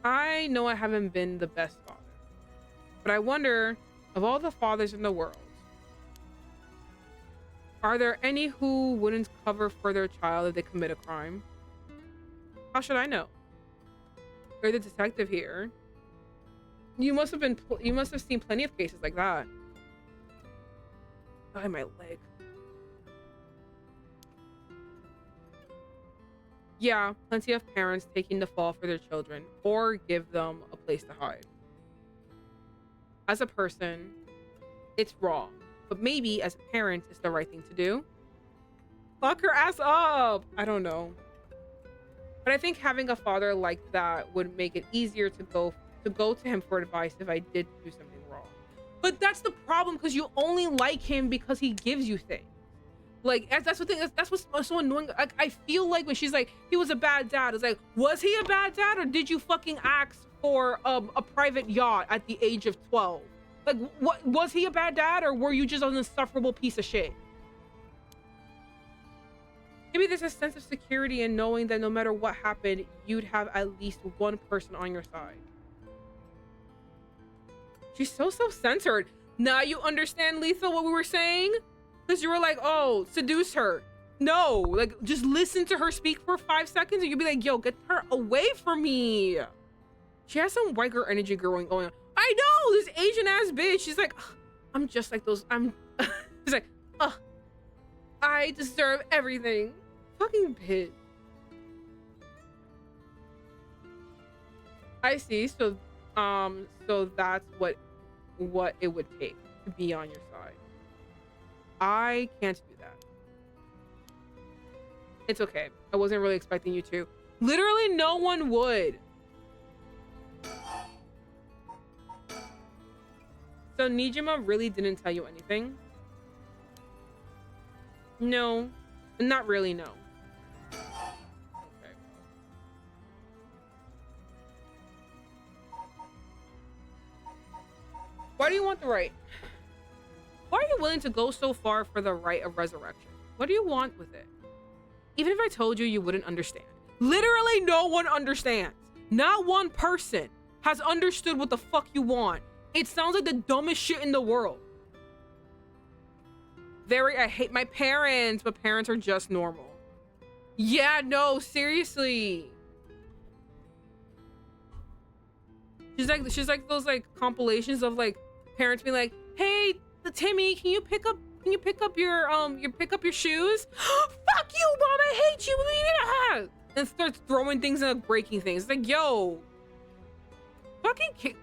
I know I haven't been the best father, but I wonder, of all the fathers in the world, are there any who wouldn't cover for their child if they commit a crime? How should I know? You're the detective here. You must have seen plenty of cases like that. Oh, my leg. Yeah, plenty of parents taking the fall for their children or give them a place to hide. As a person, it's wrong, but maybe as a parent, it's the right thing to do. Lock her ass up! I don't know. But I think having a father like that would make it easier to go to him for advice if I did do something wrong. But that's the problem, because you only like him because he gives you things. Like, that's what's so annoying. I feel like when she's like, he was a bad dad, it's like, was he a bad dad, or did you fucking ask for a private yacht at the age of 12? Like, what was he a bad dad, or were you just an insufferable piece of shit? Maybe there's a sense of security in knowing that no matter what happened, you'd have at least one person on your side. She's so self-centered. Now you understand, Lethal, what we were saying? Because you were like, oh, seduce her. No, like, just listen to her speak for 5 seconds and you'll be like, yo, get her away from me. She has some white girl energy going on. I know, this Asian ass bitch. She's like, I'm just like those. She's like, I deserve everything. Fucking bitch. I see. So that's what it would take to be on your side. I can't do that. It's okay. I wasn't really expecting you to. Literally no one would. So Nijima really didn't tell you anything? No. Not really, no. Okay. Why do you want the right? Why are you willing to go so far for the right of resurrection? What do you want with it? Even if I told you, you wouldn't understand. Literally no one understands. Not one person has understood what the fuck you want. It sounds like the dumbest shit in the world. I hate my parents, but parents are just normal. Yeah, no, seriously. She's like those like compilations of like parents being like, hey, Timmy, can you pick up your shoes? Fuck you, mom, I hate you. And starts throwing things and breaking things. It's like, yo, fucking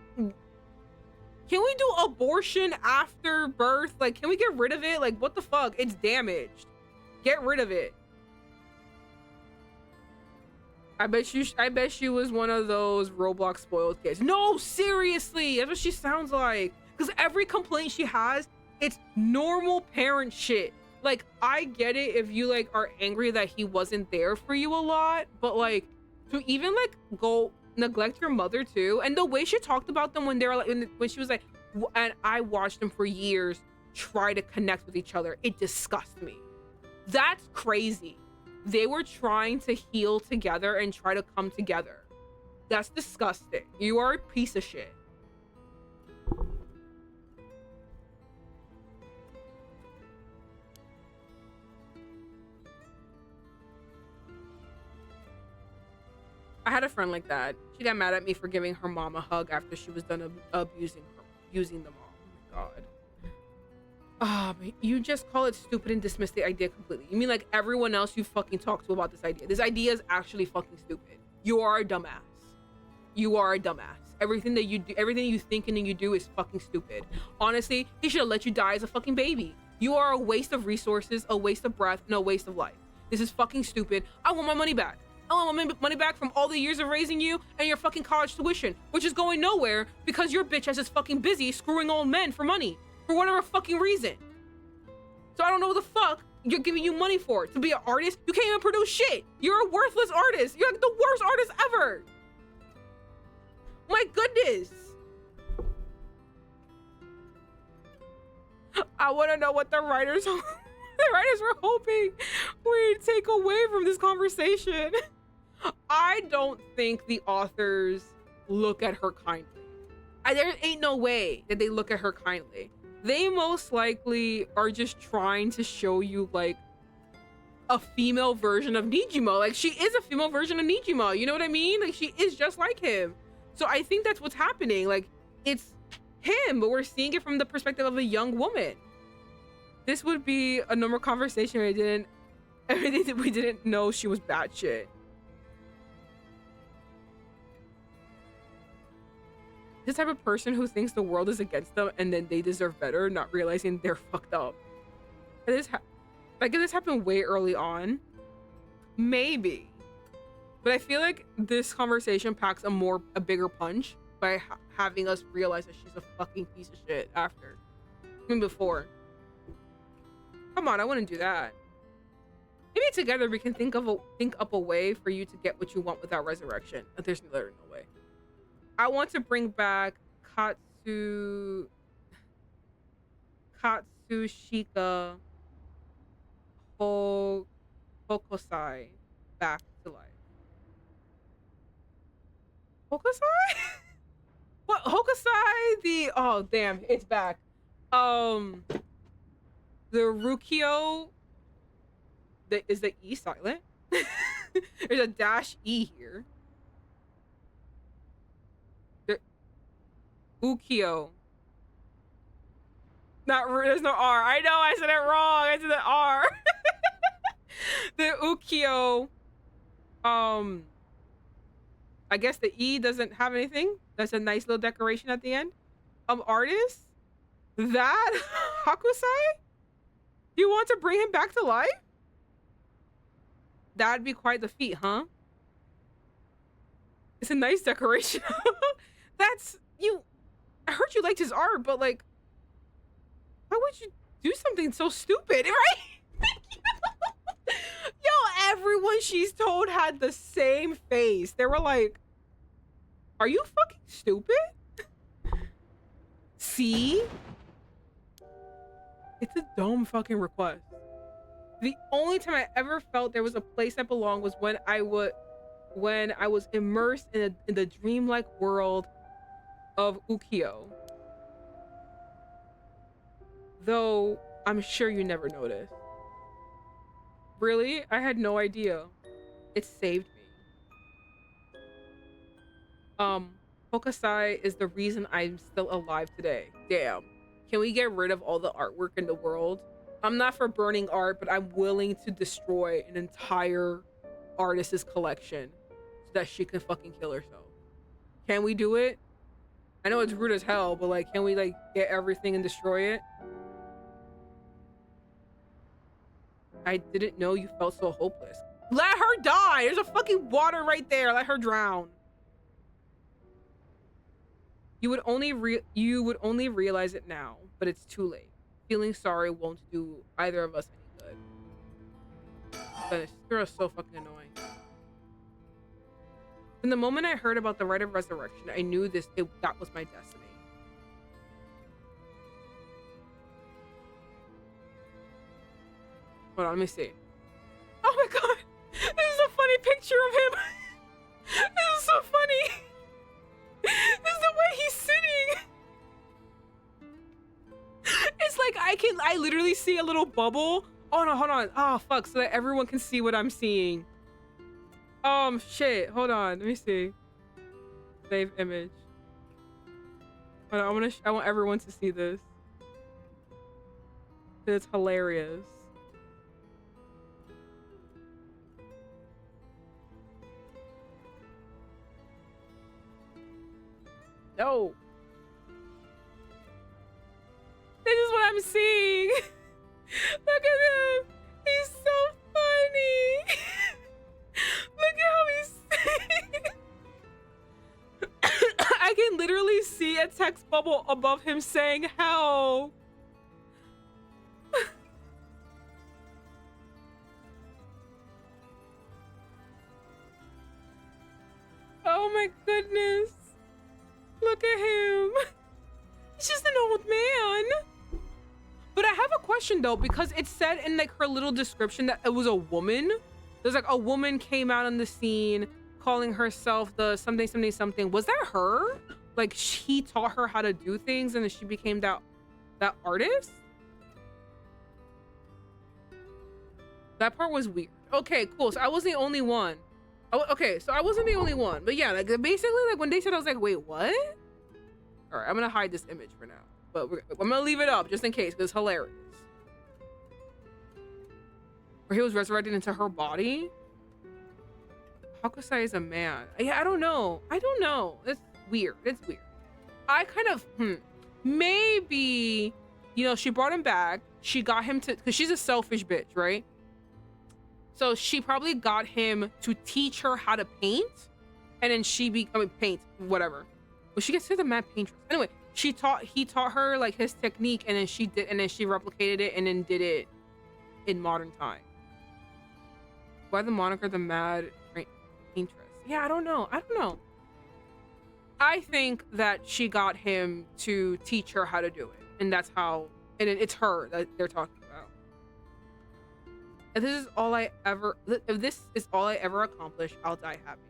can we do abortion after birth? Like, can we get rid of it? Like, what the fuck? It's damaged. Get rid of it. I bet she was one of those Roblox spoiled kids. No, seriously, that's what she sounds like. Because every complaint she has, it's normal parent shit. Like, I get it if you like are angry that he wasn't there for you a lot, but like to even like go neglect your mother too, and the way she talked about them when they were like when she was like, and I watched them for years try to connect with each other, it disgusts me. That's crazy. They were trying to heal together and try to come together. That's disgusting. You are a piece of shit. I had a friend like that. She got mad at me for giving her mom a hug after she was done abusing them all. Oh my god. You just call it stupid and dismiss the idea completely. You mean like everyone else you fucking talked to about this idea? This idea is actually fucking stupid. You are a dumbass. You are a dumbass. Everything that you do, everything you think and you do is fucking stupid. Honestly, he should have let you die as a fucking baby. You are a waste of resources, a waste of breath, and a waste of life. This is fucking stupid. I want my money back. I want my money back from all the years of raising you and your fucking college tuition, which is going nowhere because your bitch ass is fucking busy screwing old men for money for whatever fucking reason. So I don't know what the fuck you're giving you money for. To be an artist? You can't even produce shit. You're a worthless artist. You're like the worst artist ever. My goodness. I want to know what the writers were hoping we'd take away from this conversation. I don't think the authors look at her kindly. There ain't no way that they look at her kindly. They most likely are just trying to show you like a female version of Nijima. Like, she is a female version of Nijima. You know what I mean? Like, she is just like him. So I think that's what's happening. Like, it's him, but we're seeing it from the perspective of a young woman. This would be a normal conversation where everything that we didn't know she was bad shit. This type of person who thinks the world is against them and then they deserve better, not realizing they're fucked up. If this happened way early on, maybe. But I feel like this conversation packs a bigger punch by having us realize that she's a fucking piece of shit after. I mean, before. Come on, I wouldn't do that. Maybe together we can think up a way for you to get what you want without resurrection. There's literally no way. I want to bring back Katsushika Hokusai back to life. Hokusai? What? Hokusai? Oh damn, it's back. The Rukio. Is the E silent? There's a dash E here. Ukio. There's no R. I know I said it wrong. I said the R. The Ukio. I guess the E doesn't have anything. That's a nice little decoration at the end. Artist? That? Hakusai? Do you want to bring him back to life? That'd be quite the feat, huh? It's a nice decoration. That's you. I heard you liked his art, but like, why would you do something so stupid, right? Yo, everyone she's told had the same face. They were like, are you fucking stupid? See? It's a dumb fucking request. The only time I ever felt there was a place I belonged was when I was immersed in the dreamlike world of Ukio. Though I'm sure you never noticed. Really? I had no idea. It saved me. Hokusai is the reason I'm still alive today. Damn. Can we get rid of all the artwork in the world? I'm not for burning art, but I'm willing to destroy an entire artist's collection so that she can fucking kill herself. Can we do it? I know it's rude as hell, but like, can we like get everything and destroy it? I didn't know you felt so hopeless. Let her die! There's a fucking water right there. Let her drown. You would only realize it now, but it's too late. Feeling sorry won't do either of us any good. But you're so fucking annoying. From the moment I heard about the rite of resurrection, I knew that was my destiny. Hold on, let me see. Oh my god! This is a funny picture of him! This is so funny! This is the way he's sitting! It's like I literally see a little bubble. Oh no, hold on. Oh fuck, so that everyone can see what I'm seeing. Shit, hold on, let me see. Save image. Hold on, I want everyone to see this. It's hilarious. No. This is what I'm seeing. Look at him. He's so funny. Look at how he's I can literally see a text bubble above him saying help. Oh my goodness. Look at him. He's just an old man. But I have a question though, because it said in like her little description that it was a woman. There's like a woman came out on the scene calling herself the something something something. Was that her? Like he taught her how to do things and then she became that artist? That part was weird. Okay, cool. So I wasn't the only one. Okay, so I wasn't the only one. But yeah, like basically like when they said, I was like, wait, what? All right, I'm gonna hide this image for now. But I'm gonna leave it up just in case because it's hilarious. Where he was resurrected into her body? Hakusai is a man. Yeah, I don't know. It's weird. I kind of, maybe, you know, she brought him back. She got him to, because she's a selfish bitch, right? So she probably got him to teach her how to paint. And then paint, whatever. Well, she gets to the mad paintress. Anyway, he taught her like his technique and then she replicated it and then did it in modern time. Why the moniker the mad paintress? Yeah, I don't know. I think that she got him to teach her how to do it. And that's how, and it's her that they're talking about. If this is all I ever accomplish, I'll die happy.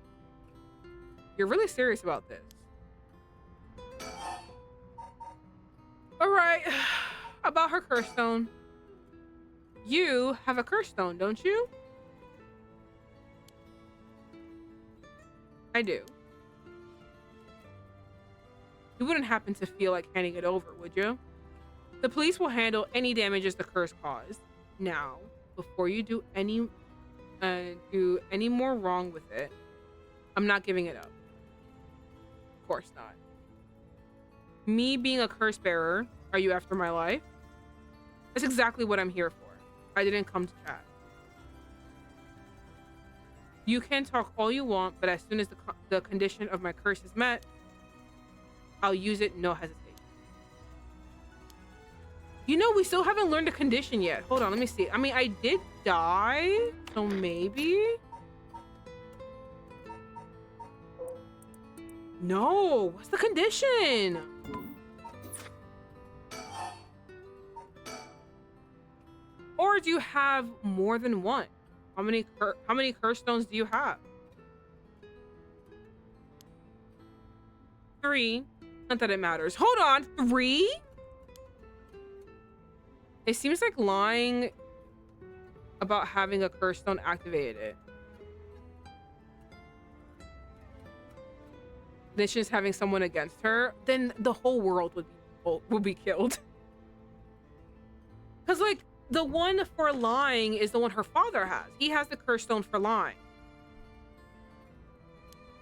You're really serious about this. All right, about her curse stone. You have a curse stone, don't you? I do. You wouldn't happen to feel like handing it over, would you? The police will handle any damages the curse caused. Now, before you do any more wrong with it, I'm not giving it up. Of course not. Me being a curse bearer, are you after my life? That's exactly what I'm here for. I didn't come to chat. You can talk all you want, but as soon as the condition of my curse is met, I'll use it, no hesitation. You know, we still haven't learned the condition yet. Hold on, let me see. I mean, I did die, so maybe? No, what's the condition? Or do you have more than one? How many curse stones do you have? 3. Not that it matters. Hold on, 3? It seems like lying about having a curse stone activated. Then she's having someone against her. Then the whole world would be killed. Cause like the one for lying is the one her father has. He has the curse stone for lying.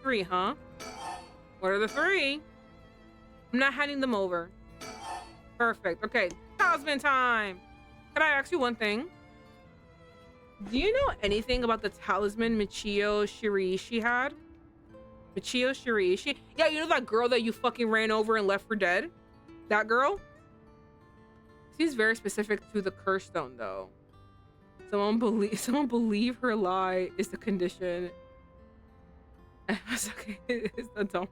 3, huh? What are the 3? I'm not handing them over. Perfect. Okay. Talisman time. Can I ask you one thing? Do you know anything about the talisman Michio Shiriishi had? Michio Shiriishi? Yeah, you know that girl that you fucking ran over and left for dead? That girl? Seems very specific to the curse stone though. Someone believe her lie is the condition. It's okay. It's the dumb.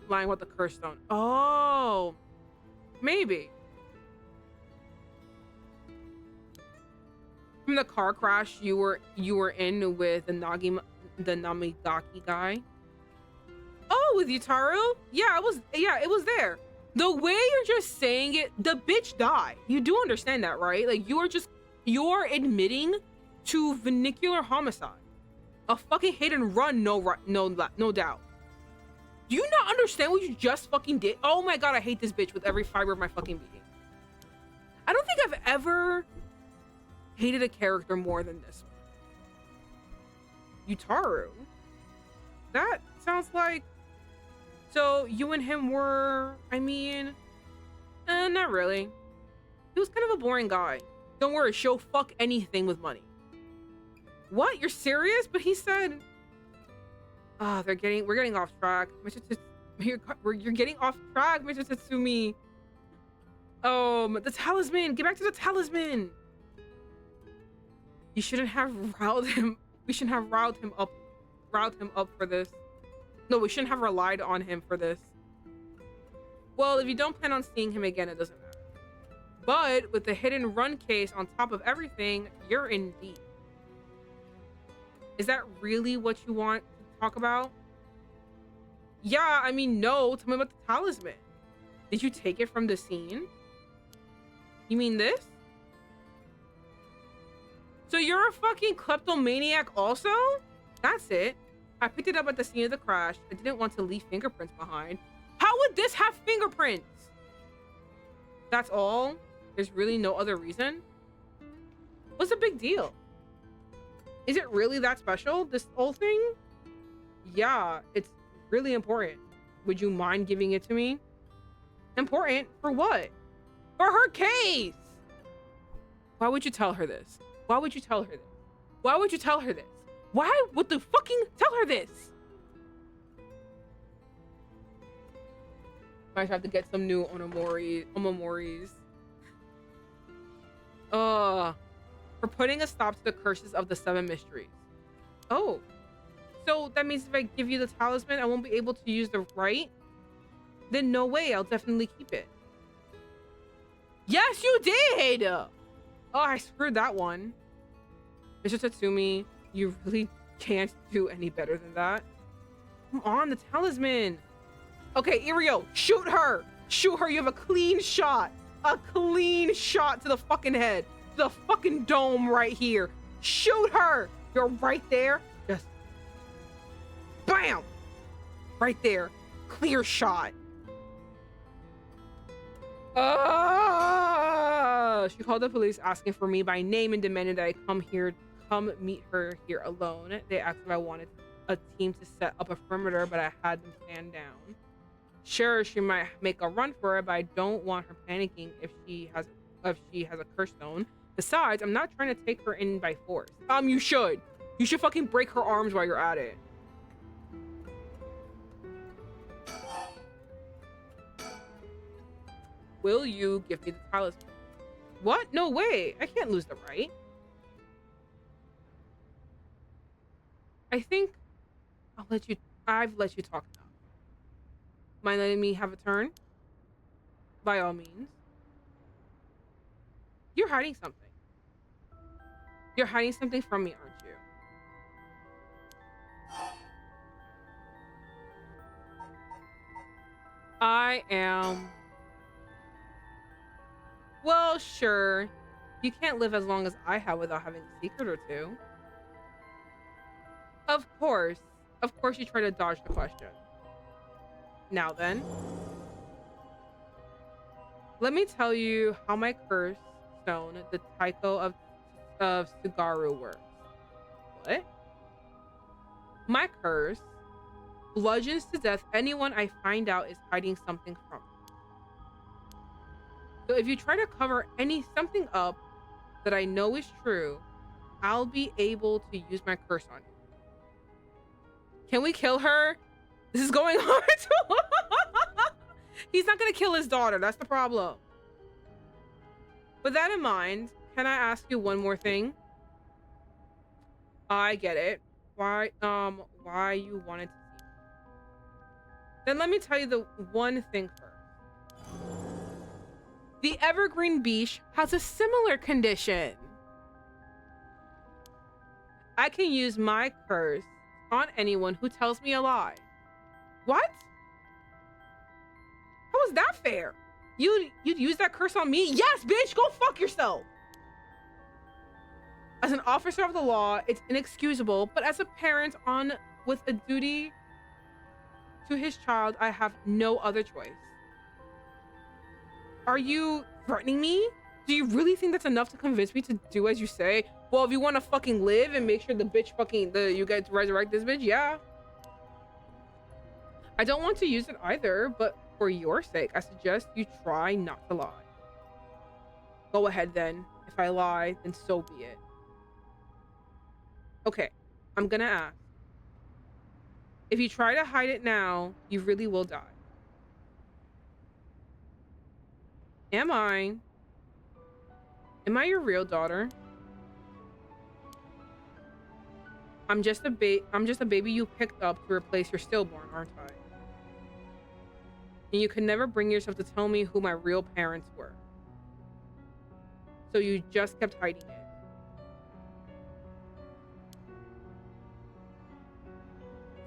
Lying with the curse stone. Oh, maybe. From the car crash you were in with the Namigaki guy. Oh, with Yutaru? Yeah, it was there. The way you're just saying it, the bitch died. You do understand that, right? Like you're admitting to vernacular homicide. A fucking hit and run, no doubt. Do you not understand what you just fucking did? Oh my god, I hate this bitch with every fiber of my fucking being. I don't think I've ever hated a character more than this one. Yutaru? That sounds like... So, you and him were... I mean... not really. He was kind of a boring guy. Don't worry, she'll fuck anything with money. What? You're serious? But he said... Ah, we're getting off track. You're getting off track, Mr. Tatsumi. The talisman. Get back to the talisman. You shouldn't have riled him. We shouldn't have riled him up for this. No, we shouldn't have relied on him for this. Well, if you don't plan on seeing him again, it doesn't matter. But with the hit and run case on top of everything, you're in deep. Is that really what you want to talk about? Yeah, I mean, no. Tell me about the talisman. Did you take it from the scene? You mean this? So you're a fucking kleptomaniac also? That's it. I picked it up at the scene of the crash. I didn't want to leave fingerprints behind. How would this have fingerprints? That's all? There's really no other reason? What's the big deal? Is it really that special, this whole thing? Yeah, it's really important. Would you mind giving it to me? Important? For what? For her case! Why would you tell her this? Why would you tell her this? Why would you tell her this? Why would the fucking tell her this? Might have to get some new omomoris. For putting a stop to the curses of the 7 mysteries. Oh. So that means if I give you the talisman, I won't be able to use the right? Then no way, I'll definitely keep it. Yes, you did! Oh, I screwed that one. Mr. Tatsumi, you really can't do any better than that. Come on, the talisman. Okay, Irio, shoot her. Shoot her. You have a clean shot. A clean shot to the fucking head. To the fucking dome right here. Shoot her. You're right there. Just bam. Right there. Clear shot. She called the police asking for me by name and demanded that I come meet her here alone. They asked if I wanted a team to set up a perimeter, but I had them stand down. Sure, she might make a run for it, but I don't want her panicking if she has a curse stone. Besides, I'm not trying to take her in by force. You should. You should fucking break her arms while you're at it. Will you give me the talisman? What? No way. I can't lose the right. I think I've let you talk now. Mind letting me have a turn? By all means. You're hiding something. You're hiding something from me, aren't you? I am... Well, sure. You can't live as long as I have without having a secret or two. Of course you try to dodge the question. Now then, let me tell you how my curse stone, the Taiko of Sugaru, works. What? My curse bludgeons to death anyone I find out is hiding something from me. So if you try to cover something up that I know is true, I'll be able to use my curse on you. Can we kill her? This is going hard. He's not gonna kill his daughter. That's the problem. With that in mind, can I ask you one more thing? I get it. Why you wanted to see me. Then let me tell you the one thing first. The Evergreen Beach has a similar condition. I can use my curse on anyone who tells me a lie. What? How is that fair? You'd use that curse on me? Yes, bitch, go fuck yourself. As an officer of the law, it's inexcusable, but as a parent with a duty to his child, I have no other choice. Are you threatening me? Do you really think that's enough to convince me to do as you say? Well, if you want to fucking live and make sure the bitch you guys resurrect this bitch, yeah. I don't want to use it either, but for your sake, I suggest you try not to lie. Go ahead then. If I lie, then so be it. Okay, I'm gonna ask. If you try to hide it now, you really will die. Am I your real daughter? I'm just a baby you picked up to replace your stillborn, aren't I? And you could never bring yourself to tell me who my real parents were. So you just kept hiding it.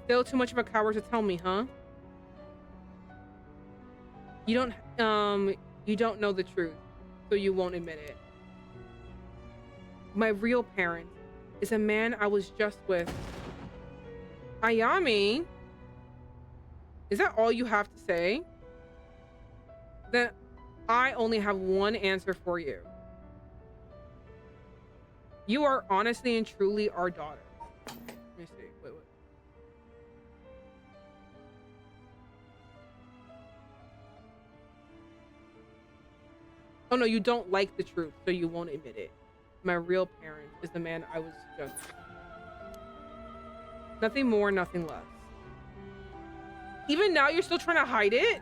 Still too much of a coward to tell me, huh? You don't know the truth, so you won't admit it. My real parent is a man I was just with. Ayami? Is that all you have to say? Then I only have one answer for you. You are honestly and truly our daughter. Let me see. Wait. Oh no, you don't like the truth, so you won't admit it. My real parent is the man I was just with. Nothing more, nothing less. Even now you're still trying to hide it?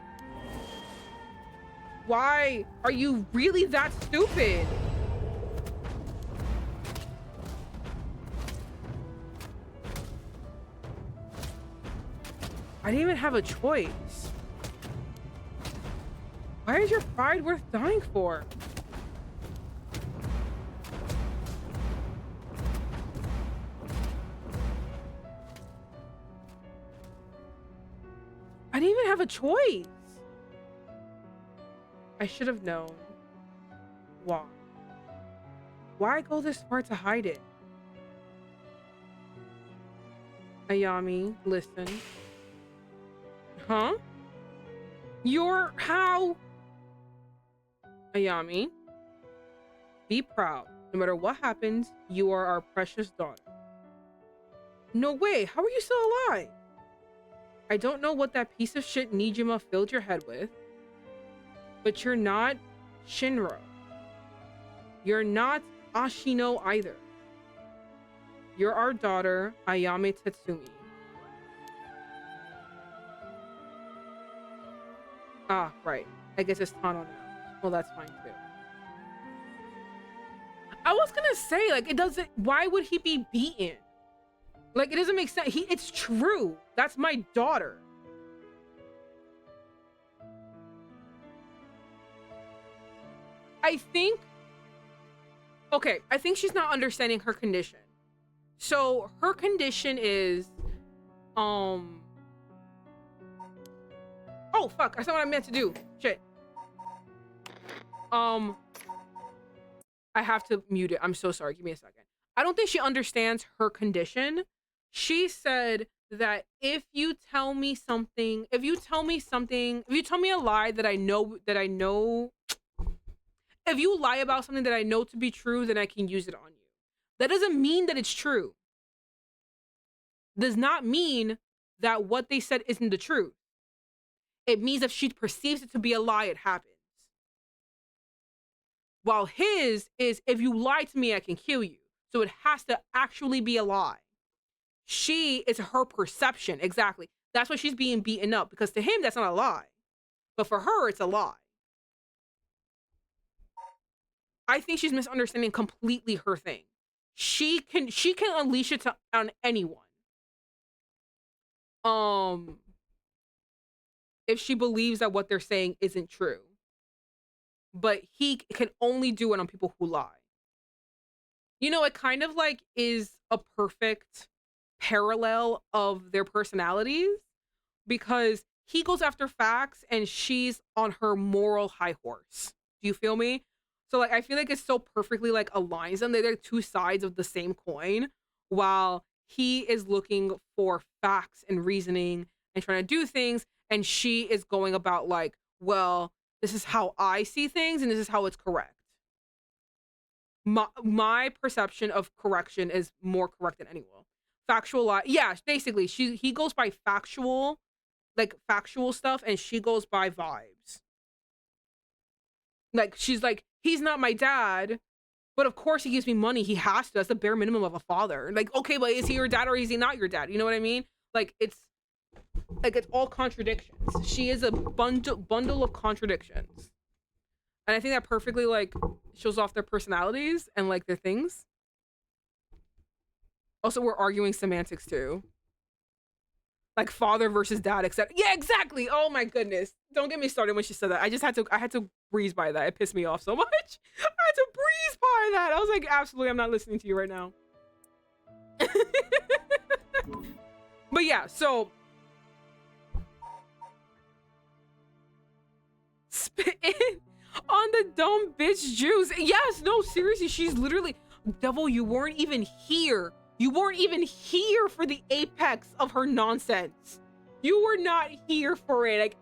Why are you really that stupid? I didn't even have a choice. Why is your pride worth dying for? didn't have a choice. I should have known. Why? Why go this far to hide it? Ayami, listen. Huh? You're how? Ayami, be proud. No matter what happens, you are our precious daughter. No way, how are you still alive? I don't know what that piece of shit Nijima filled your head with, but you're not Shinra. You're not Ashino either. You're our daughter, Ayame Tetsumi. Ah, right. I guess it's Tano now. Well, that's fine too. I was gonna say, like, it doesn't, why would he be beaten? Like, it doesn't make sense. It's true. That's my daughter. I think she's not understanding her condition. So her condition is, oh fuck, that's not what I meant to do. Shit. I have to mute it. I'm so sorry. Give me a second. I don't think she understands her condition. She said that if you tell me a lie that I know, if you lie about something that I know to be true, then I can use it on you. That doesn't mean that it's true. Does not mean that what they said isn't the truth. It means if she perceives it to be a lie, it happens. While his is, if you lie to me, I can kill you. So it has to actually be a lie. She is her perception. Exactly. That's why she's being beaten up, because to him, that's not a lie. But for her, it's a lie. I think she's misunderstanding completely her thing. She can unleash it on anyone. If she believes that what they're saying isn't true. But he can only do it on people who lie. You know, it kind of like is a perfect parallel of their personalities, because he goes after facts and she's on her moral high horse. Do you feel me? So like, I feel like it's so perfectly like aligns them. They're two sides of the same coin, while he is looking for facts and reasoning and trying to do things, and she is going about like, well, this is how I see things and this is how it's correct. My perception of correction is more correct than anyone. Factual lie. Yeah, basically he goes by factual stuff, and she goes by vibes. Like, she's like, he's not my dad, but of course he gives me money. He has to. That's the bare minimum of a father. Like, okay, but is he your dad or is he not your dad? You know what I mean? Like, it's all contradictions. She is a bundle of contradictions. And I think that perfectly like shows off their personalities and like their things. Also, we're arguing semantics too. Like father versus dad, etc. Yeah, exactly. Oh my goodness. Don't get me started when she said that. I had to breeze by that. It pissed me off so much. I had to breeze by that. I was like, absolutely, I'm not listening to you right now. But yeah, so spit on the dumb bitch juice. Yes, no, seriously, she's literally, Devil, you weren't even here. You weren't even here for the apex of her nonsense. You were not here for it. Like,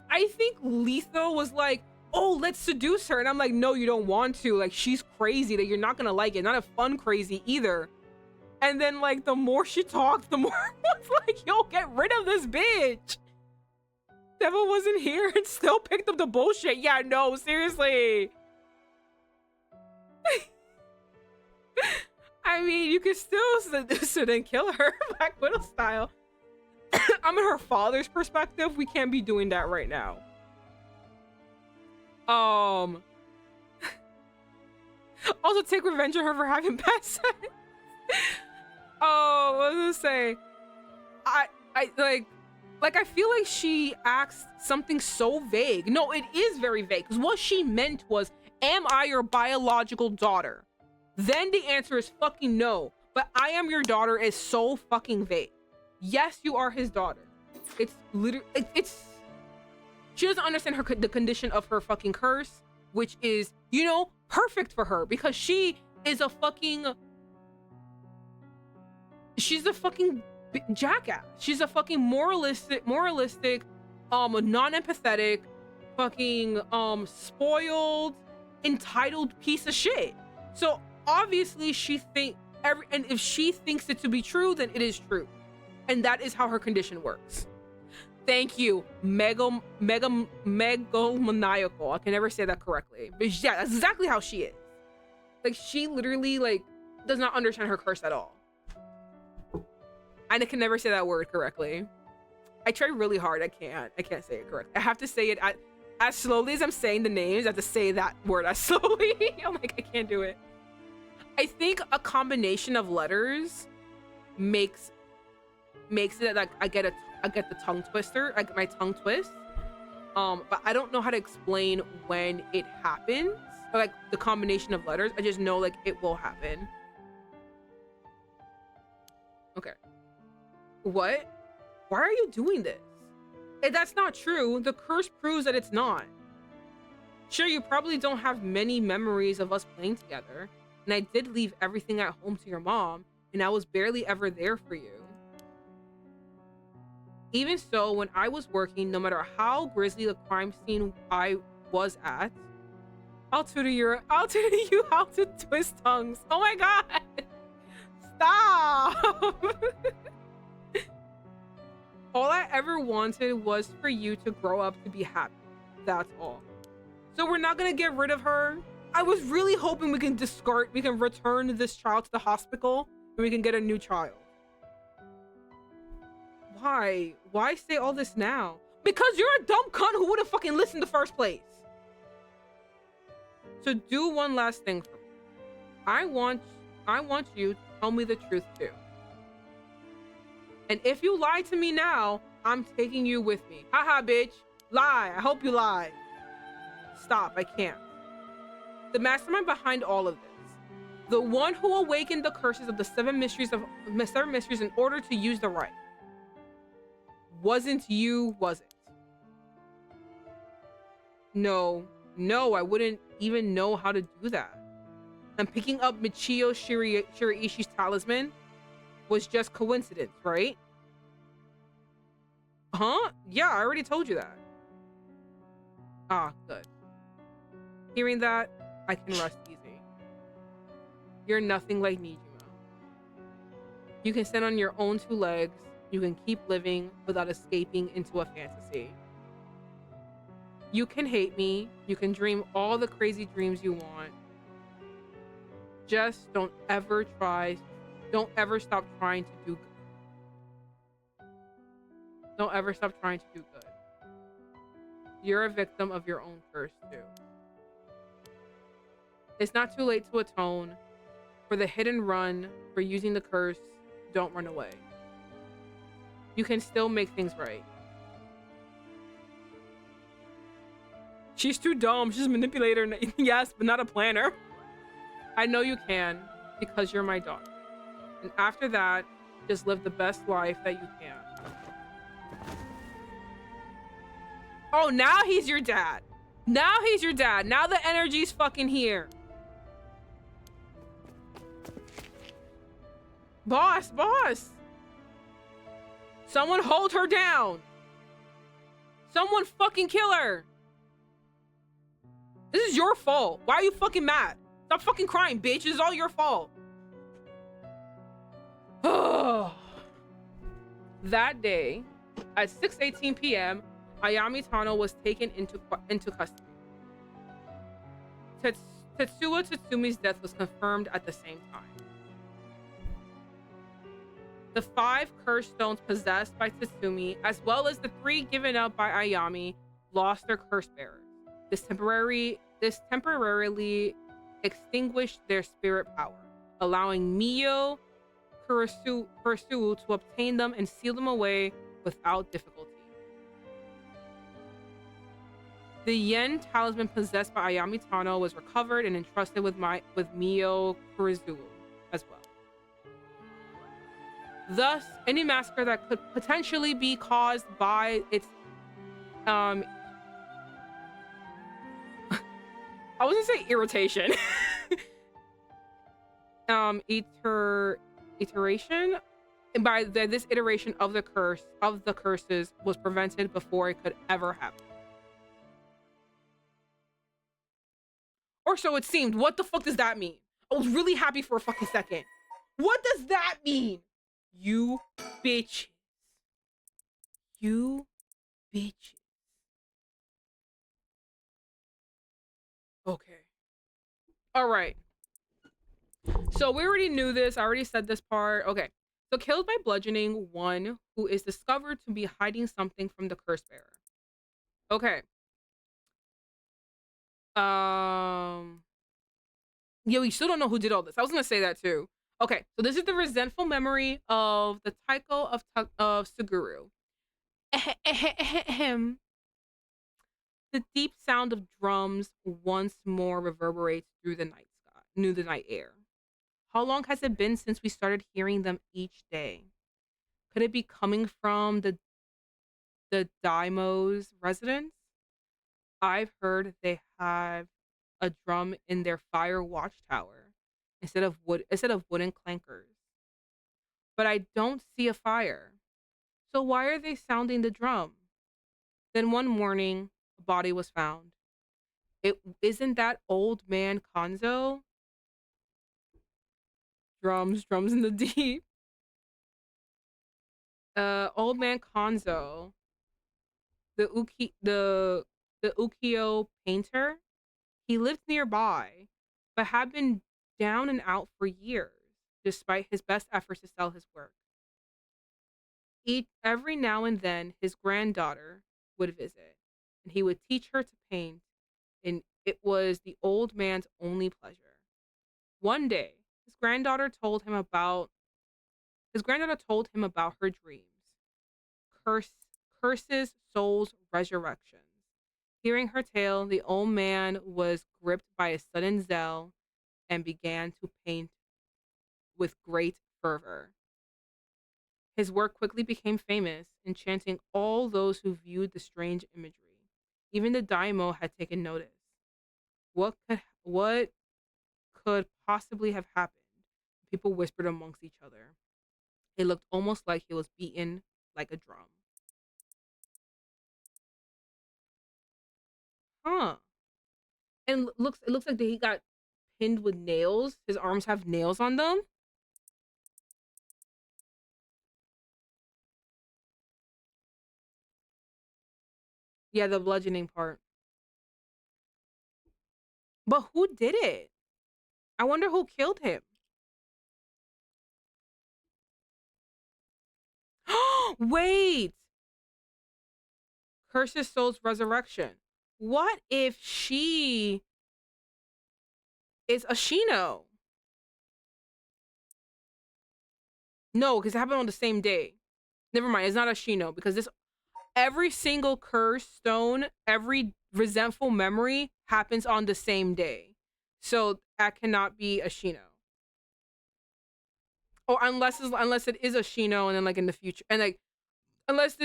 I think Letho was like, oh, let's seduce her. And I'm like, no, you don't want to. Like, she's crazy. That you're not gonna like it. Not a fun crazy either. And then, like, the more she talked, the more I was like, yo, get rid of this bitch. Devil wasn't here and still picked up the bullshit. Yeah, no, seriously. I mean, you could still seduce her and kill her, Black Widow style. I'm in her father's perspective. We can't be doing that right now. Also, take revenge on her for having bad sex. Oh, what was I gonna say? I I feel like she asked something so vague. No, it is very vague, because what she meant was, am I your biological daughter? Then the answer is fucking no. But I am your daughter is so fucking vague. Yes, you are his daughter. It's literally, it's, she doesn't understand the condition of her fucking curse, which is, you know, perfect for her because she is a fucking, she's a fucking jackass. She's a fucking moralistic, non-empathetic, fucking spoiled, entitled piece of shit. So obviously she and if she thinks it to be true, then it is true. And that is how her condition works. Thank you, megalomaniacal. I can never say that correctly, but yeah, that's exactly how she is. Like, she literally like does not understand her curse at all. And I can never say that word correctly. I try really hard. I can't say it correctly. I have to say it as slowly as I'm saying the names. I have to say that word as slowly. I'm like, I can't do it. I think a combination of letters makes it like I get the tongue twister, like my tongue twist. But I don't know how to explain when it happens, or like the combination of letters. I just know like it will happen. Okay. What? Why are you doing this? If that's not true, the curse proves that it's not. Sure, you probably don't have many memories of us playing together, and I did leave everything at home to your mom, and I was barely ever there for you. Even so, when I was working, no matter how grisly the crime scene I was at, I'll tutor you how to twist tongues. Oh my god! Stop! All I ever wanted was for you to grow up to be happy. That's all. So we're not gonna get rid of her. I was really hoping we can return this child to the hospital and we can get a new child. Why? Why say all this now? Because you're a dumb cunt who wouldn't fucking listen in the first place. So do one last thing for me. I want you to tell me the truth too. And if you lie to me now, I'm taking you with me. Haha, bitch. Lie. I hope you lie. Stop. I can't. The mastermind behind all of this. The one who awakened the curses of the seven mysteries in order to use the right. Wasn't you, was it? No, I wouldn't even know how to do that. And picking up Michio Shiraishi's talisman was just coincidence, right? Huh? Yeah, I already told you that. Ah, good. Hearing that, I can rest easy. You're nothing like Nijima. You can stand on your own two legs. You can keep living without escaping into a fantasy. You can hate me. You can dream all the crazy dreams you want. Just don't ever stop trying to do good. Don't ever stop trying to do good. You're a victim of your own curse too. It's not too late to atone. For the hit and run, for using the curse, don't run away. You can still make things right. She's too dumb. She's a manipulator. Yes, but not a planner. I know you can, because you're my daughter. And after that, just live the best life that you can. Oh, now he's your dad. Now he's your dad. Now the energy's fucking here. Boss. Someone hold her down. Someone fucking kill her. This is your fault. Why are you fucking mad? Stop fucking crying, bitch. This is all your fault. That day, at 6:18 p.m., Ayami Tano was taken into custody. Tetsuo Tatsumi's death was confirmed at the same time. The 5 curse stones possessed by Tatsumi, as well as the 3 given up by Ayami, lost their curse bearers. This temporarily extinguished their spirit power, allowing Mio Kurisu to obtain them and seal them away without difficulty. The Yen talisman possessed by Ayami Tano was recovered and entrusted with Mio Kurisu as well. Thus, any massacre that could potentially be caused by its I was gonna say irritation. Iteration, and by this iteration of the curses was prevented before it could ever happen. Or so it seemed. What the fuck does that mean? I was really happy for a fucking second. What does that mean? You bitches. You bitches. Okay. All right. So we already knew this. I already said this part. Okay. So killed by bludgeoning, one who is discovered to be hiding something from the curse bearer. Okay. Yeah, we still don't know who did all this. I was gonna say that too. Okay, so this is the resentful memory of the Taiko of Suguru. The deep sound of drums once more reverberates through the night sky, through the night air. How long has it been since we started hearing them each day? Could it be coming from the Daimo's residence? I've heard they have a drum in their fire watchtower instead of wooden clankers. But I don't see a fire. So why are they sounding the drum? Then one morning, a body was found. It isn't that old man Konzo? Drums in the deep. Old man Konzo, the ukiyo painter. He lived nearby, but had been down and out for years, despite his best efforts to sell his work. Every now and then, his granddaughter would visit, and he would teach her to paint, and it was the old man's only pleasure. One day, his granddaughter told him about her dreams, curses, souls, resurrections. Hearing her tale, the old man was gripped by a sudden zeal and began to paint with great fervor. His work quickly became famous, enchanting all those who viewed the strange imagery. Even the daimyo had taken notice. What could possibly have happened? People whispered amongst each other. It looked almost like he was beaten like a drum. Huh. And it looks like he got pinned with nails. His arms have nails on them. Yeah, the bludgeoning part. But who did it? I wonder who killed him. Wait. Curses Soul's resurrection. What if she is Ashino? No, because it happened on the same day. Never mind, it's not Ashino because every single curse stone, every resentful memory happens on the same day. So that cannot be Ashino. Or unless it is Ashino and then like in the future and like unless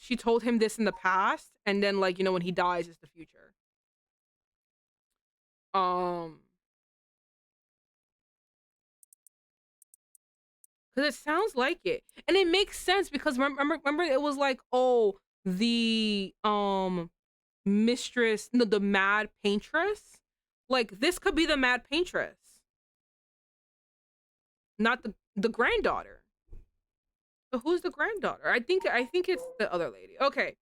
she told him this in the past and then like when he dies is the future. Because it sounds like it, and it makes sense because remember it was like, oh, the mistress, no, the mad paintress. Like this could be the mad paintress, not the granddaughter. So who's the granddaughter? I think it's the other lady. Okay,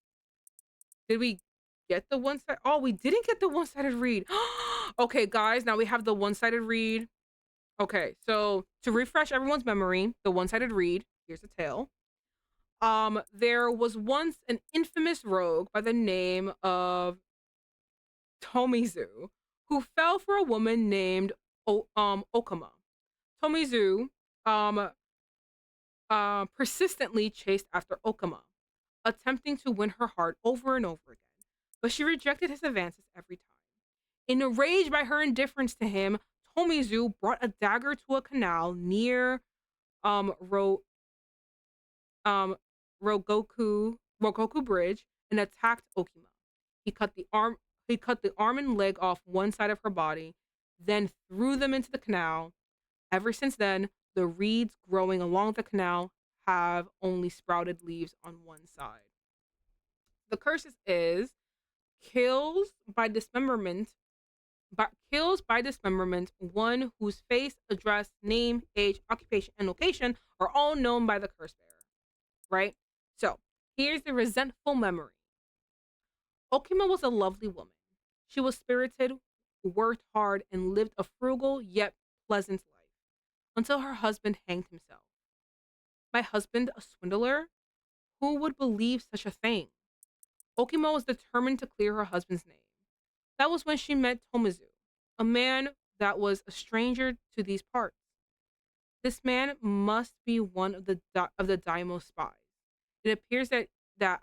did we get the one side? Oh, we didn't get the one-sided read. Okay, guys, now we have the one-sided read. Okay, so to refresh everyone's memory, the one-sided read, here's the tale. There was once an infamous rogue by the name of Tomizu who fell for a woman named Okama. Tomizu persistently chased after Okama, attempting to win her heart over and over again, but she rejected his advances every time. Enraged by her indifference to him, Tomizu brought a dagger to a canal near um Rogoku Bridge and attacked Okima. He cut the arm he cut the arm and leg off one side of her body, then threw them into the canal. Ever since then, the reeds growing along the canal have only sprouted leaves on one side. The curse is kills by dismemberment, but kills by dismemberment one whose face, address, name, age, occupation, and location are all known by the curse bearer. Right? So here's the resentful memory. Okima was a lovely woman. She was spirited, worked hard, and lived a frugal yet pleasant life until her husband hanged himself. My husband, a swindler? Who would believe such a thing? Okima was determined to clear her husband's name. That was when she met Tomizu, a man that was a stranger to these parts. This man must be one of the daimyo spies. It appears that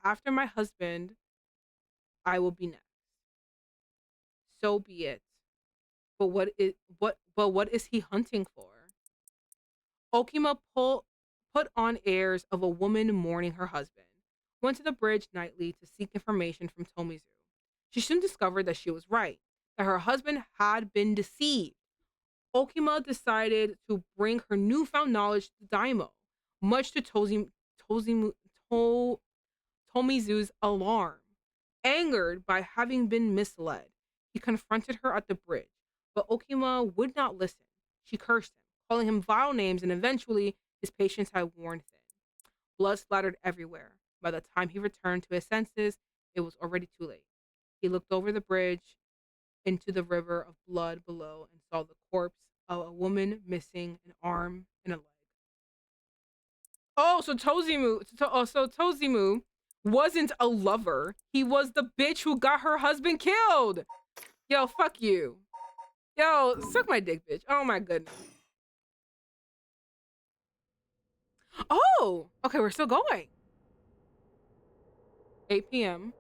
after my husband, I will be next. So be it. But what is he hunting for? Okima put on airs of a woman mourning her husband, went to the bridge nightly to seek information from Tomizu. She soon discovered that she was right, that her husband had been deceived. Okima decided to bring her newfound knowledge to Daimyo, much to Tomizu's alarm. Angered by having been misled, he confronted her at the bridge, but Okima would not listen. She cursed him, calling him vile names, and eventually his patience had worn thin. Blood splattered everywhere. By the time he returned to his senses, it was already too late. He looked over the bridge into the river of blood below and saw the corpse of a woman missing an arm and a leg. Oh, so Tozimu wasn't a lover. He was the bitch who got her husband killed. Yo, fuck you. Yo, suck my dick, bitch. Oh my goodness. Oh, okay, we're still going. 8 p.m.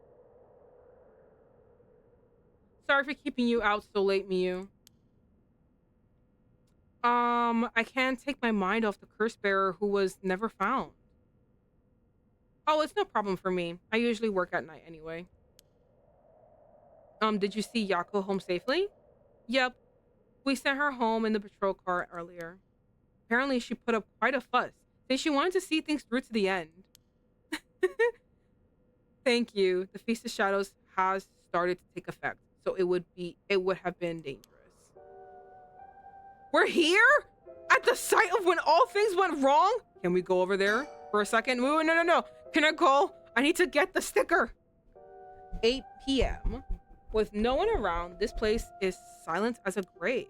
Sorry for keeping you out so late, Miyu. I can't take my mind off the curse bearer who was never found. Oh, it's no problem for me. I usually work at night anyway. Did you see Yako home safely? Yep. We sent her home in the patrol car earlier. Apparently, she put up quite a fuss, saying she wanted to see things through to the end. Thank you. The Feast of Shadows has started to take effect, so it would have been dangerous. We're here? At the site of when all things went wrong? Can we go over there for a second? No. Can I go? I need to get the sticker. 8 p.m. With no one around, this place is silent as a grave.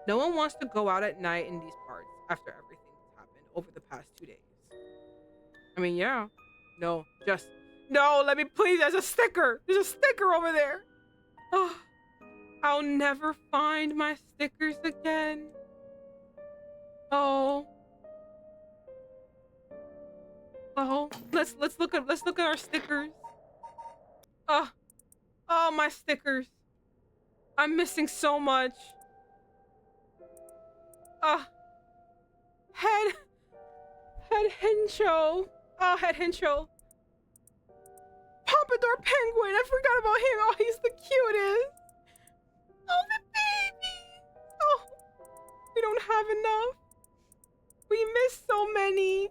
No one wants to go out at night in these parts after everything that's happened over the past 2 days. I mean, yeah. No, let me please. There's a sticker. There's a sticker over there. Oh, I'll never find my stickers again. Oh, let's look at our stickers. Oh, my stickers. I'm missing so much. Head Hencho. Oh, Head Hencho. Pompadour Penguin. I forgot about him. Oh, he's the cutest. Oh, the baby. Oh, we don't have enough. We missed so many.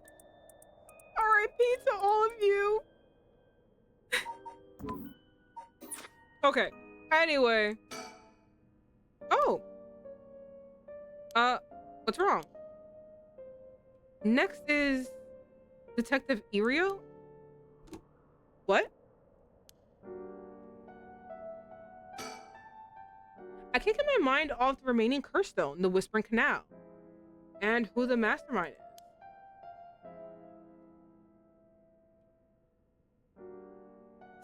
R.I.P. to all of you. Okay. Anyway. Oh. What's wrong? Next is Detective Irio? What? I can't get my mind off the remaining curse stone, the Whispering Canal, and who the mastermind is.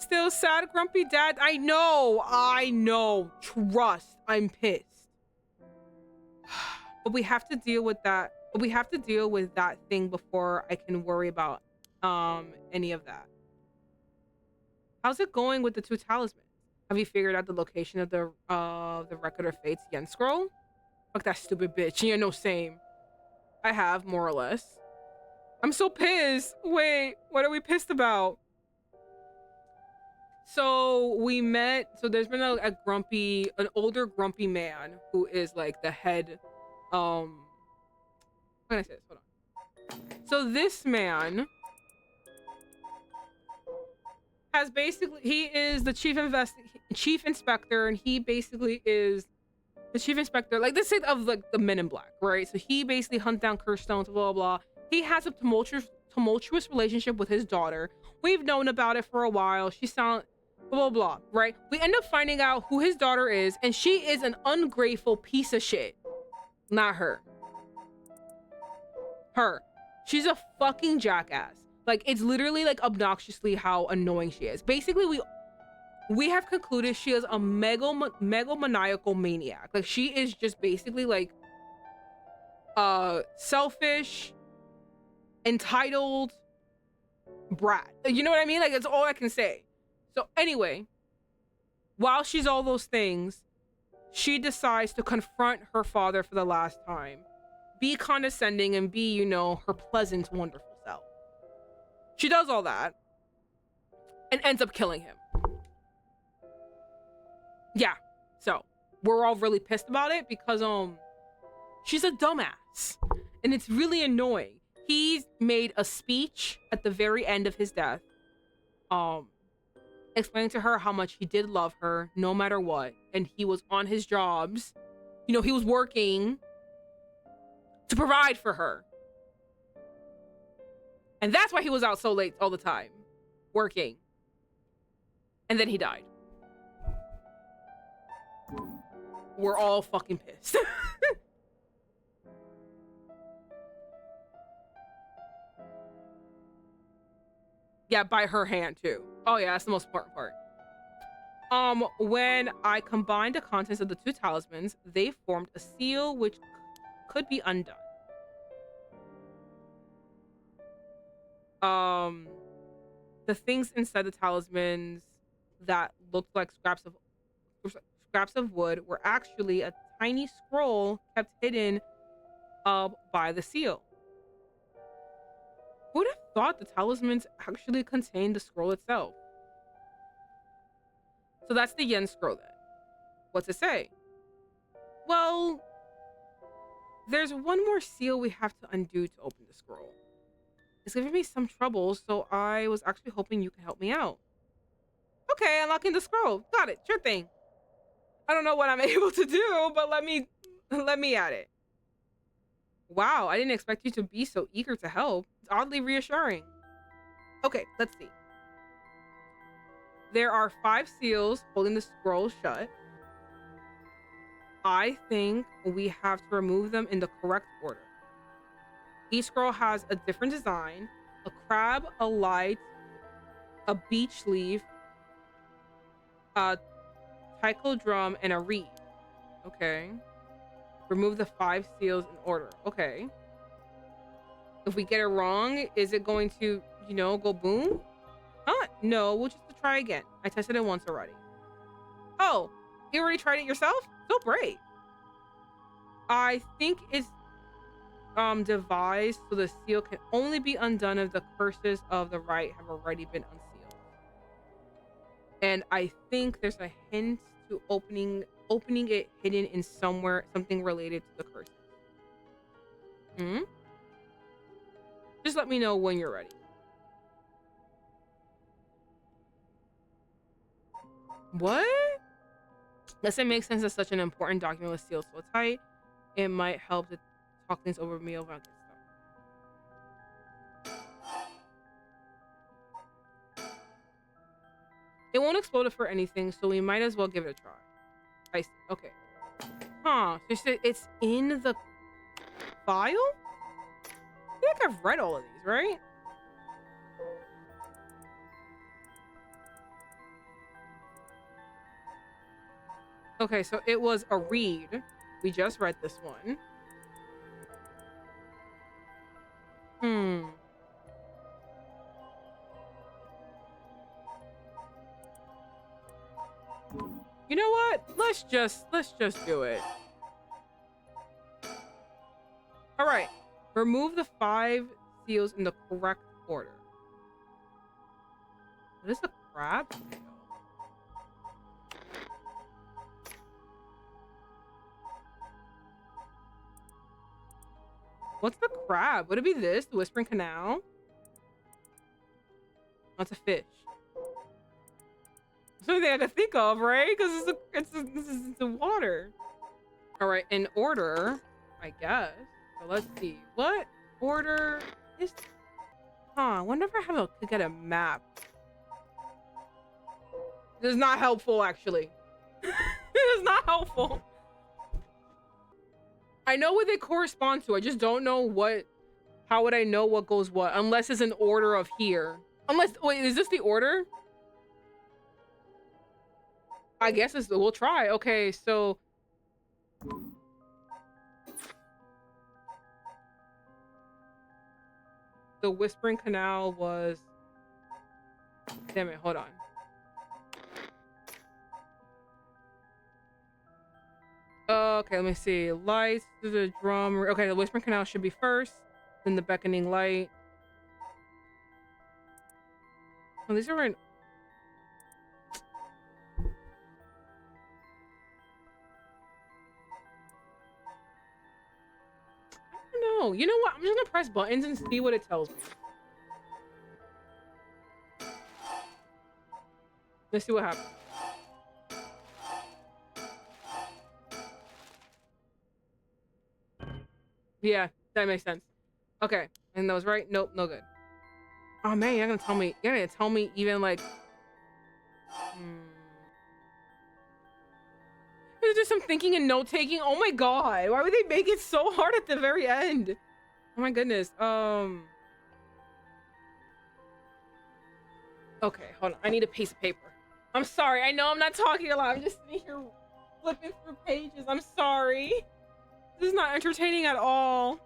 Still sad, grumpy dad? I know. Trust. I'm pissed. But we have to deal with that. We have to deal with that thing before I can worry about any of that. How's it going with the two talismans? Have you figured out the location of the Record of Fate's Yen scroll? Fuck that stupid bitch. Yeah, no, same. I have, more or less. I'm so pissed. Wait, what are we pissed about? So we met, so there's been an older grumpy man who is like the head, how can I say this? Hold on. So this man has basically, he is the chief inspector, and he basically is the chief inspector, like this is of like the Men in Black, right? So he basically hunts down cursed stones, blah, blah, blah. He has a tumultuous relationship with his daughter. We've known about it for a while. She sounds blah, blah, blah, right? We end up finding out who his daughter is, and she is an ungrateful piece of shit. Not her. Her. She's a fucking jackass. Like, it's literally like obnoxiously how annoying she is. Basically, we have concluded she is a megalomaniacal maniac. Like, she is just basically like selfish, entitled brat. You know what I mean? Like, that's all I can say. So anyway, while she's all those things, she decides to confront her father for the last time, be condescending, and be, you know, her pleasant, wonderful self. She does all that and ends up killing him. Yeah, so we're all really pissed about it because she's a dumbass and it's really annoying. He's made a speech at the very end of his death, explaining to her how much he did love her no matter what, and he was on his jobs, you know, he was working to provide for her, and that's why he was out so late all the time working, and then he died. We're all fucking pissed. Yeah, by her hand too. Oh yeah, that's the most important part. When I combined the contents of the two talismans, they formed a seal which could be undone. The things inside the talismans that looked like scraps of wood were actually a tiny scroll kept hidden by the seal. Who would have thought the talismans actually contained the scroll itself? So that's the Yen scroll then. What's it say? Well, there's one more seal we have to undo to open the scroll. It's giving me some trouble, so I was actually hoping you can help me out. Okay, unlocking the scroll. Got it. Sure thing. I don't know what I'm able to do, but let me at it. Wow, I didn't expect you to be so eager to help. It's oddly reassuring. Okay, let's see. There are 5 seals holding the scroll shut. I think we have to remove them in the correct order. Each scroll has a different design: a crab, a light, a beech leaf, a taiko drum, and a reed. Okay. Remove the 5 seals in order. Okay. If we get it wrong, is it going to, you know, go boom? Huh? No, we'll just try again. I tested it once already. Oh, you already tried it yourself? So brave. I think it's devised so the seal can only be undone if the curses of the right have already been unsealed. And I think there's a hint to opening it hidden in somewhere, something related to the curses. Just let me know when you're ready. What? Does it make sense that such an important document was sealed so tight? It might help to talk things over with me about this stuff. It won't explode for anything, so we might as well give it a try. I see. Okay. Huh. So you said it's in the file? I feel like I've read all of these, right? Okay, so it was a read. We just read this one. You know what? Let's just do it. All right. Remove the 5 seals in the correct order. What is a crab tail? What's the crab? Would it be this? The Whispering Canal? That's a fish. Something I could think of, right? Because it's the water. All right, in order, I guess. So let's see. What order is? I wonder if I could get a map. This is not helpful, actually. It is not helpful. I know what they correspond to. I just don't know what. How would I know what goes what? Unless it's an order of here. Unless, wait, is this the order? I guess it's, we'll try. Okay, so. The Whispering Canal was. Damn it, hold on. Okay, let me see. Lights, the drum. Okay, the Whispering Canal should be first. Then the Beckoning Light. Oh, these are in. I don't know. You know what? I'm just gonna press buttons and see what it tells me. Let's see what happens. Yeah, that makes sense. Okay, and that was right. Nope, no good. Oh man, you're gonna tell me. You're gonna tell me even like. There's just some thinking and note taking. Oh my god, why would they make it so hard at the very end? Oh my goodness. Okay, hold on. I need a piece of paper. I'm sorry. I know I'm not talking a lot. I'm just sitting here flipping through pages. I'm sorry. This is not entertaining at all.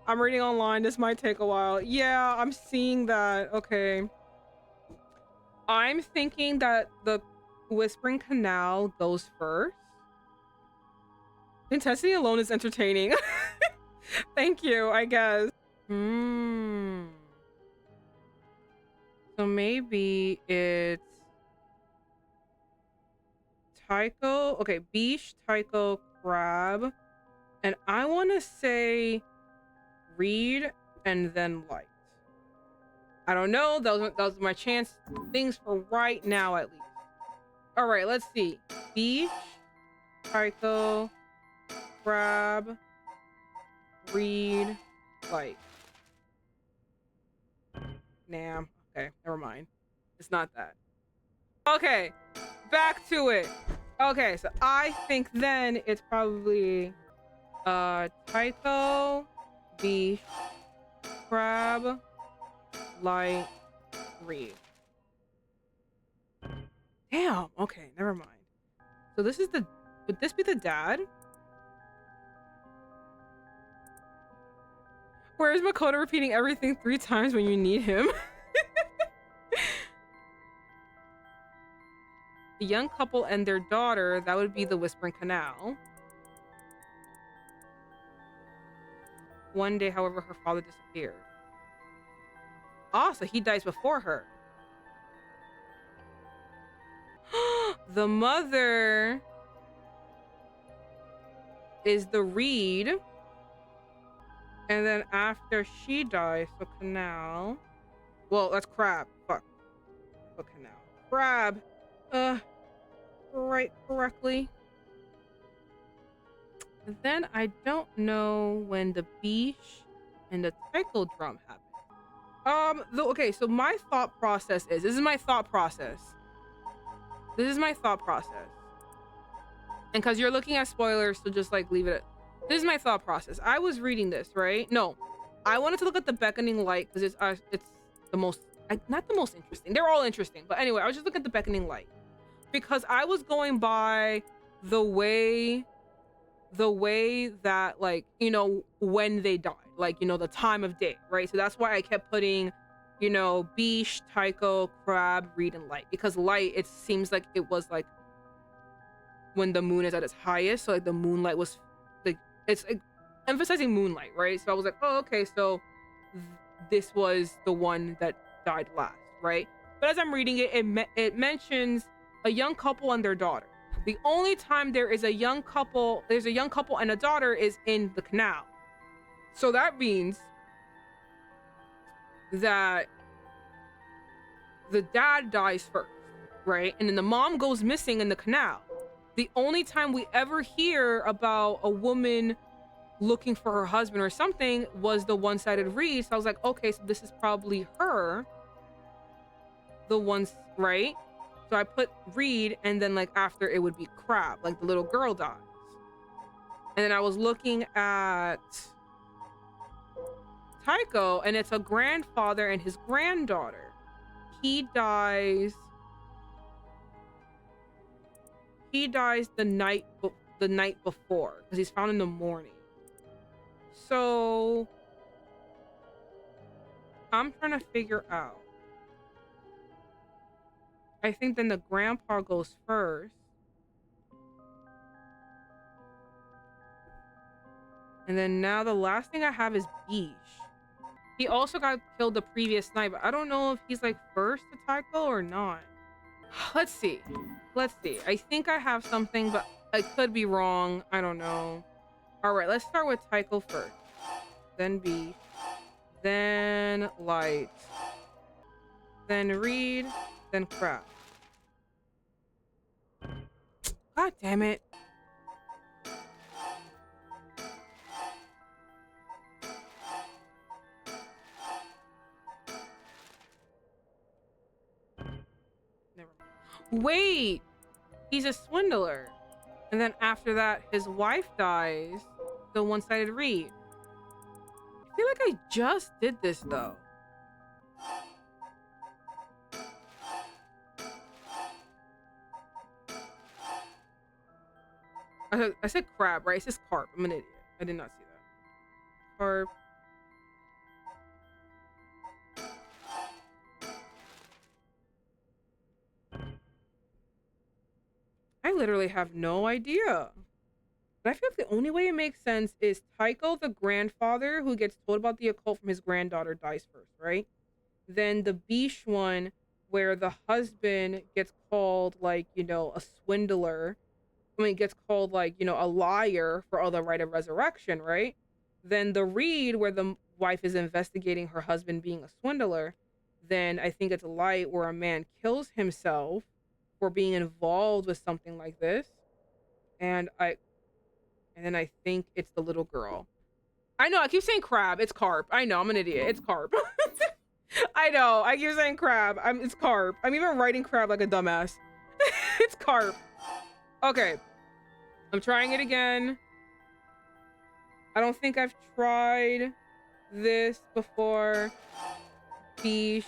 I'm reading online. This might take a while. Yeah, I'm seeing that. Okay. I'm thinking that the Whispering Canal goes first. Intensity alone is entertaining. Thank you, I guess. So maybe it's Tycho. Okay, Beach, Tycho, Crab. And I want to say Reed and then Light. I don't know. That was my chance things for right now, at least. All right, let's see. Beach, Tycho, Crab, Reed, Light. Nah. Okay, never mind. It's not that. Okay, back to it. Okay, so I think then it's probably Tycho, Beach, Crab, Light, Reed. Damn. Okay, never mind. So this is the. Would this be the dad? Where is Makoto repeating everything 3 times when you need him? The young couple and their daughter, that would be the Whispering Canal. One day, however, her father disappeared. Ah, so he dies before her. The mother is the Reed. And then after she dies, so Canal. Well, that's Crab. Fuck. What Canal? Crab. Right correctly. But then I don't know when the Beach and the Tycho drum happened. Okay, so my thought process is, this is my thought process. This is my thought process. And because you're looking at spoilers, so just like leave it at, this is my thought process. I was reading this, right? No, I wanted to look at the Beckoning Light because it's the most, not the most interesting. They're all interesting. But anyway, I was just looking at the Beckoning Light because I was going by the way that, like, you know, when they died, like, you know, the time of day, right? So that's why I kept putting, you know, Beach, Tycho, Crab, Reed, and Light, because Light, it seems like it was like when the moon is at its highest, so like the moonlight was like, it's like emphasizing moonlight, right? So I was like, oh, okay, so this was the one that died last, right? But as I'm reading it, it mentions a young couple and their daughter. The only time there's a young couple and a daughter is in the canal. So that means that the dad dies first, right? And then the mom goes missing in the canal. The only time we ever hear about a woman looking for her husband or something was the one-sided read. So I was like, okay, so this is probably her. The ones, right? So I put read, and then like after it would be crab, like the little girl dies. And then I was looking at Tycho, and it's a grandfather and his granddaughter. He dies the night before, because he's found in the morning. So I'm trying to figure out. I think then the grandpa goes first. And then now the last thing I have is Beesh. He also got killed the previous night, but I don't know if he's like first to Tycho or not. Let's see. I think I have something, but I could be wrong. I don't know. All right, let's start with Tycho first. Then Beesh. Then Light. Then Reed. Then Crab. God damn it. Never mind. Wait! He's a swindler. And then after that, his wife dies. The one-sided read. I feel like I just did this though. I said crab, right? It says carp. I'm an idiot. I did not see that. Carp. I literally have no idea. But I feel like the only way it makes sense is Tycho, the grandfather who gets told about the occult from his granddaughter, dies first, right? Then the Beesh one, where the husband gets called, like, you know, a swindler. I mean, gets called, like, you know, a liar for all the right of resurrection, right? Then the Reed, where the wife is investigating her husband being a swindler. Then I think it's a Light, where a man kills himself for being involved with something like this. And then I think it's the little girl. I know, I keep saying crab. It's carp. I know, I'm an idiot. It's carp. I know, I keep saying crab. It's carp. I'm even writing crab like a dumbass. It's carp. Okay, I'm trying it again. I don't think I've tried this before. Beesh.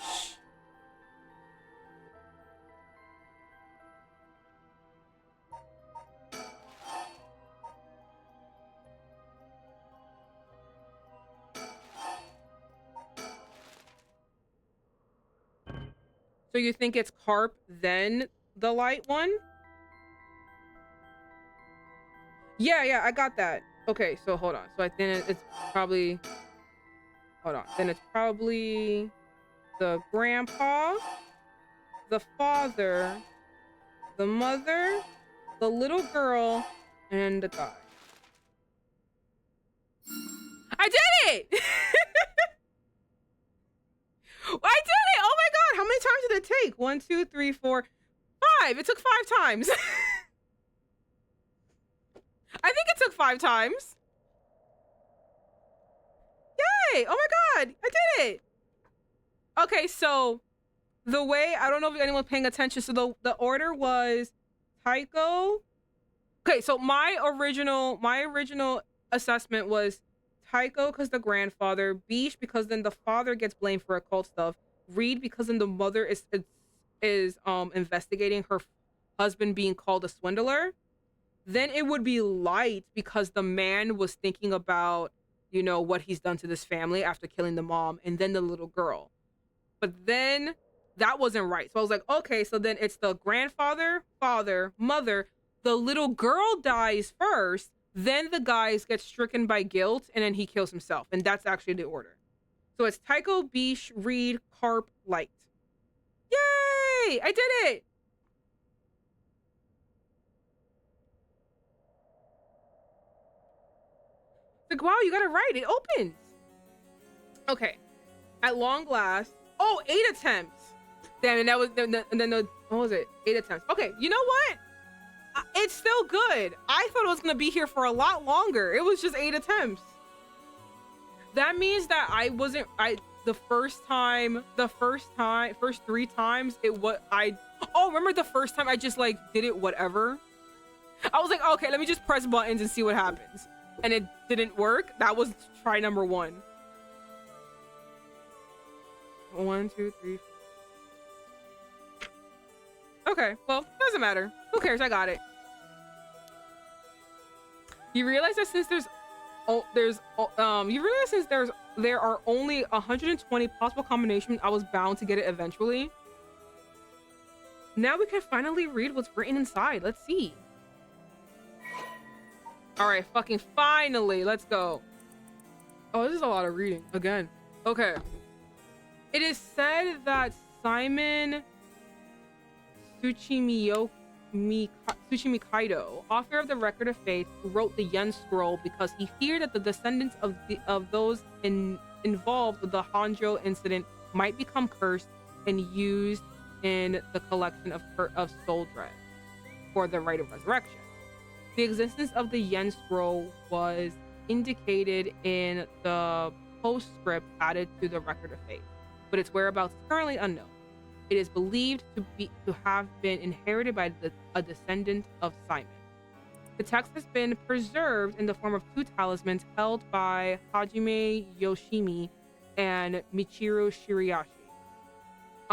So you think it's carp, then the Light one? Yeah, I got that. Okay, so hold on. So I think it's probably... Hold on. Then it's probably the grandpa, the father, the mother, the little girl, and the guy. I did it! I did it! Oh my god! How many times did it take? 1, 2, 3, 4, 5. It took 5 times. I think it took 5 times. Yay! Oh my god! I did it! Okay, so the way, I don't know if anyone's paying attention. So the order was Tycho. Okay, so my original assessment was Tycho because the grandfather, Beesh because then the father gets blamed for occult stuff, Reed because then the mother is investigating her husband being called a swindler. Then it would be Light because the man was thinking about, you know, what he's done to this family after killing the mom, and then the little girl. But then that wasn't right. So I was like, okay, so then it's the grandfather, father, mother. The little girl dies first, Then the guys get stricken by guilt, and then he kills himself. And that's actually the order. So it's Tycho, Beesh, Reed, Carp, Light. Yay! I did it! Like, wow, you got it right. It opens. Okay. At long last. Oh, 8 attempts. Damn, and that was, and then what was it? 8 attempts. Okay, you know what? It's still good. I thought it was gonna be here for a lot longer. It was just 8 attempts. That means that the first 3 times remember the first time I just like did it whatever? I was like, okay, let me just press buttons and see what happens. And it didn't work. That was try number 1. 1, 2, 3. Okay, well, doesn't matter. Who cares? I got it. You realize that since there are only 120 possible combinations, I was bound to get it eventually. Now we can finally read what's written inside. Let's see. All right, fucking finally. Let's go. Oh, this is a lot of reading again. Okay. It is said that Simon Tsuchimikaido, author of the Record of Fate, wrote the Yen Scroll because he feared that the descendants of those involved with the Honjo incident might become cursed and used in the collection of soul dread for the rite of resurrection. The existence of the Yen Scroll was indicated in the postscript added to the Record of Fate, but its whereabouts is currently unknown. It is believed to have been inherited by a descendant of Simon. The text has been preserved in the form of 2 talismans held by Hajime Yoshimi and Michiru Shiriashi.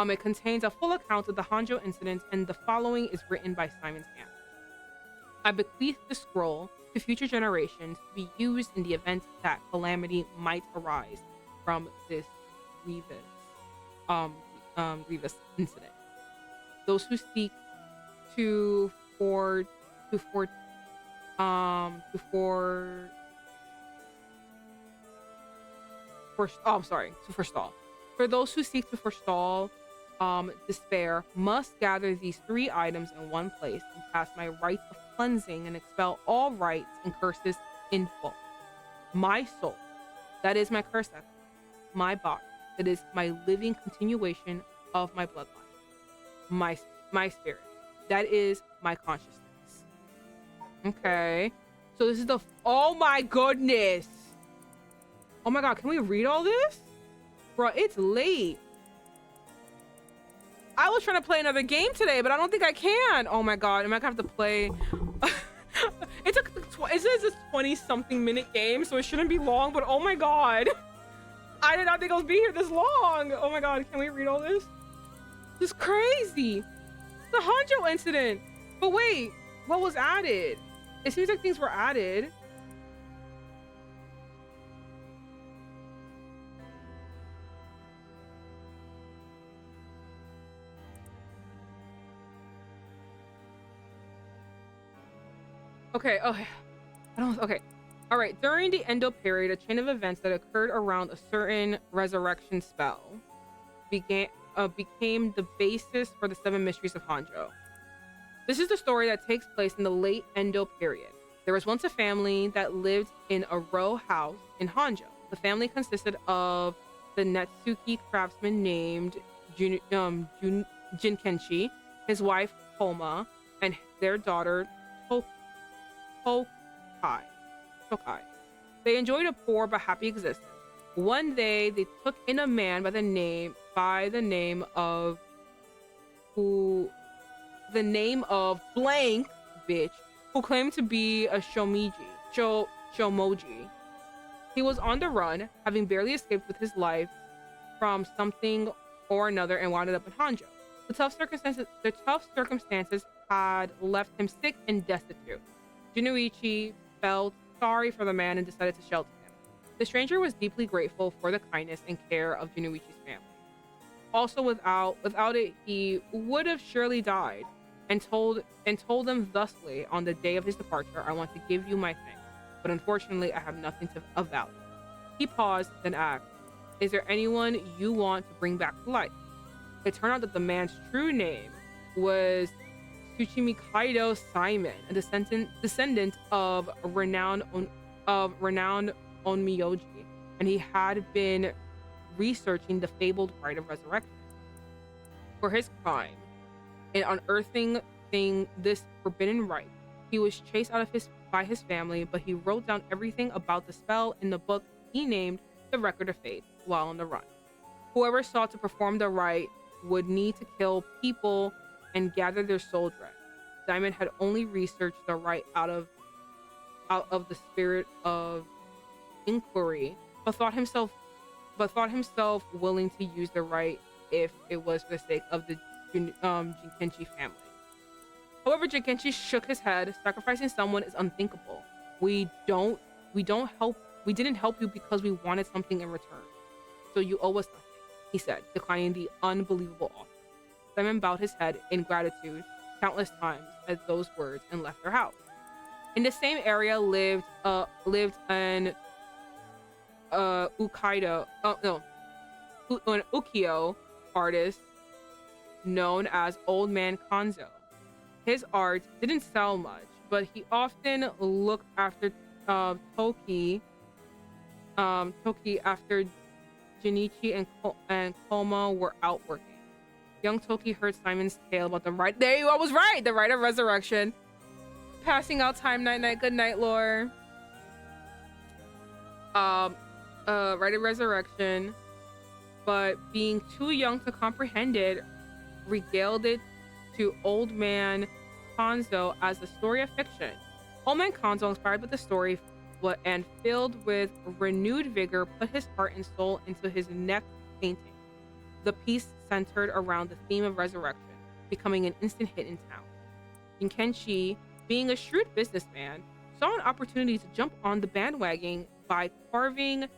It contains a full account of the Honjo incident, and the following is written by Simon's hand. I bequeath the scroll to future generations to be used in the event that calamity might arise from this grievous incident. Those who seek to forestall. For those who seek to forestall despair must gather these 3 items in one place and cast my rites of cleansing and expel all rites and curses in full. My soul, that is my curse echo. My body, that is my living continuation of my bloodline. My spirit, that is my consciousness. Okay, so this is oh my goodness. Oh my god, can we read all this? Bro, it's late. I was trying to play another game today, but I don't think I can. Oh my god, am I gonna have to play? It says it's 20-something minute game, so it shouldn't be long, but oh my god. I did not think I was be here this long. Oh my god, can we read all this? This is crazy. The Honjo incident. But wait, what was added? It seems like things were added. Okay, okay. All right, during the Endo period, a chain of events that occurred around a certain resurrection spell became the basis for the 7 mysteries of Honjo. This is the story that takes place in the late Endo period. There was once a family that lived in a row house in Honjo. The family consisted of the Netsuki craftsman named Jinkenshi, his wife Homa, and their daughter Tokai. They enjoyed a poor but happy existence. One day, they took in a man by the name of blank bitch, who claimed to be a Shomoji. He was on the run, having barely escaped with his life from something or another, and wound up in Honjo. The tough circumstances had left him sick and destitute. Junichi felt sorry for the man and decided to shelter him. The stranger was deeply grateful for the kindness and care of Junichi's family. Also, without it, he would have surely died, and told them thusly on the day of his departure, "I want to give you my thanks. but unfortunately I have nothing of value. He paused, then asked, is there anyone you want to bring back to life? It turned out that the man's true name was Tsuchimikaido Simon, a descendant of renowned Onmyoji, and he had been researching the fabled rite of resurrection. For his crime in unearthing this forbidden rite, he was chased out of by his family, but he wrote down everything about the spell in the book he named the Record of Fate while on the run. Whoever sought to perform the rite would need to kill people and gather their soul dread. Diamond had only researched the rite out of the spirit of inquiry, but thought himself willing to use the rite if it was for the sake of the Jinkenchi family. However, Jinkenchi shook his head. Sacrificing someone is unthinkable. We didn't help you because we wanted something in return. So you owe us nothing, he said, declining the unbelievable offer. Simon bowed his head in gratitude countless times at those words and left their house. In the same area lived an ukiyo artist known as Old Man Honjo. His art didn't sell much, but he often looked after Toki after Jinichi and Koma were out working. Young Toki heard Simon's tale about the rite. There you, I was right. The rite of resurrection. Passing out time, night, night, good night, lore. Rite of resurrection, but being too young to comprehend it, regaled it to Old Man Konzo as a story of fiction. Old Man Konzo, inspired by the story and filled with renewed vigor, put his heart and soul into his next painting. The piece centered around the theme of resurrection, becoming an instant hit in town. Jinkenchi, being a shrewd businessman, saw an opportunity to jump on the bandwagon by carving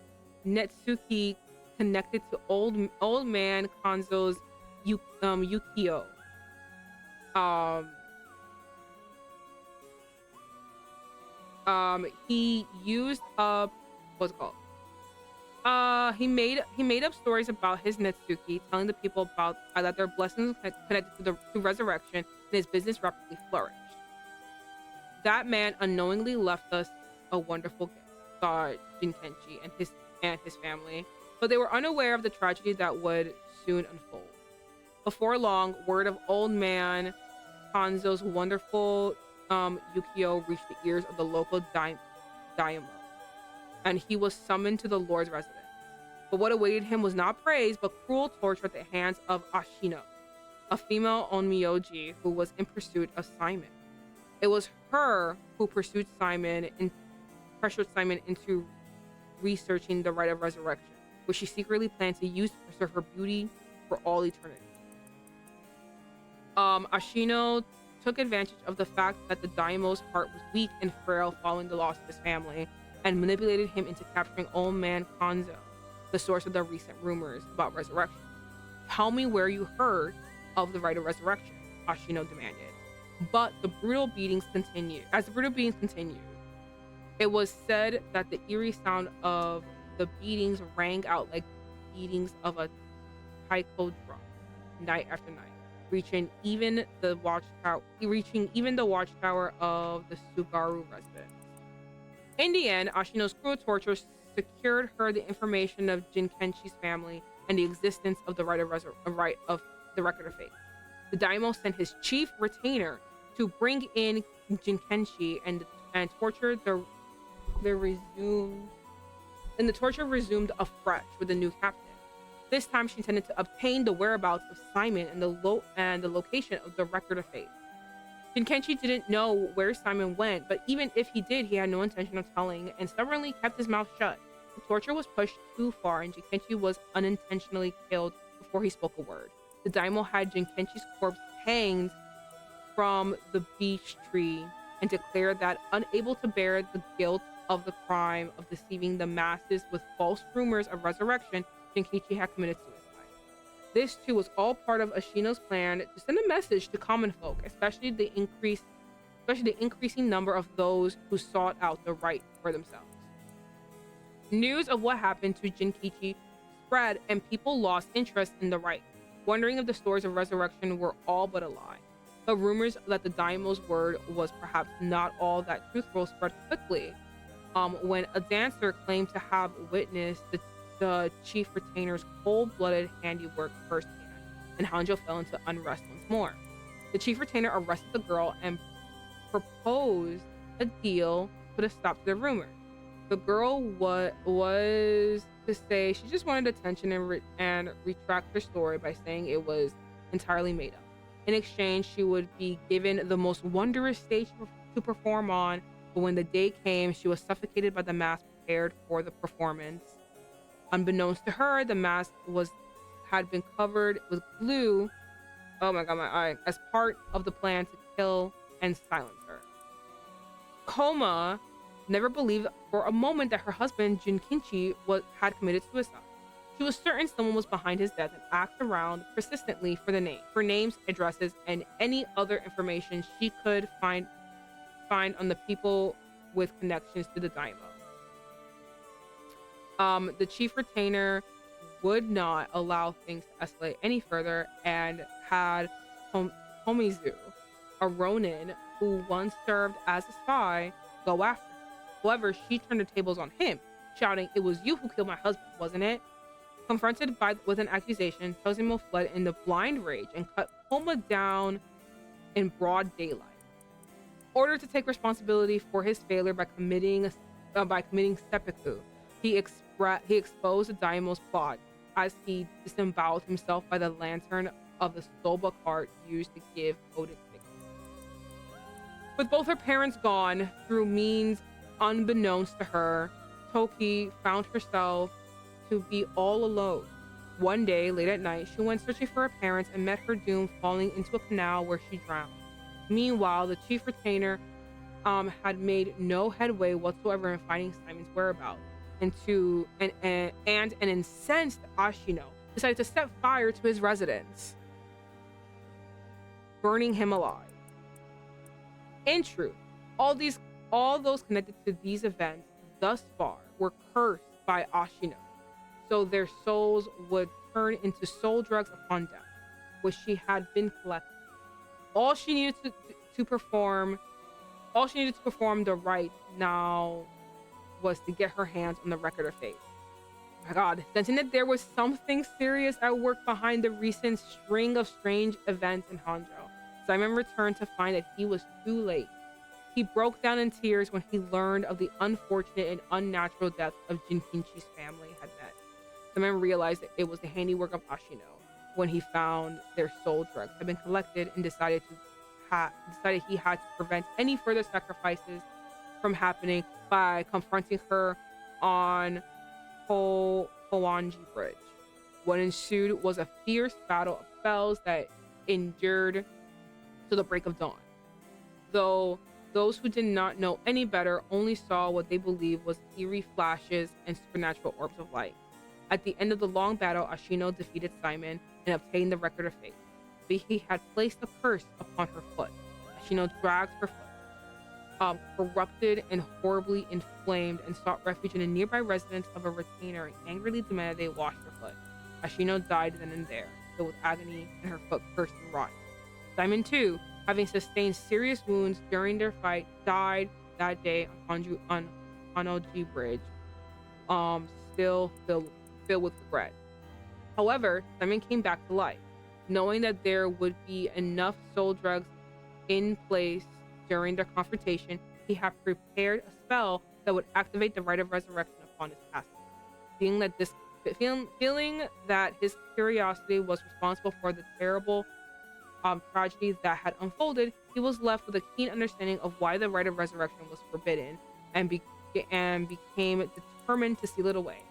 Netsuki connected to Old Man Konzo's ukiyo. He used up what's it called? He made up stories about his Netsuki, telling the people about that their blessings connected to resurrection, and his business rapidly flourished. That man unknowingly left us a wonderful gift, thought Jinkenchi and his family, but they were unaware of the tragedy that would soon unfold. Before long, word of Old Man Konzo's wonderful ukiyo reached the ears of the local daimyo, and he was summoned to the Lord's residence. But what awaited him was not praise, but cruel torture at the hands of Ashino, a female onmyoji who was in pursuit of Simon. It was her who pressured Simon into researching the rite of resurrection, which she secretly planned to use to preserve her beauty for all eternity. Ashino took advantage of the fact that the daimyo's heart was weak and frail following the loss of his family, and manipulated him into capturing Old Man Konzo, the source of the recent rumors about resurrection. Tell me where you heard of the rite of resurrection, Ashino demanded. But the brutal beatings continued. As the brutal beatings continued, it was said that the eerie sound of the beatings rang out like beatings of a taiko drum, night after night, reaching even the watchtower of the Sugaru residence. In the end, Ashino's cruel torture secured her the information of Jinkenchi's family and the existence of the rite of the Record of Fate. The daimyo sent his chief retainer to bring in Jinkenchi, and torture resumed afresh with a new captain. This time she intended to obtain the whereabouts of Simon and the location of the Record of Fate. Jinkenchi didn't know where Simon went, but even if he did, he had no intention of telling and stubbornly kept his mouth shut. The torture was pushed too far, and Jinkenchi was unintentionally killed before he spoke a word. The daimyo had Jinkenchi's corpse hanged from the beech tree and declared that, unable to bear the guilt of the crime of deceiving the masses with false rumors of resurrection, Jinkenchi had committed suicide. This too was all part of Ashino's plan to send a message to common folk, especially the increased especially the increasing number of those who sought out the right for themselves. News of what happened to Jinkichi spread, and people lost interest in the right, wondering if the stories of resurrection were all but a lie. But rumors that the daimo's word was perhaps not all that truthful spread quickly. When a dancer claimed to have witnessed the chief retainer's cold-blooded handiwork firsthand, and Honjo fell into unrest once more. The chief retainer arrested the girl and proposed a deal to put a stop to the rumors. The girl was to say she just wanted attention and retract her story by saying it was entirely made up. In exchange, she would be given the most wondrous stage to perform on, but when the day came, she was suffocated by the mask prepared for the performance. Unbeknownst to her, the mask had been covered with glue. Oh my god, my eye! As part of the plan to kill and silence her. Koma never believed for a moment that her husband Jinkichi had committed suicide. She was certain someone was behind his death and asked around persistently for names, addresses, and any other information she could find on the people with connections to the daimyo. The chief retainer would not allow things to escalate any further and had Tomizu, a ronin who once served as a spy, go after her. However, she turned the tables on him, shouting, "It was you who killed my husband, wasn't it?" Confronted with an accusation, Tozimo fled in the blind rage and cut Koma down in broad daylight. Ordered to take responsibility for his failure by committing seppuku, he exposed the daimyo's plot as he disemboweled himself by the lantern of the soba cart used to give Odin victory. With both her parents gone, through means unbeknownst to her, Toki found herself to be all alone. One day, late at night, she went searching for her parents and met her doom falling into a canal where she drowned. Meanwhile, the chief retainer had made no headway whatsoever in finding Simon's whereabouts, and an incensed Ashino decided to set fire to his residence, burning him alive. In truth, all those connected to these events thus far were cursed by Ashino, so their souls would turn into soul drugs upon death, which she had been collecting. All she needed to perform the rite now was to get her hands on the record of fate. Oh my god, sensing that there was something serious at work behind the recent string of strange events in Honjo, Simon returned to find that he was too late. He broke down in tears when he learned of the unfortunate and unnatural death of Jinkichi's family had met. Simon realized that it was the handiwork of Ashino when he found their soul drugs had been collected and decided he had to prevent any further sacrifices from happening by confronting her on Howanji Bridge. What ensued was a fierce battle of spells that endured to the break of dawn. Though those who did not know any better only saw what they believed was eerie flashes and supernatural orbs of light. At the end of the long battle, Ashino defeated Simon and obtained the record of fate. But he had placed a curse upon her foot. Ashino dragged her foot, corrupted and horribly inflamed, and sought refuge in a nearby residence of a retainer and angrily demanded they wash her foot. Ashino died then and there, filled with agony, and her foot cursed and rotted. Simon, too, having sustained serious wounds during their fight, died that day on Honjo Bridge, still filled with regret. However, Simon came back to life, knowing that there would be enough soul drugs in place during their confrontation. He had prepared a spell that would activate the rite of resurrection upon his passing. Feeling that his curiosity was responsible for the terrible tragedy that had unfolded, he was left with a keen understanding of why the rite of resurrection was forbidden, and became determined to seal it away.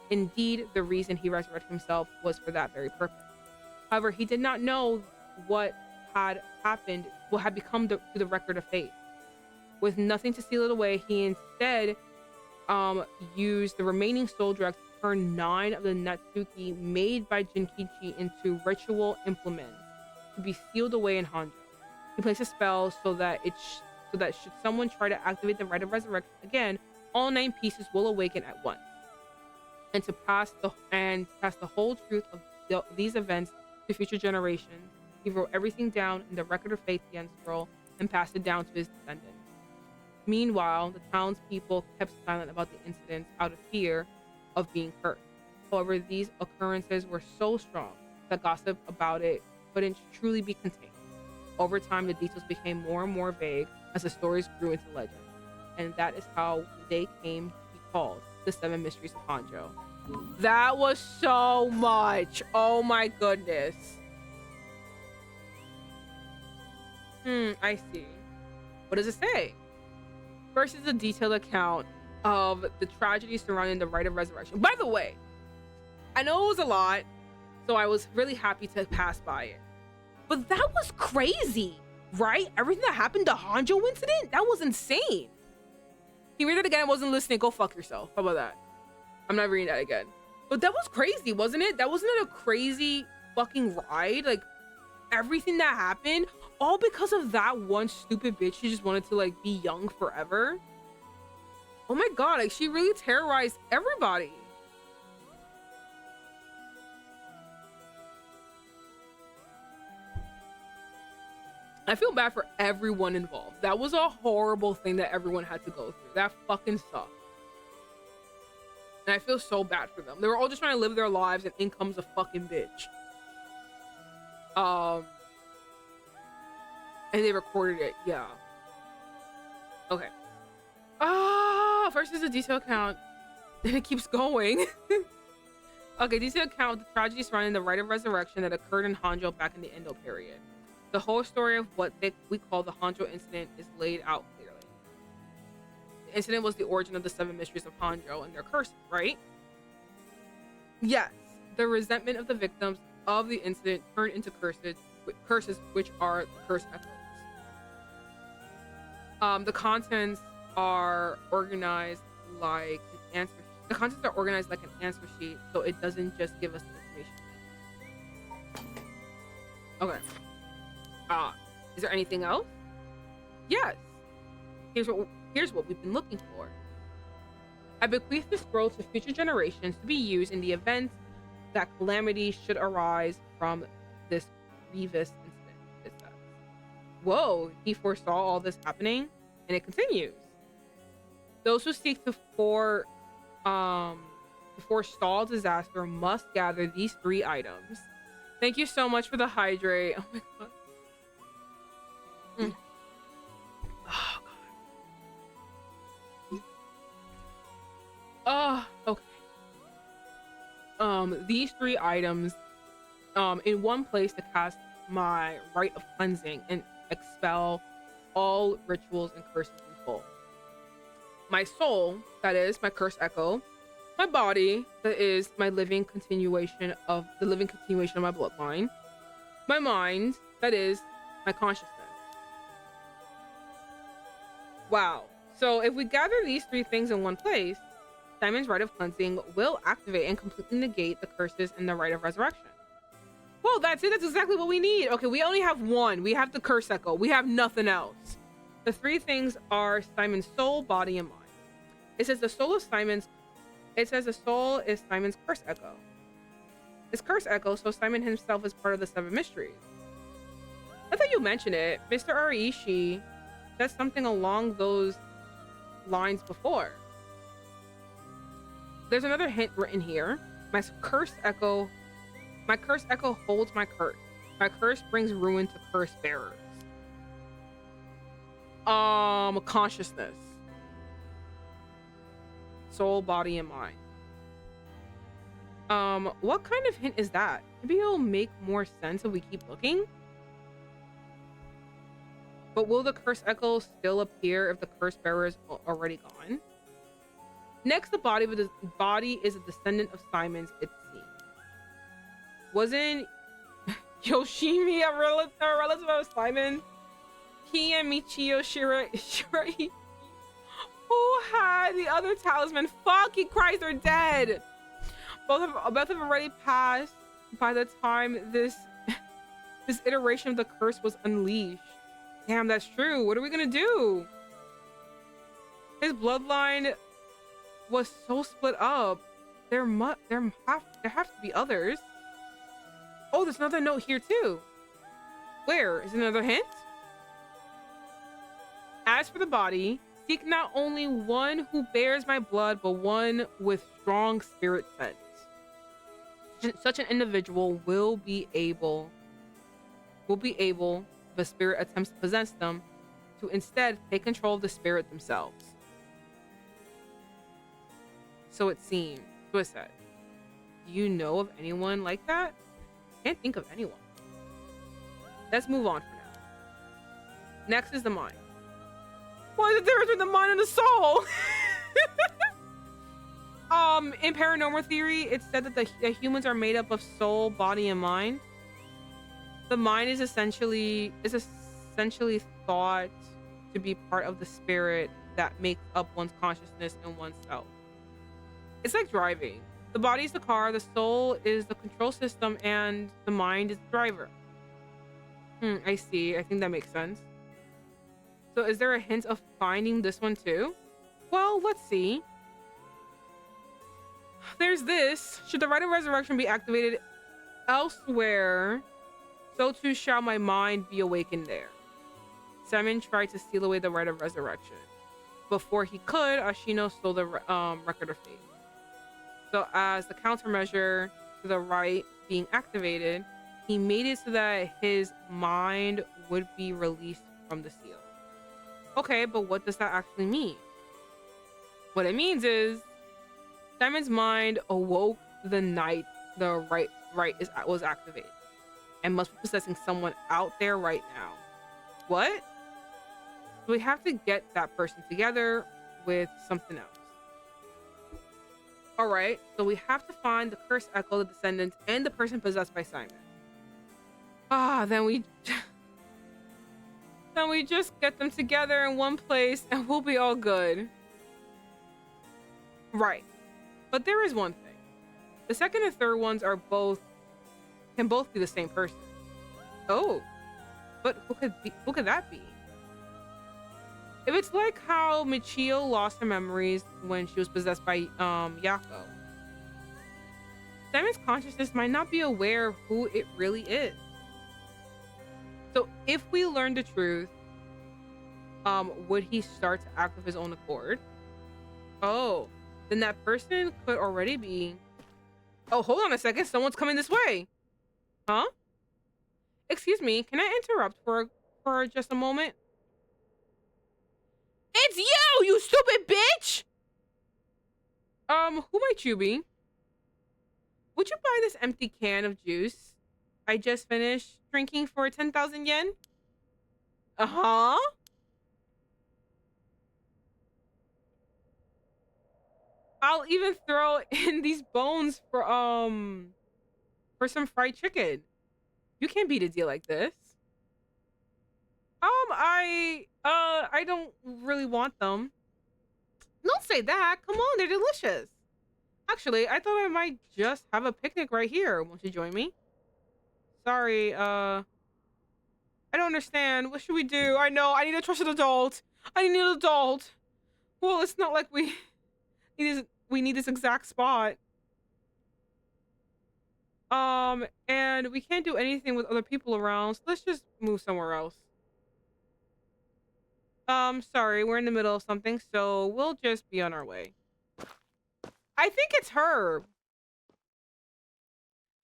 Indeed, the reason he resurrected himself was for that very purpose. However, he did not know what had become to the record of fate. With nothing to seal it away, he instead used the remaining soul drugs to turn 9 of the Natsuki made by Jinkichi into ritual implements to be sealed away in Honjo. He placed a spell so that so that should someone try to activate the rite of resurrection again, all 9 pieces will awaken at once. And to pass the whole truth of these events to future generations, he wrote everything down in the Record of Fate scroll and passed it down to his descendants. Meanwhile, the townspeople kept silent about the incidents out of fear of being cursed. However, these occurrences were so strong that gossip about it couldn't truly be contained. Over time, the details became more and more vague as the stories grew into legend, and that is how they came to be called the 7 Mysteries of Honjo. That was so much. Oh my goodness. I see. What does it say? First is a detailed account of the tragedy surrounding the rite of resurrection. By the way, I know it was a lot, so I was really happy to pass by it. But that was crazy, right? Everything that happened, the Honjo incident, that was insane. You read it again, I wasn't listening. Go fuck yourself. How about that? I'm not reading that again. But that was crazy, wasn't it? That wasn't it a crazy fucking ride? Like, everything that happened, all because of that one stupid bitch who just wanted to, like, be young forever. Oh my god, like, she really terrorized everybody. I feel bad for everyone involved. That was a horrible thing that everyone had to go through. That fucking sucked. And I feel so bad for them. They were all just trying to live their lives, and in comes a fucking bitch. And they recorded it. Yeah. Okay. First is a detailed account. Then it keeps going. Okay, detailed account of the tragedy surrounding the rite of resurrection that occurred in Honjo back in the Edo period. The whole story of what we call the Honjo incident is laid out clearly. The incident was the origin of the 7 mysteries of Honjo and their curses, right? Yes. The resentment of the victims of the incident turned into curses which are the curse echoes. The contents are organized like an answer. The contents are organized like an answer sheet, so it doesn't just give us information. Okay. Is there anything else? Yes. Here's what we've been looking for. I bequeath the scroll to future generations to be used in the event that calamity should arise from this grievous incident. It says. Whoa, he foresaw all this happening, and it continues. Those who seek to forestall disaster must gather these 3 items. Thank you so much for the hydrate. Oh my god. Oh god. Okay. These 3 items in one place to cast my rite of cleansing and expel all rituals and curses in full. My soul, that is my curse echo. My body, that is my living continuation of my bloodline. My mind, that is my consciousness. Wow. So if we gather these 3 things in one place, Simon's rite of cleansing will activate and completely negate the curses and the rite of resurrection. Well, that's it. That's exactly what we need. Okay, we only have 1. We have the curse echo. We have nothing else. The 3 things are Simon's soul, body, and mind. It says the soul is Simon's curse echo. It's curse echo, so Simon himself is part of the 7 mysteries. I thought you mentioned it. Mr. Arishi said something along those lines before. There's another hint written here. My curse echo holds my curse. My curse brings ruin to curse bearers. Consciousness. Soul, body, and mind. What kind of hint is that? Maybe it'll make more sense if we keep looking. But will the curse echo still appear if the curse bearer is already gone? Next, the body is a descendant of Simon's, it seems. Wasn't Yoshimi a relative of Simon? He and Michio Shirai who had the other talisman. Fucking Christ, they're dead. Both have already passed by the time this iteration of the curse was unleashed. Damn, that's true. What are we gonna do? His bloodline was so split up. There have to be others. Oh, there's another note here too. Where is another hint? As for the body, seek not only one who bears my blood, but one with strong spirit sense. Such an individual will be able, if a spirit attempts to possess them, to instead take control of the spirit themselves. So it seems. So it said. Do you know of anyone like that? Can't think of anyone. Let's move on for now. Next is the mind. What is the difference between the mind and the soul? In paranormal theory, it's said that the humans are made up of soul, body, and mind. The mind is essentially thought to be part of the spirit that makes up one's consciousness and oneself. It's like driving. The body is the car, the soul is the control system, and the mind is the driver. I see. I think that makes sense. So is there a hint of finding this one too? Well, let's see. There's this. Should the rite of resurrection be activated elsewhere, so too shall my mind be awakened there. Simon tried to steal away the rite of resurrection. Before he could, Ashino stole the record of fate. So as the countermeasure to the rite being activated, he made it so that his mind would be released from the seal. Okay, but what does that actually mean? What it means is Simon's mind awoke the night the rite was activated and must be possessing someone out there right now. What? So we have to get that person together with something else. All right, so we have to find the cursed echo, the descendants, and the person possessed by Simon. Then we just get them together in one place and we'll be all good. Right. But there is one thing. The second and third ones can both be the same person. Oh. But who could that be? If it's like how Michio lost her memories when she was possessed by Yako, Simon's consciousness might not be aware of who it really is. So if we learn the truth, would he start to act of his own accord? Oh, then that person could already be... Oh, hold on a second. Someone's coming this way. Huh? Excuse me. Can I interrupt for just a moment? It's you stupid bitch! Who might you be? Would you buy this empty can of juice I just finished drinking for 10,000 yen? Uh-huh. I'll even throw in these bones for some fried chicken. You can't beat a deal like this. I don't really want them. Don't say that. Come on, they're delicious. Actually, I thought I might just have a picnic right here. Won't you join me? Sorry, I don't understand. What should we do? I know, I need a trusted adult. I need an adult. Well, it's not like we need this exact spot. And we can't do anything with other people around, so let's just move somewhere else. Sorry, we're in the middle of something, so we'll just be on our way. I think it's her.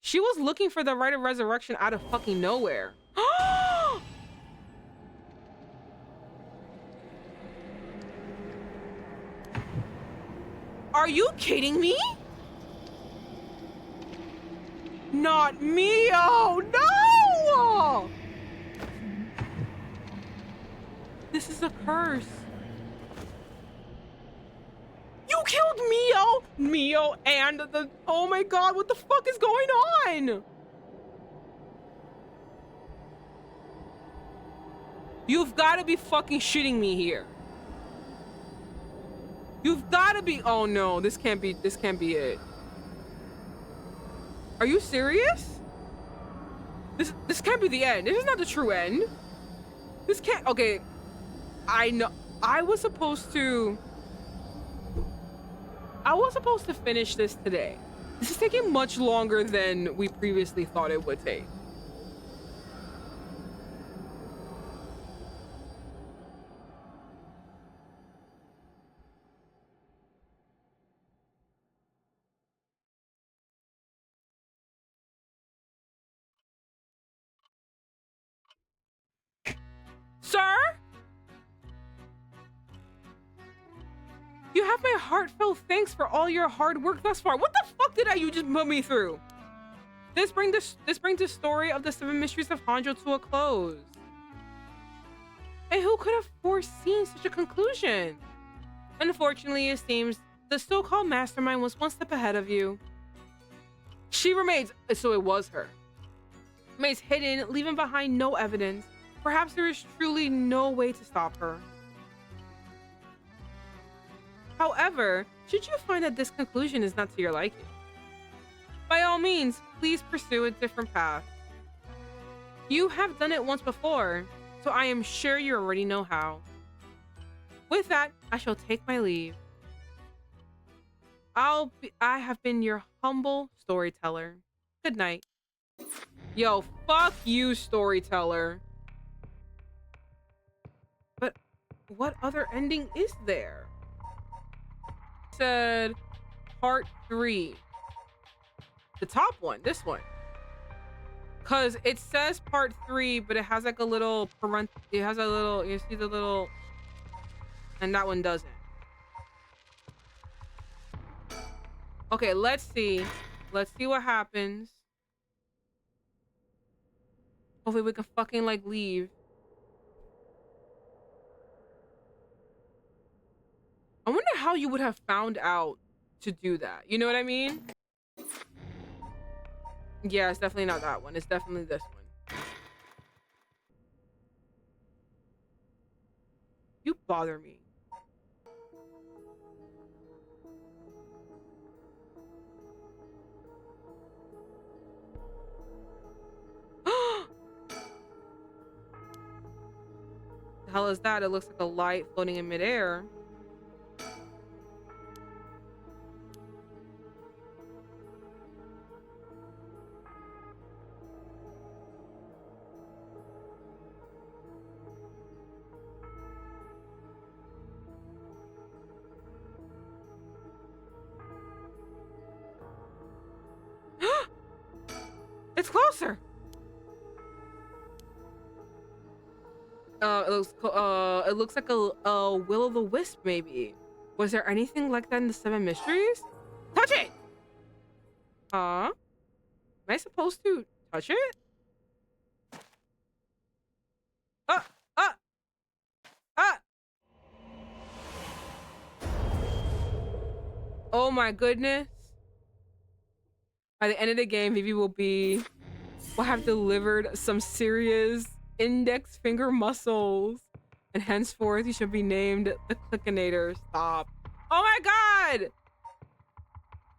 She was looking for the rite of resurrection out of fucking nowhere. Are you kidding me? Not me! Oh no! This is a curse. You killed Mio and the... Oh my god, what the fuck is going on? You've got to be fucking shitting me here. You've got to be... Oh no, this can't be it. Are you serious? This can't be the end. This is not the true end. This can't. Okay, I know. I was supposed to. I was supposed to finish this today. This is taking much longer than we previously thought it would take. Sir? You have my heartfelt thanks for all your hard work thus far. What the fuck did you just put me through? This brings the story of the 7 mysteries of Honjo to a close. And who could have foreseen such a conclusion? Unfortunately, it seems the so-called mastermind was one step ahead of you. She remains, so it was her. Remains hidden, leaving behind no evidence. Perhaps there is truly no way to stop her. However, should you find that this conclusion is not to your liking, by all means, please pursue a different path. You have done it once before, so I am sure you already know how. With that, I shall take my leave. I have been your humble storyteller. Good night. Yo, fuck you, storyteller. But what other ending is there? Said part 3. The top one, this one. Cause it says part 3, but it has like a little it has a little, you see the little, and that one doesn't. Okay, let's see. Let's see what happens. Hopefully we can fucking like leave. I wonder how you would have found out to do that. You know what I mean? Yeah, it's definitely not that one. It's definitely this one. You bother me. The hell is that? It looks like a light floating in midair. It's closer. It looks like a will-o'-the-wisp, maybe. Was there anything like that in the 7 mysteries? Touch it! Huh? Am I supposed to touch it? Ah! Ah! Ah! Oh my goodness. By the end of the game, Vivi will have delivered some serious index finger muscles. And henceforth, you should be named the Clickinator. Stop. Oh my god!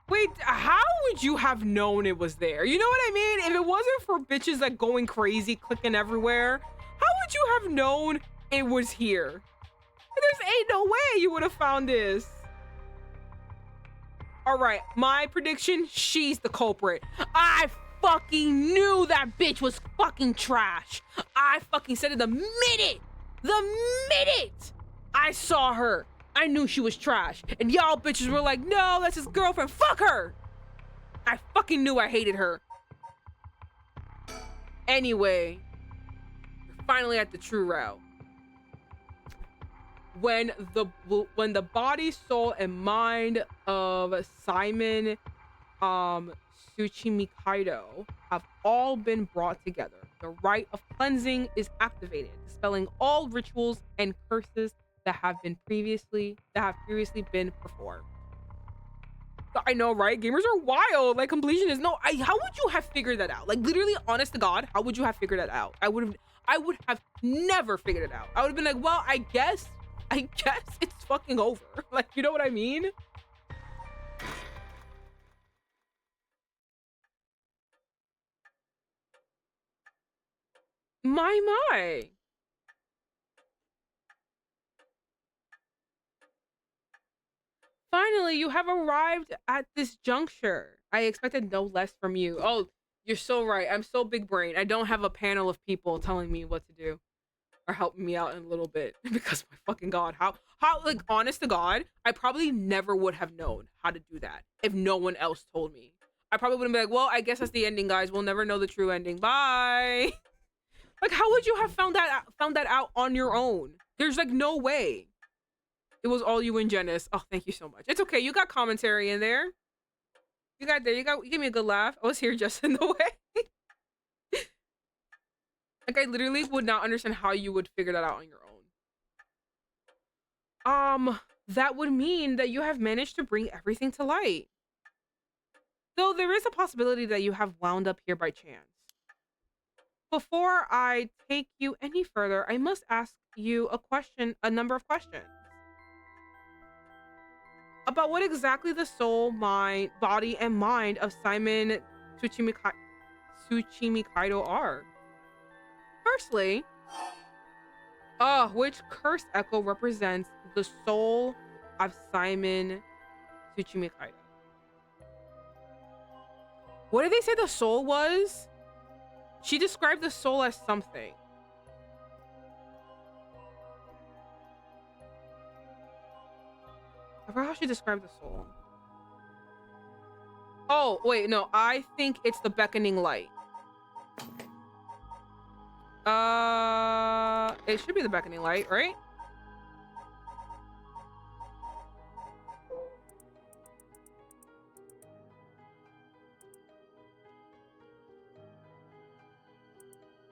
Wait, how would you have known it was there? You know what I mean? If it wasn't for bitches like going crazy, clicking everywhere, how would you have known it was here? There's ain't no way you would have found this. All right, my prediction, she's the culprit. I fucking knew that bitch was fucking trash. I fucking said it the minute I saw her. I knew she was trash. And y'all bitches were like, no, that's his girlfriend. Fuck her. I fucking knew I hated her. Anyway, we're finally at the true route. When the body, soul, and mind of Simon Tsuchimikaido have all been brought together, the rite of cleansing is activated, dispelling all rituals and curses that have previously been performed. I know, right? Gamers are wild. Like, completion is no. How would you have figured that out? Like, literally, honest to God, how would you have figured that out? I would have never figured it out. I would have been like, well, I guess it's fucking over. Like, you know what I mean? My. Finally, you have arrived at this juncture. I expected no less from you. Oh, you're so right. I'm so big brain. I don't have a panel of people telling me what to do or helping me out in a little bit because my fucking god, how like honest to God, I probably never would have known how to do that if no one else told me. I probably wouldn't be like, well, I guess that's the ending, guys. We'll never know the true ending. Bye. Like, how would you have found that out on your own? There's like no way. It was all you and Janice. Oh, thank you so much. It's okay. You got commentary in there. You gave me a good laugh. I was here just in the way. Like, I literally would not understand how you would figure that out on your own. That would mean that you have managed to bring everything to light. Though there is a possibility that you have wound up here by chance. Before I take you any further, I must ask you a number of questions. About what exactly the soul, mind, body, and mind of Simon Tsuchimikaido are. Firstly, which curse echo represents the soul of Simon Tsuchimikaido? What did they say the soul was? She described the soul as something. I forgot how she described the soul. Oh, wait, no. I think it's the beckoning light. It should be the beckoning light, right?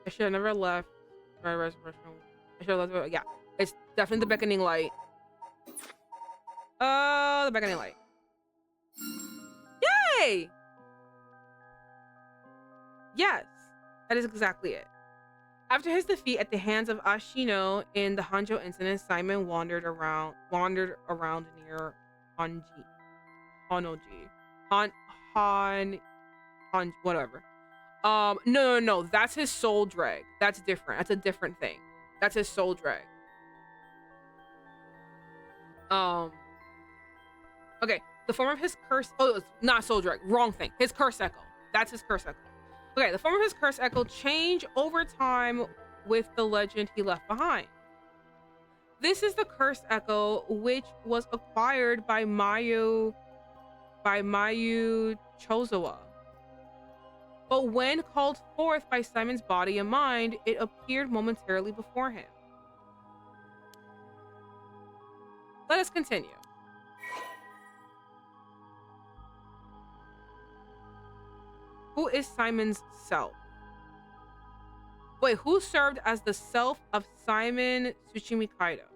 I should have never left. I should have left. Yeah, it's definitely the beckoning light. The beckoning light. Yay! Yes, that is exactly it. After his defeat at the hands of Ashino in the Honjo incident, Simon wandered around near Honoji. Whatever. No. That's his soul drag. That's different. That's a different thing. That's his soul drag. Okay. The form of his curse. Oh, it's not soul drag. Wrong thing. His curse echo. That's his curse echo. Okay. The form of his curse echo changed over time with the legend he left behind. This is the curse echo, which was acquired by Mayu Chozawa. But when called forth by Simon's body and mind, it appeared momentarily before him. Let us continue. Who is Simon's self? Wait, who served as the self of Simon Tsuchimikaido?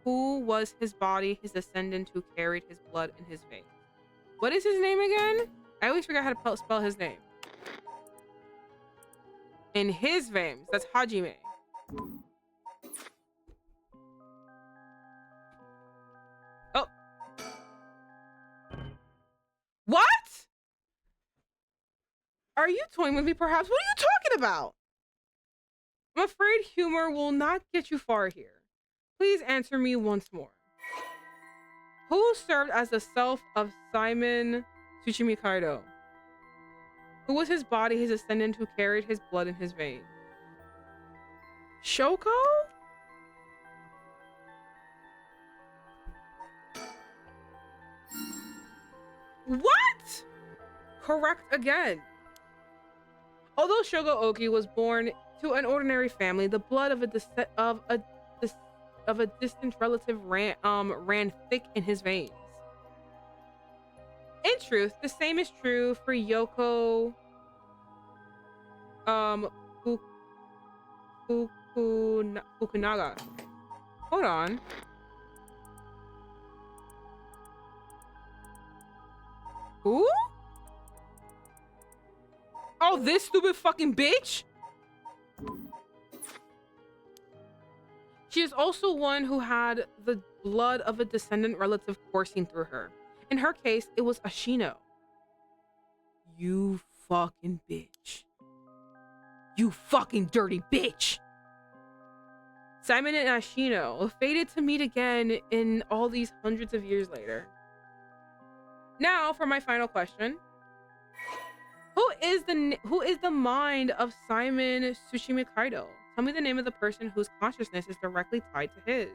Who was his body, his descendant who carried his blood in his veins? What is his name again? I always forget how to spell his name. In his veins, that's Hajime. Oh. What? Are you toying with me, perhaps? What are you talking about? I'm afraid humor will not get you far here. Please answer me once more. Who served as the self of Simon Tsuchimikaido? Who was his body, his descendant who carried his blood in his veins? Shoko? What? Correct again. Although Shogo Oki was born to an ordinary family, the blood of a distant relative ran thick in his veins. In truth, the same is true for Yoko Fukunaga. Hold on. Who? Oh, this stupid fucking bitch? She is also one who had the blood of a descendant relative coursing through her. In her case, it was Ashino. You fucking bitch. You fucking dirty bitch. Simon and Ashino fated to meet again in all these hundreds of years later. Now for my final question. Who is the mind of Simon Tsushima Kaido? Tell me the name of the person whose consciousness is directly tied to his.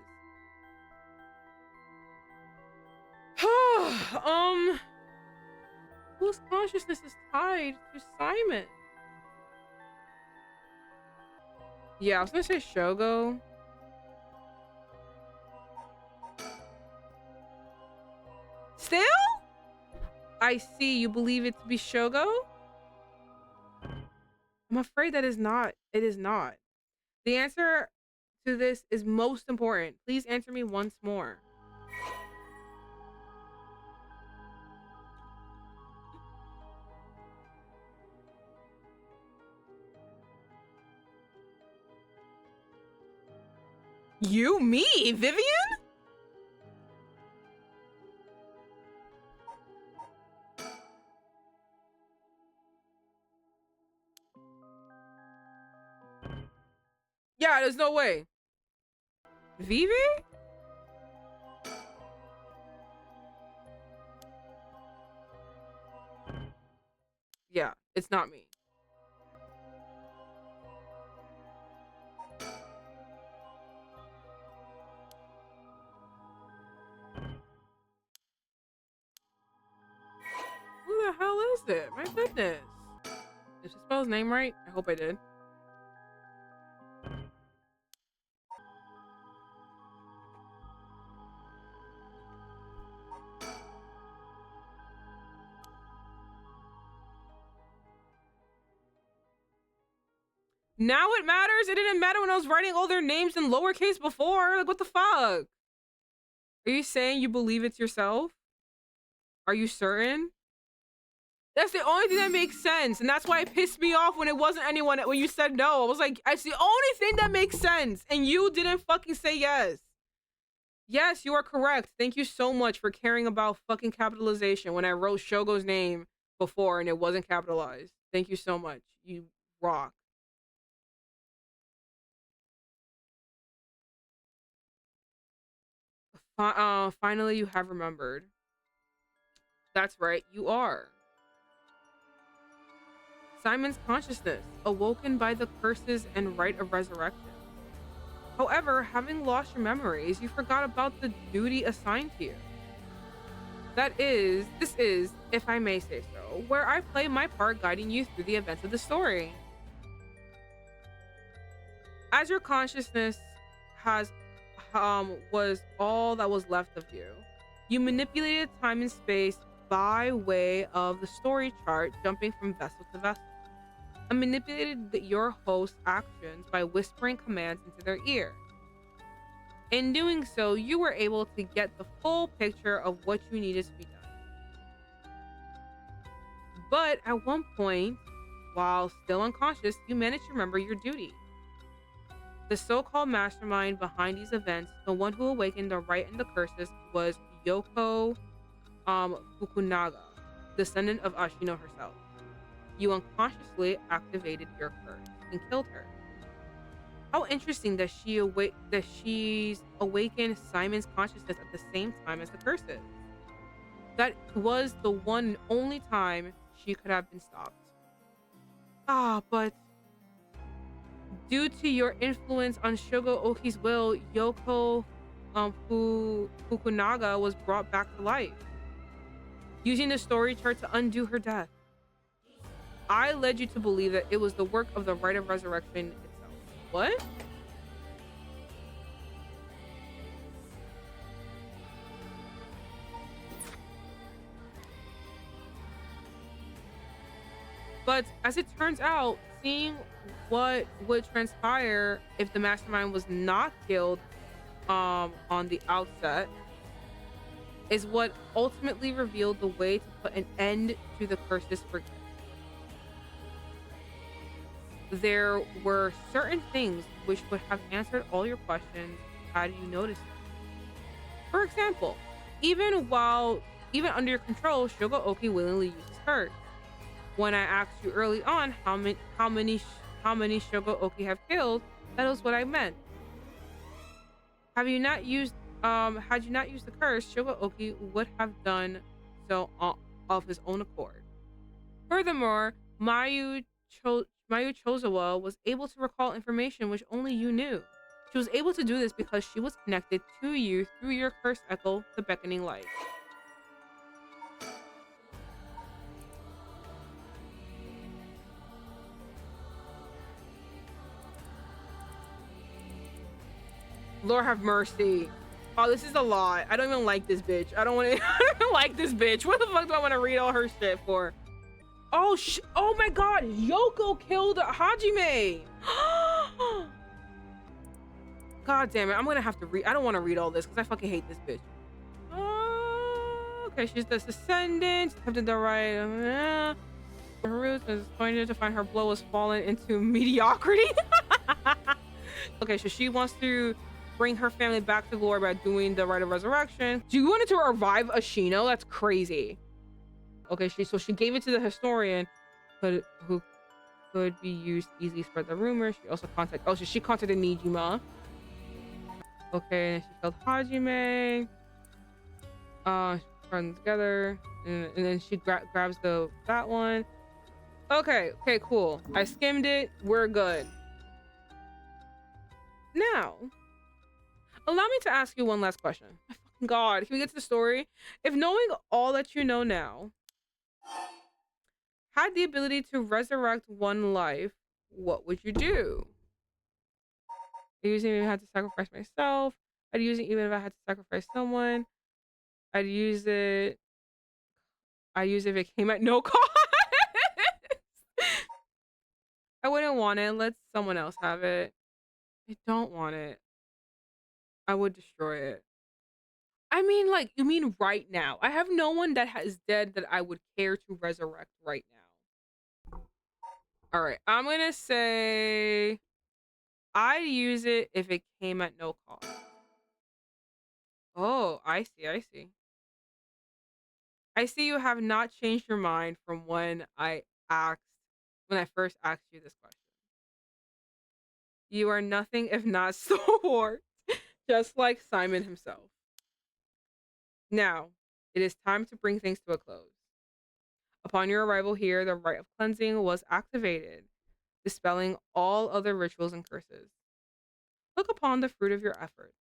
Whose consciousness is tied to Simon? Yeah, I was gonna say Shogo. Still? I see. You believe it to be Shogo? I'm afraid that is not. It is not. The answer to this is most important. Please answer me once more. You? Me? Vivian? Yeah, there's no way. Vivi? Yeah, it's not me. Who the hell is it? My goodness. Did she spell his name right? I hope I did. Now it matters? It didn't matter when I was writing all their names in lowercase before. Like, what the fuck? Are you saying you believe it's yourself? Are you certain? That's the only thing that makes sense. And that's why it pissed me off when it wasn't anyone. When you said no, I was like, it's the only thing that makes sense. And you didn't fucking say yes. Yes, you are correct. Thank you so much for caring about fucking capitalization when I wrote Shogo's name before and it wasn't capitalized. Thank you so much. You rock. Finally, you have remembered. That's right, you are. Simon's consciousness, awoken by the curses and rite of resurrection. However, having lost your memories, you forgot about the duty assigned to you. This is, if I may say so, where I play my part guiding you through the events of the story. As your consciousness was all that was left of you, you manipulated time and space by way of the story chart, jumping from vessel to vessel, and manipulated your host's actions by whispering commands into their ear. In doing so, you were able to get the full picture of what you needed to be done. But at one point, while still unconscious, you managed to remember your duty. The so-called mastermind behind these events, the one who awakened the rite and the curses, was Yoko Fukunaga, descendant of Ashino herself. You unconsciously activated your curse and killed her. How interesting that she's awakened Simon's consciousness at the same time as the curses. That was the one and only time she could have been stopped. But due to your influence on Shogo Oki's will, Yoko Fukunaga was brought back to life, using the story chart to undo her death. I led you to believe that it was the work of the rite of resurrection itself. What? But as it turns out, seeing what would transpire if the mastermind was not killed on the outset is what ultimately revealed the way to put an end to the curses for good. There were certain things which would have answered all your questions had you noticed them. For example, even under your control, Shogo Oki willingly used his curse. When I asked you early on how many Shogo Oki have killed, that was what I meant. Had you not used the curse, Shogo Oki would have done so of his own accord. Furthermore, Mayu Chozawa was able to recall information which only you knew. She was able to do this because she was connected to you through your curse echo, the beckoning light. Lord have mercy. Oh, this is a lot. I don't even like this bitch. I don't like this bitch. What the fuck do I want to read all her shit for? Oh, oh my god. Yoko killed Hajime. God damn it. I'm going to have to read. I don't want to read all this because I fucking hate this bitch. Okay, she's the descendant. Attempted the right. Her roots is disappointed to find her blow has fallen into mediocrity. Okay, so she wants to bring her family back to glory by doing the rite of resurrection. She wanted to revive Ashino? That's crazy. Okay, so she gave it to the historian who could be used to easily spread the rumors. She also contacted she contacted Nijima. Okay, she killed Hajime. Run together, and then she grabs that one. Okay, cool. I skimmed it. We're good. Now, allow me to ask you one last question. My fucking god, can we get to the story? If knowing all that you know now had the ability to resurrect one life, what would you do? I'd use it even if I had to sacrifice myself. I'd use it even if I had to sacrifice someone. I'd use it if it came at no cost. I wouldn't want it. Let someone else have it. I don't want it. I would destroy it. I mean, like, you mean right now? I have no one that is dead that I would care to resurrect right now. All right, I'm gonna say I'd use it if it came at no cost. Oh, I see. I see you have not changed your mind from when I first asked you this question. You are nothing if not stalwart, just like Simon himself. Now, it is time to bring things to a close. Upon your arrival here, the rite of cleansing was activated, dispelling all other rituals and curses. Look upon the fruit of your efforts,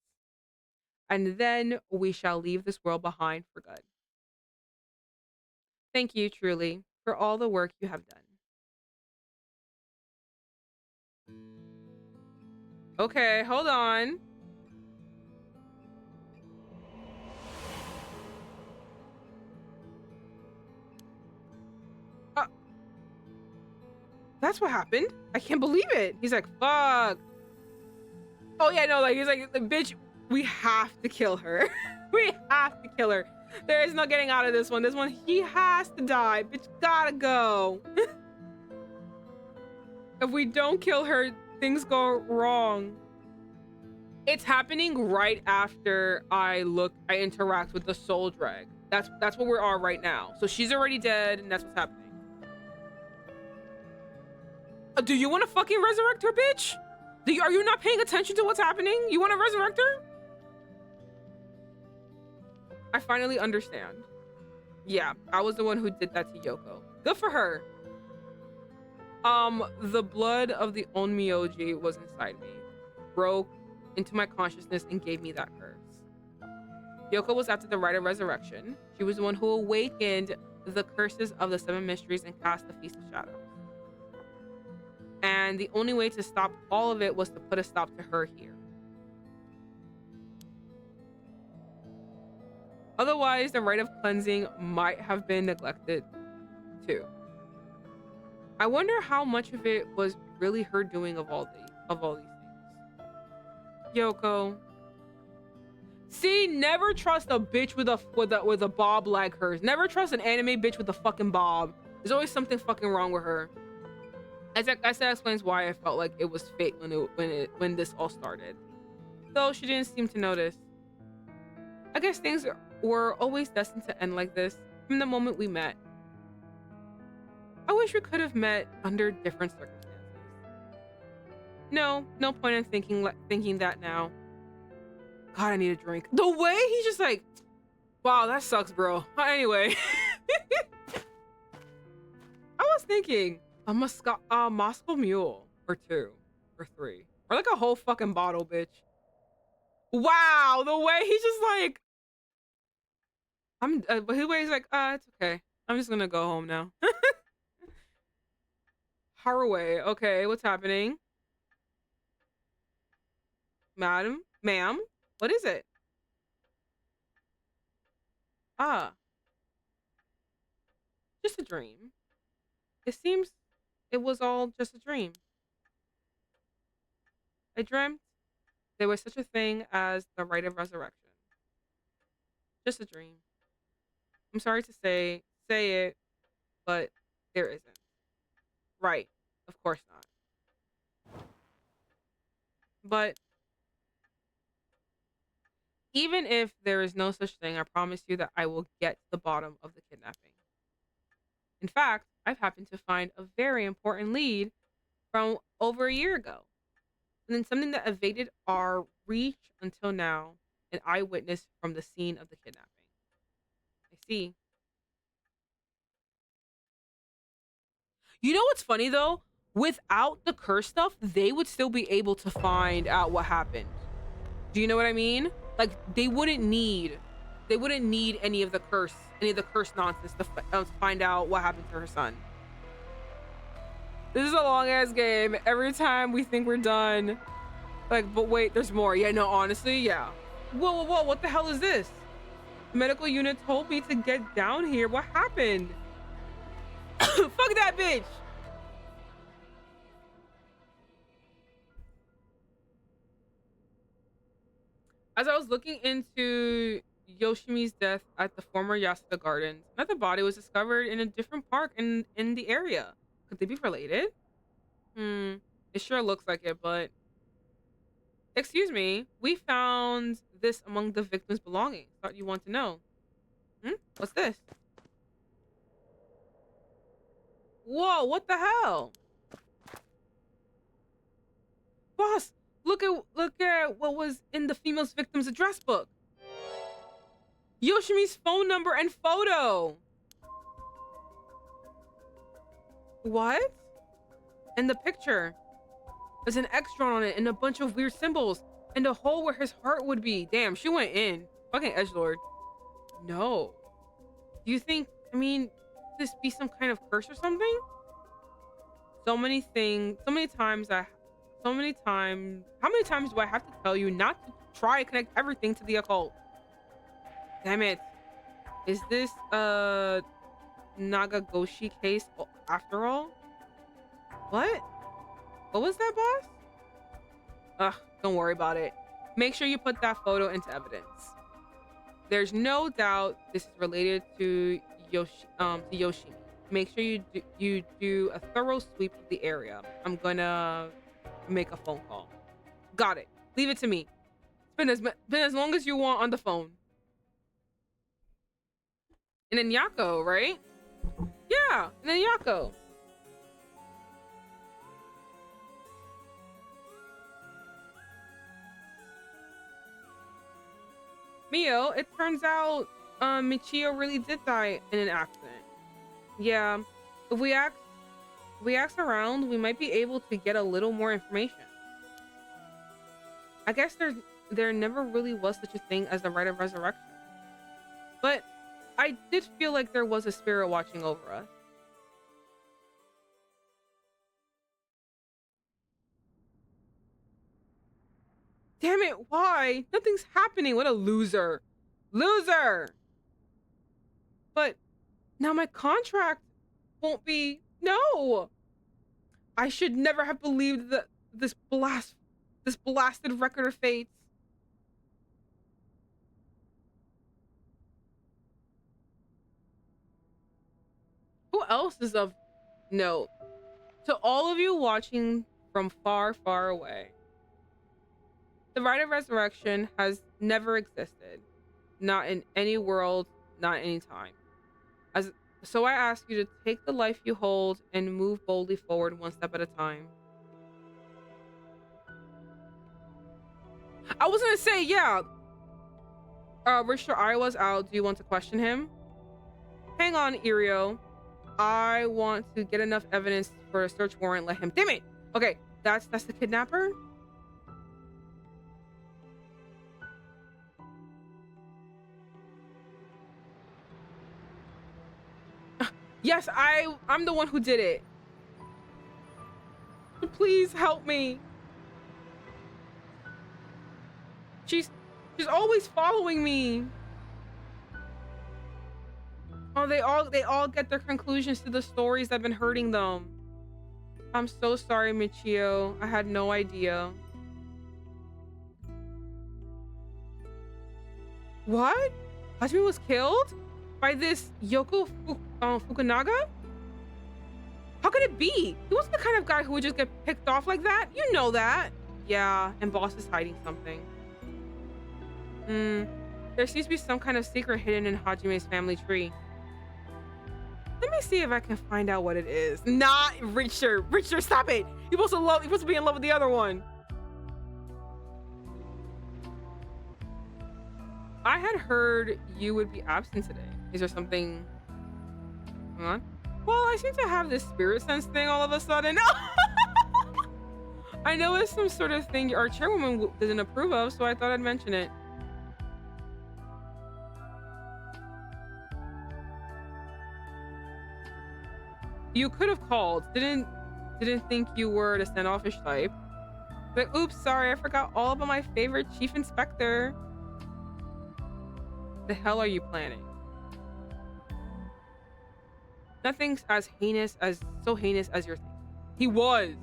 and then we shall leave this world behind for good. Thank you, truly, for all the work you have done. Okay, hold on. That's what happened. I can't believe it. He's like, fuck. Oh yeah, no, like he's like, bitch, we have to kill her. We have to kill her. There is no getting out of this one. This one, he has to die. Bitch, gotta go. If we don't kill her, things go wrong. It's happening right after I interact with the soul drag. That's where we are right now. So she's already dead, and that's what's happening. Do you want to fucking resurrect her, bitch? Are you not paying attention to what's happening? You want to resurrect her? I finally understand. Yeah, I was the one who did that to Yoko. Good for her. The blood of the Onmyoji was inside me, broke into my consciousness and gave me that curse. Yoko was after the rite of resurrection. She was the one who awakened the curses of the 7 mysteries and cast the Feast of Shadows. And the only way to stop all of it was to put a stop to her here. Otherwise, the rite of cleansing might have been neglected too. I wonder how much of it was really her doing of all these things. Yoko. See, never trust a bitch with a bob like hers. Never trust an anime bitch with a fucking bob. There's always something fucking wrong with her. I said that explains why I felt like it was fate when this all started. Though she didn't seem to notice. I guess things were always destined to end like this from the moment we met. I wish we could have met under different circumstances. No point in thinking that now. God, I need a drink. The way he's just like, wow, that sucks, bro. Anyway. was thinking a Moscow Mule or 2 or 3 or like a whole fucking bottle, bitch. Wow, the way he's just like, but the way he's like, it's okay. I'm just gonna go home now. Haraway, okay, what's happening? Madam, ma'am, what is it? Ah, just a dream. It seems it was all just a dream. I dreamt there was such a thing as the rite of resurrection. Just a dream. I'm sorry to say it, but there isn't. Right. Of course not. But even if there is no such thing, I promise you that I will get to the bottom of the kidnapping. In fact, I've happened to find a very important lead from over a year ago. And then something that evaded our reach until now, an eyewitness from the scene of the kidnapping. I see. You know what's funny though? Without the curse stuff, they would still be able to find out what happened. Do you know what I mean? Like they wouldn't need any of the curse nonsense to find out what happened to her son. This is a long ass game. Every time we think we're done, like, but wait, there's more. Yeah, no, honestly, yeah. Whoa, what the hell is this? The medical unit told me to get down here. What happened? Fuck that bitch. As I was looking into Yoshimi's death at the former Yasuda Gardens, another body was discovered in a different park in the area. Could they be related? It sure looks like it, but excuse me, we found this among the victim's belongings. Thought you want to know. What's this? Whoa, what the hell? Boss, look at what was in the female victim's address book. Yoshimi's phone number and photo. What? And the picture. There's an X drawn on it and a bunch of weird symbols and a hole where his heart would be. Damn, she went in. Fucking edgelord. No. Do you think, this be some kind of curse or something? So many times. How many times do I have to tell you not to try to connect everything to the occult? Damn it. Is this a Nagagoshi case after all? What? What was that, boss? Ugh, don't worry about it. Make sure you put that photo into evidence. There's no doubt this is related to Yoshimi. Make sure you do a thorough sweep of the area. I'm gonna make a phone call. Got it. Leave it to me. It's been as long as you want on the phone. And then Yako, right? Yeah, and then Yako. Mio, it turns out Michio really did die in an accident. Yeah, if we ask around, we might be able to get a little more information. I guess there never really was such a thing as the rite of resurrection. But I did feel like there was a spirit watching over us. Damn it, why? Nothing's happening. What a loser. Loser! But now my contract won't be... No! I should never have believed that this blasted record of fates. Who else is of note? To all of you watching from far, far away, the rite of resurrection has never existed. Not in any world, not any time. So I ask you to take the life you hold and move boldly forward one step at a time. I was gonna say, yeah. Mr. Iowa's out. Do you want to question him? Hang on, Irio. I want to get enough evidence for a search warrant. Let him. Damn it. Okay, that's the kidnapper. Yes, I'm the one who did it. Please help me. She's always following me. Oh, they all get their conclusions to the stories that have been hurting them. I'm so sorry, Michio. I had no idea. What? Hajime was killed by this Fukunaga? How could it be? He wasn't the kind of guy who would just get picked off like that. You know that. Yeah, and boss is hiding something. There seems to be some kind of secret hidden in Hajime's family tree. Let me see if I can find out what it is. Not Richard. Richard, stop it. You're supposed to be in love with the other one. I had heard you would be absent today. Is there something going on? Well, I seem to have this spirit sense thing all of a sudden. I know it's some sort of thing our chairwoman doesn't approve of, so I thought I'd mention it. You could have called. Didn't think you were the standoffish type. But oops, sorry, I forgot all about my favorite chief inspector. The hell are you planning? Nothing's so heinous as you're thinking. He was.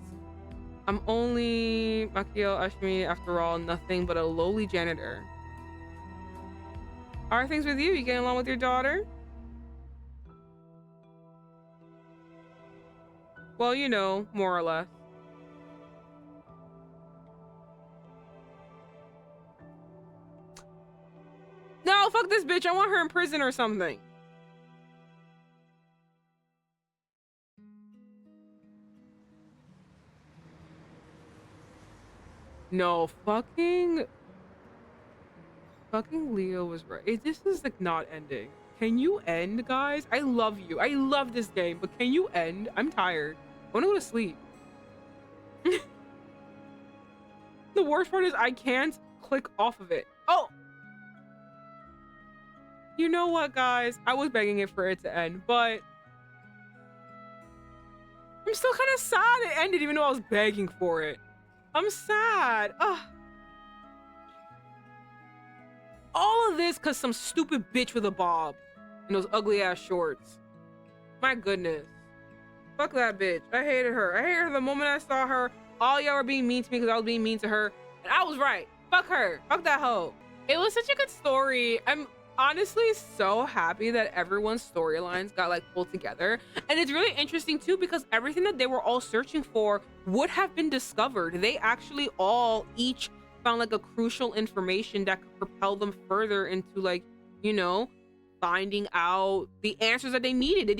I'm only Makio Ashimi, after all, nothing but a lowly janitor. How are things with you? You getting along with your daughter? Well, you know, more or less. No, fuck this bitch. I want her in prison or something. No, fucking Leo was right. This is like not ending. Can you end, guys? I love you. I love this game, but can you end? I'm tired. I want to go to sleep. The worst part is I can't click off of it. Oh! You know what, guys? I was begging it for it to end, but I'm still kind of sad it ended, even though I was begging for it. I'm sad. Ugh. All of this because some stupid bitch with a bob and those ugly ass shorts. My goodness. Fuck that bitch. I hated her. I hated her the moment I saw her. All y'all were being mean to me because I was being mean to her. And I was right. Fuck her. Fuck that hoe. It was such a good story. I'm honestly so happy that everyone's storylines got like pulled together. And it's really interesting too because everything that they were all searching for would have been discovered. They actually all each found like a crucial information that could propel them further into like, you know, finding out the answers that they needed.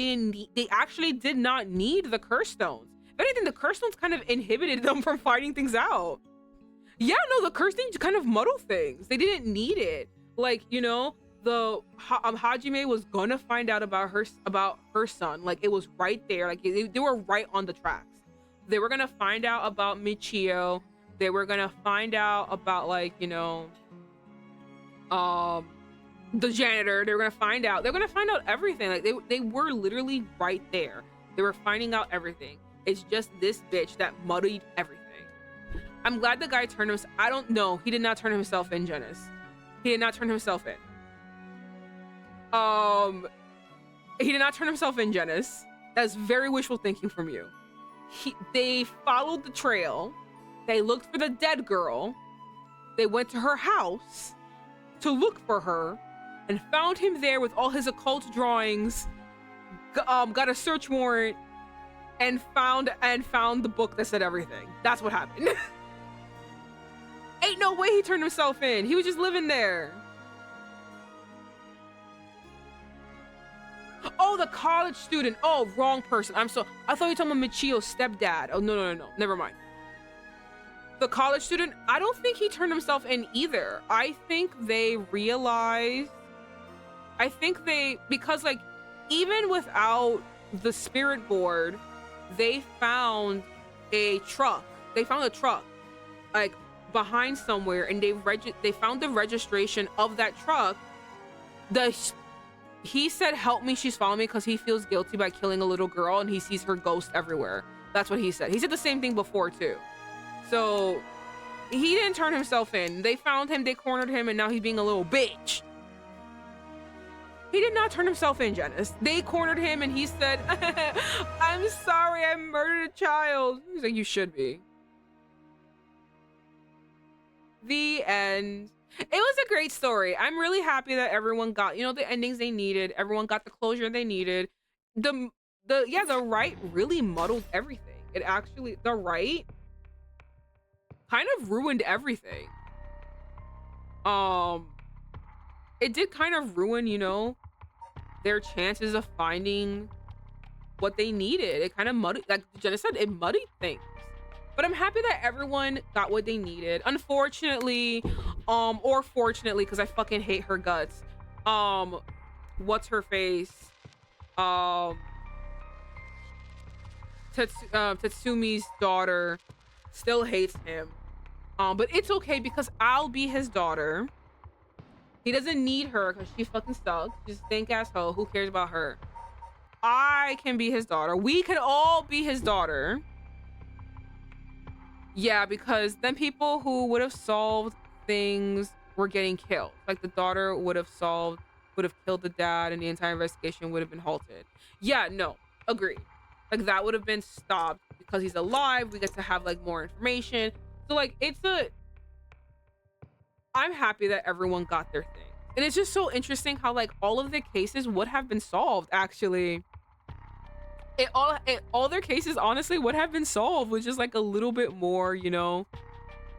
They actually did not need the curse stones. If anything, the curse stones kind of inhibited them from finding things out. Yeah, no, the curse things kind of muddle things. They didn't need it. Like, you know, the Hajime was gonna find out about her son. Like, it was right there. Like, they were right on the tracks. They were gonna find out about Michio. They were gonna find out about, like, you know, the janitor. They were gonna find out. They're gonna find out everything. Like, they were literally right there. They were finding out everything. It's just this bitch that muddied everything. I'm glad the guy turned himself. I don't know. He did not turn himself in, Janice. He did not turn himself in. He did not turn himself in, Janice. That's very wishful thinking from you. They followed the trail. They looked for the dead girl. They went to her house to look for her and found him there with all his occult drawings. Got a search warrant and found the book that said everything. That's what happened. Ain't no way he turned himself in. He was just living there. Oh, the college student. Oh, wrong person. I thought you were talking about Michio's stepdad. Oh, no. Never mind. The college student, I don't think he turned himself in either. I think they realized, because like, even without the spirit board, they found a truck. They found a truck like behind somewhere, and they found the registration of that truck. He said, help me, she's following me, because he feels guilty by killing a little girl and he sees her ghost everywhere. That's what he said. He said the same thing before too. So he didn't turn himself in. They found him, they cornered him, and now he's being a little bitch. He did not turn himself in, Janice. They cornered him and he said, I'm sorry, I murdered a child. He's like, you should be. The end. It was a great story. I'm really happy that everyone got, you know, the endings they needed. Everyone got the closure they needed. The right really muddled everything. It actually, the right kind of ruined everything. It did kind of ruin, you know, their chances of finding what they needed. It kind of muddied, like Jenna said, it muddied things. But I'm happy that everyone got what they needed. Unfortunately, or fortunately, because I fucking hate her guts. What's her face? Tatsumi's daughter still hates him. But it's okay because I'll be his daughter. He doesn't need her because she fucking sucks. She's a stink ass hoe. Who cares about her? I can be his daughter. We can all be his daughter. Yeah, because then people who would have solved things were getting killed. Like the daughter would have killed the dad, and the entire investigation would have been halted. Yeah, no, agreed. Like that would have been stopped because he's alive. We get to have like more information. So like I'm happy that everyone got their thing. And it's just so interesting how like all of the cases would have been solved actually. All their cases honestly would have been solved with just like a little bit more, you know,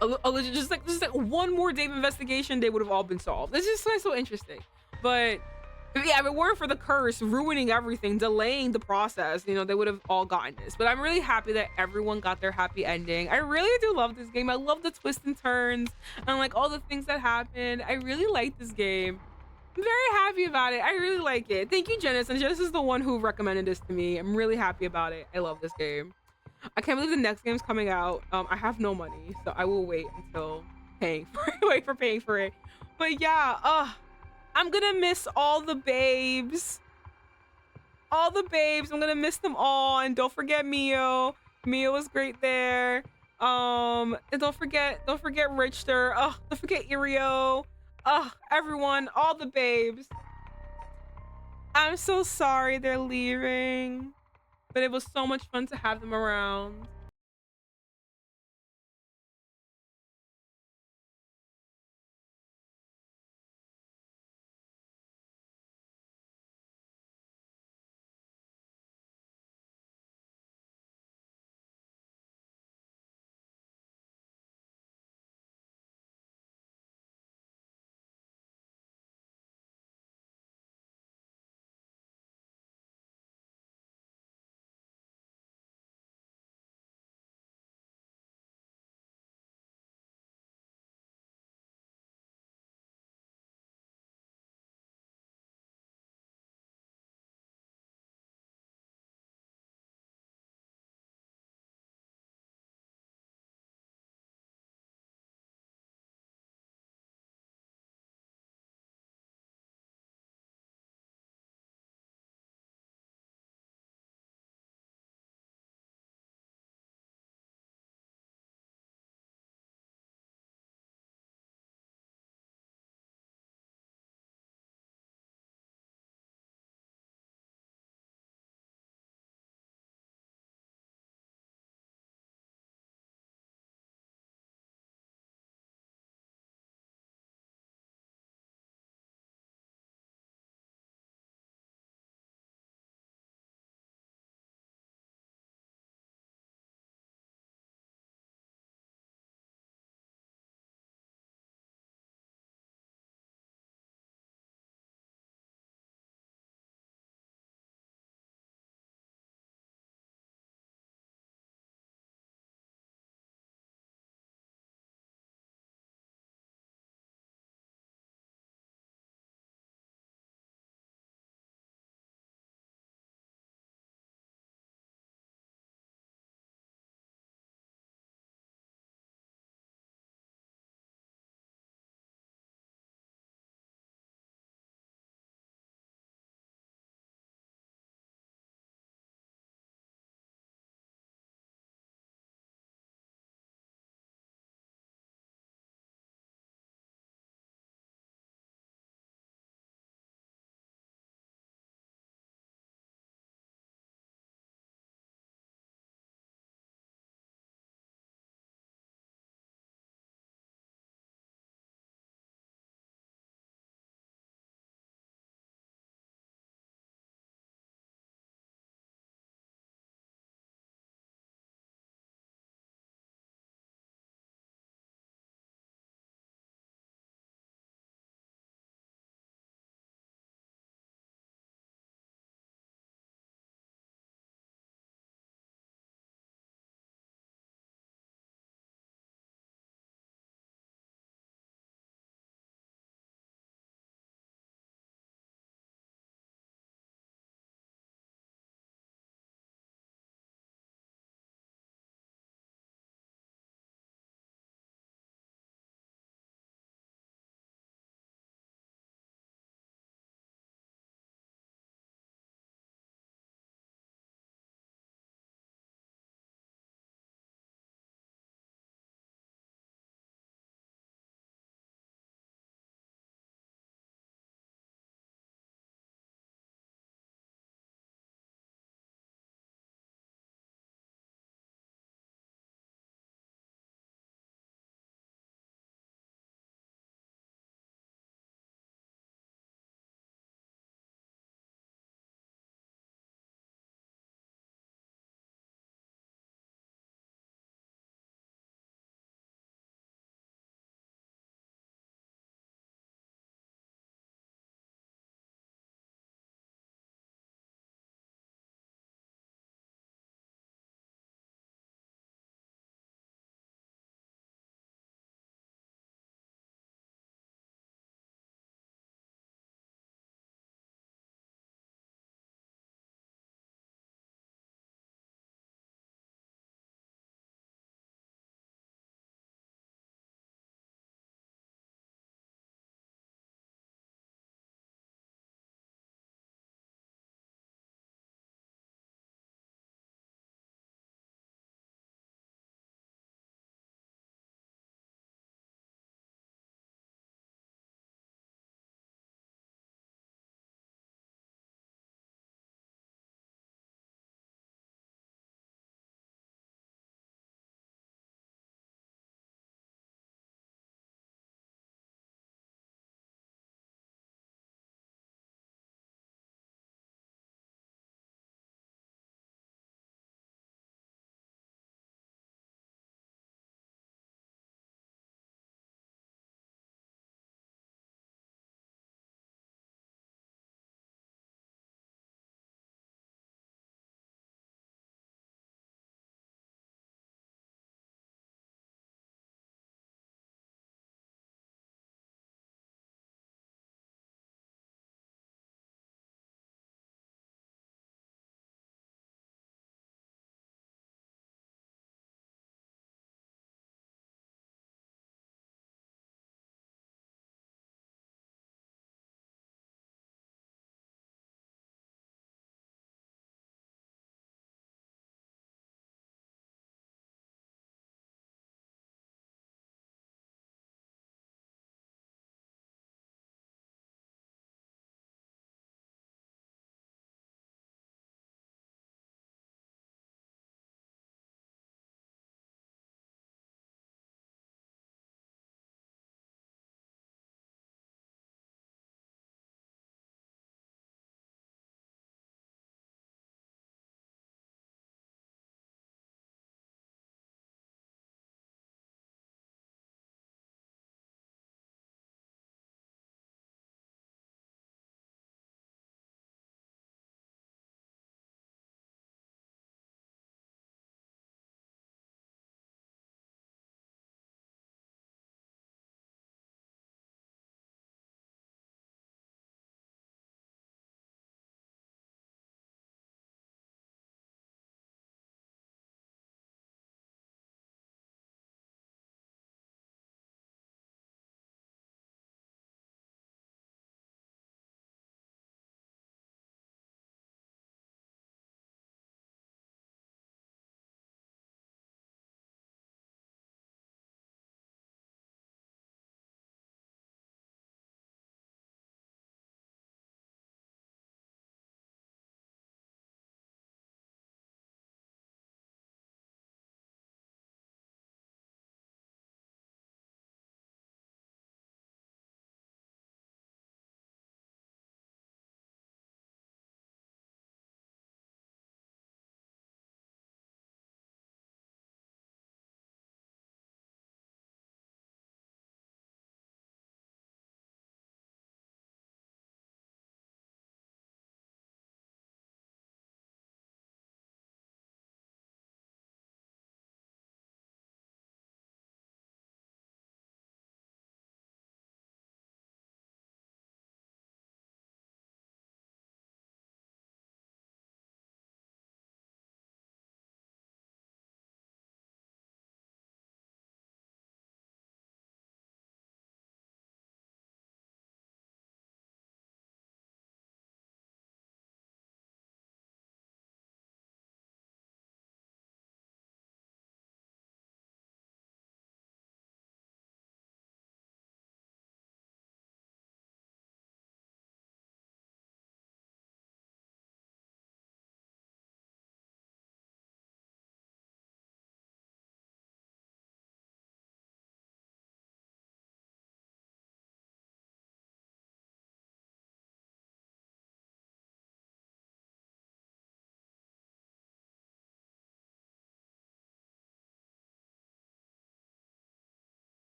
just like one more day of investigation, they would have all been solved. It's just like so interesting. But yeah, if it weren't for the curse ruining everything, delaying the process, you know, they would have all gotten this. But I'm really happy that everyone got their happy ending. I really do love this game. I love the twists and turns and like all the things that happen. I really like this game. I'm very happy about it. I really like it. Thank you, Janice. And Janice is the one who recommended this to me. I'm really happy about it. I love this game. I can't believe the next game's coming out. I have no money, so I will wait until paying for it. But yeah, I'm gonna miss all the babes. I'm gonna miss them all. And don't forget Mio. Mio was great there. And don't forget Richter. Don't forget Irio. Everyone, all the babes. I'm so sorry they're leaving, but it was so much fun to have them around.